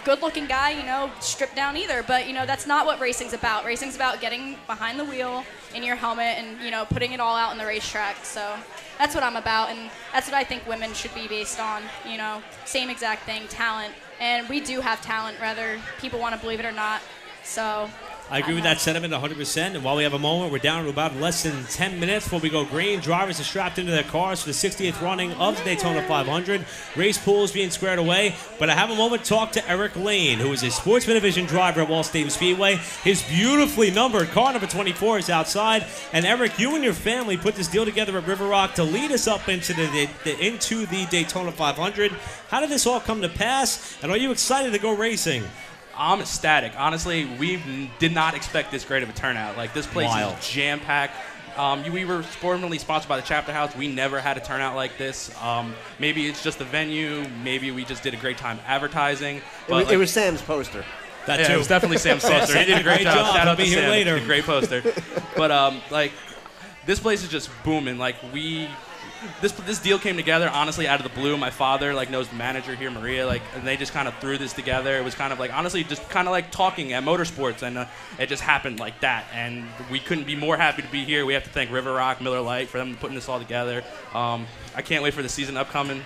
good-looking guy, you know, stripped down either. But, you know, that's not what racing's about. Racing's about getting behind the wheel in your helmet and, you know, putting it all out on the racetrack. So that's what I'm about, and that's what I think women should be based on, you know, same exact thing, talent. And we do have talent, whether people want to believe it or not. So I agree with that sentiment 100%. And while we have a moment, we're down to about less than 10 minutes before we go green. Drivers are strapped into their cars for the 60th running of the Daytona 500. Race pools being squared away. But I have a moment to talk to Eric Lane, who is a Sportsman Division driver at Wall Stadium Speedway. His beautifully numbered car number 24 is outside. And Eric, you and your family put this deal together at River Rock to lead us up into the Daytona 500. How did this all come to pass? And are you excited to go racing? I'm ecstatic. Honestly, we did not expect this great of a turnout. Like, this place is jam-packed. We were formerly sponsored by the Chapter House. We never had a turnout like this. Maybe it's just the venue. Maybe we just did a great time advertising. But it was Sam's poster. It was definitely Sam's poster. He did a great job. Shout out to Sam. Later. A great poster. But, like, this place is just booming. Like, This deal came together, honestly, out of the blue. My father, like, knows the manager here, Maria, like, and they just kind of threw this together. It was kind of like, honestly, just kind of like talking at motorsports, and it just happened like that. And we couldn't be more happy to be here. We have to thank River Rock, Miller Lite for them putting this all together. I can't wait for the season upcoming.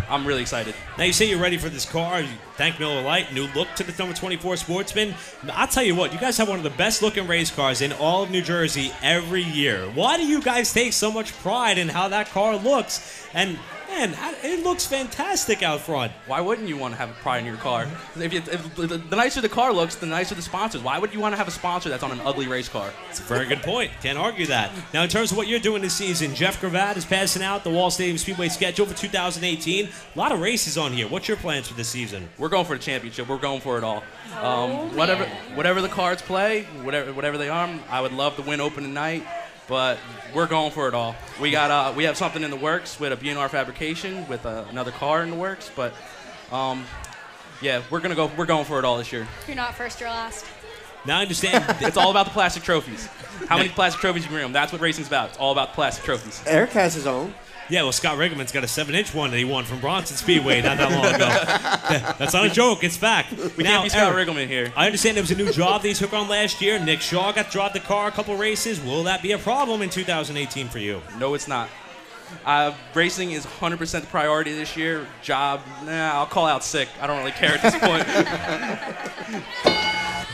I'm really excited. Now, you say you're ready for this car. You thank Miller Lite. New look to the number 24 Sportsman. I'll tell you what, you guys have one of the best-looking race cars in all of New Jersey every year. Why do you guys take so much pride in how that car looks? And, man, it looks fantastic out front. Why wouldn't you want to have pride in your car? If the nicer the car looks, the nicer the sponsors. Why would you want to have a sponsor that's on an ugly race car? It's a very good point. Can't argue that. Now, in terms of what you're doing this season, Jeff Grbac is passing out the Wall Stadium Speedway schedule for 2018. A lot of races on here. What's your plans for this season? We're going for the championship. We're going for it all. Whatever the cards play, whatever they are, I would love to win opening night. But we're going for it all. We have something in the works with a B&R Fabrication with another car in the works. But yeah, we're going for it all this year. You're not first, you're last. Now I understand. It's all about the plastic trophies. How many plastic trophies you can bring them? That's what racing's about. It's all about the plastic trophies. Eric has his own. Yeah, well, Scott Riggleman's got a 7-inch one that he won from Bronson Speedway not that long ago. That's not a joke. It's fact. We can't be Scott Riggleman here. I understand there was a new job that he took on last year. Nick Shaw got to drive the car a couple races. Will that be a problem in 2018 for you? No, it's not. Racing is 100% the priority this year. Job, I'll call out sick. I don't really care at this point.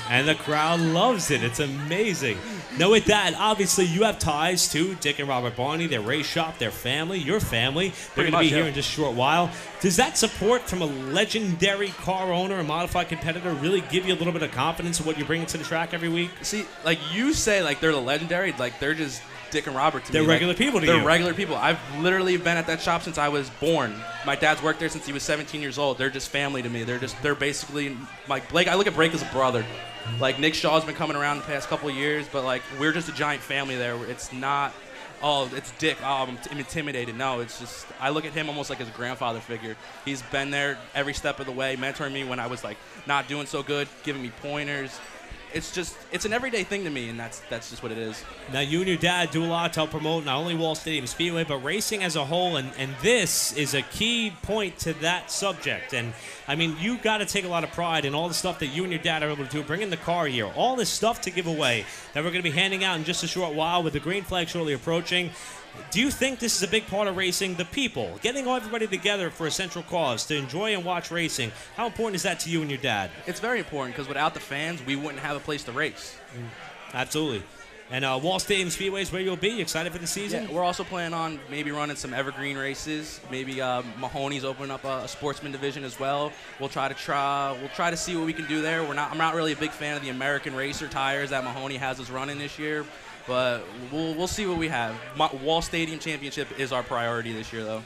And the crowd loves it. It's amazing. Now, with that, obviously, you have ties to Dick and Robert Barney, their race shop, their family, your family. They're going to be here in just a short while. Does that support from a legendary car owner and modified competitor really give you a little bit of confidence in what you're bringing to the track every week? See, like you say, like they're the legendary, like they're just Dick and Robert to me. They're regular people to you. They're regular people. I've literally been at that shop since I was born. My dad's worked there since he was 17 years old. They're just family to me. They're basically like Blake. I look at Blake as a brother. Like Nick Shaw's been coming around the past couple of years, but like we're just a giant family there. It's not, oh, it's Dick. Oh, I'm intimidated. No, it's just I look at him almost like as a grandfather figure. He's been there every step of the way, mentoring me when I was like not doing so good, giving me pointers. It's an everyday thing to me, and that's just what it is. Now, you and your dad do a lot to help promote not only Wall Stadium Speedway, but racing as a whole, and this is a key point to that subject. And, I mean, you got to take a lot of pride in all the stuff that you and your dad are able to do, bringing the car here, all this stuff to give away that we're going to be handing out in just a short while with the green flag shortly approaching. Do you think this is a big part of racing? The people, getting everybody together for a central cause to enjoy and watch racing. How important is that to you and your dad? It's very important because without the fans, we wouldn't have a place to race. Absolutely. And Wall Stadium Speedway is where you'll be. You excited for the season? Yeah, we're also planning on maybe running some evergreen races. Maybe Mahoney's opening up a sportsman division as well. We'll try to see what we can do there. I'm not really a big fan of the American Racer tires that Mahoney has us running this year. But we'll see what we have. Wall Stadium Championship is our priority this year, though.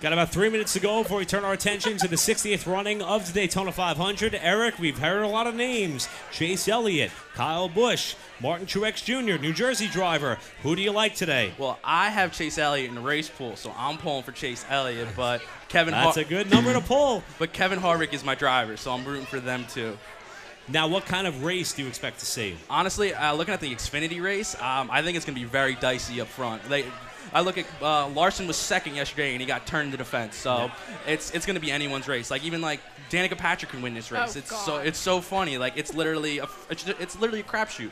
Got about 3 minutes to go before we turn our attention to the 60th running of the Daytona 500. Eric, we've heard a lot of names. Chase Elliott, Kyle Busch, Martin Truex Jr., New Jersey driver. Who do you like today? Well, I have Chase Elliott in the race pool, so I'm pulling for Chase Elliott. But That's a good number to pull. But Kevin Harvick is my driver, so I'm rooting for them too. Now, what kind of race do you expect to see? Honestly, looking at the Xfinity race, I think it's going to be very dicey up front. I look at Larson was second yesterday, and he got turned to the fence. So it's going to be anyone's race. Like even like Danica Patrick can win this race. It's so funny. Like it's literally a crapshoot.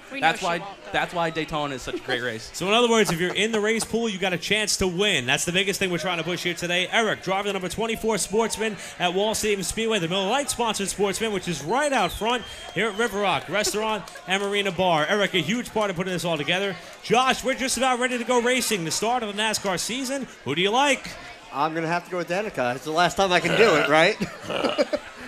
That's why Daytona is such a great race. So in other words, if you're in the race pool, you got a chance to win. That's the biggest thing we're trying to push here today. Eric, driver the number 24 Sportsman at Wall Stadium Speedway, the Miller Lite sponsored Sportsman, which is right out front here at River Rock Restaurant and Marina Bar. Eric, a huge part of putting this all together. Josh, we're just about ready to go racing. The start of the NASCAR season. Who do you like? I'm going to have to go with Danica. It's the last time I can do it, right?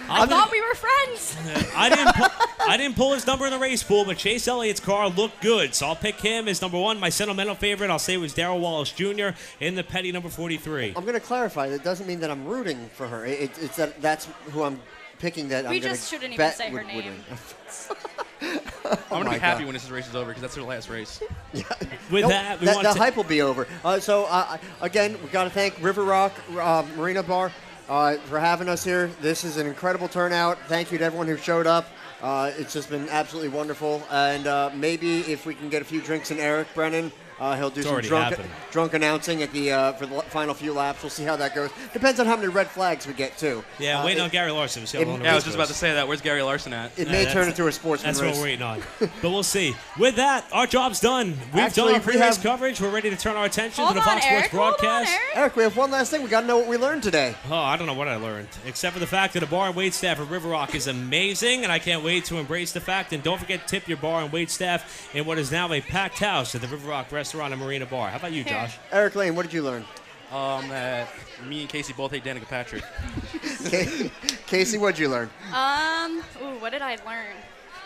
I thought we were friends. I didn't pull his number in the race pool, but Chase Elliott's car looked good, so I'll pick him as number one. My sentimental favorite, I'll say, was Darrell Wallace Jr. in the Petty number 43. I'm going to clarify. That doesn't mean that I'm rooting for her. It's that's who I'm picking. That we just shouldn't even say her name. I'm going to be happy when this race is over because that's her last race. Yeah. The hype will be over. Again, we've got to thank River Rock Marina Bar for having us here. This is an incredible turnout. Thank you to everyone who showed up. It's just been absolutely wonderful. And maybe if we can get a few drinks in Eric Brennan, he'll do some drunk announcing at for the final few laps. We'll see how that goes. Depends on how many red flags we get, too. Yeah, waiting on Gary Larson. I was just about to say that. Where's Gary Larson at? It may turn into a sportsman race. That's what we're waiting on. But we'll see. With that, our job's done. We've done our pre-race coverage. We're ready to turn our attention to the Fox Sports broadcast. Eric, we have one last thing. We got to know what we learned today. Oh, I don't know what I learned, except for the fact that the bar and wait staff at River Rock is amazing, and I can't wait to embrace the fact. And don't forget to tip your bar and wait staff in what is now a packed house at the River Rock Restaurant and Marina Bar. How about you, Josh? Eric Lane, what did you learn? That me and Casey both hate Danica Patrick. Casey, what did you learn? What did I learn?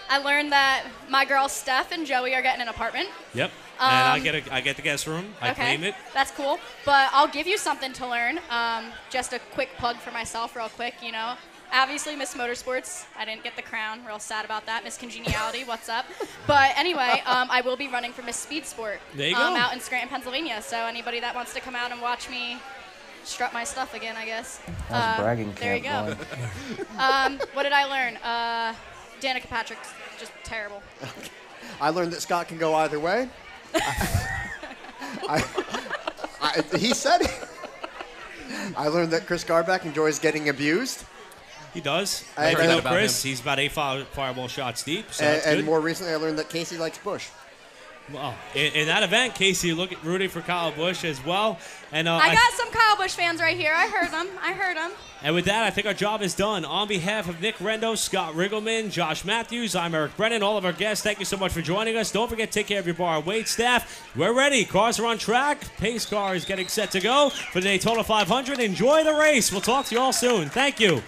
I learned that my girls Steph and Joey are getting an apartment. Yep. And I get the guest room. I claim it. That's cool. But I'll give you something to learn. Just a quick plug for myself real quick, Obviously, Miss Motorsports. I didn't get the crown. Real sad about that. Miss Congeniality, what's up? But anyway, I will be running for Miss Speed Sport. There you go. Out in Scranton, Pennsylvania. So anybody that wants to come out and watch me strut my stuff again, I guess. That's bragging. There you go. What did I learn? Danica Patrick's just terrible. I learned that Scott can go either way. He said it. I learned that Chris Grbac enjoys getting abused. He does. I Like heard you know, that about Chris, him. he's about 8 fireball shots deep. So that's And good. more recently, I learned that Casey likes Bush. Well, in that event, Casey rooting for Kyle Busch as well. And I got some Kyle Busch fans right here. I heard them. And with that, I think our job is done. On behalf of Nick Rendo, Scott Riggleman, Josh Matthews, I'm Eric Brennan, all of our guests, thank you so much for joining us. Don't forget to take care of your bar and wait staff. We're ready. Cars are on track. Pace car is getting set to go for the Daytona 500. Enjoy the race. We'll talk to you all soon. Thank you.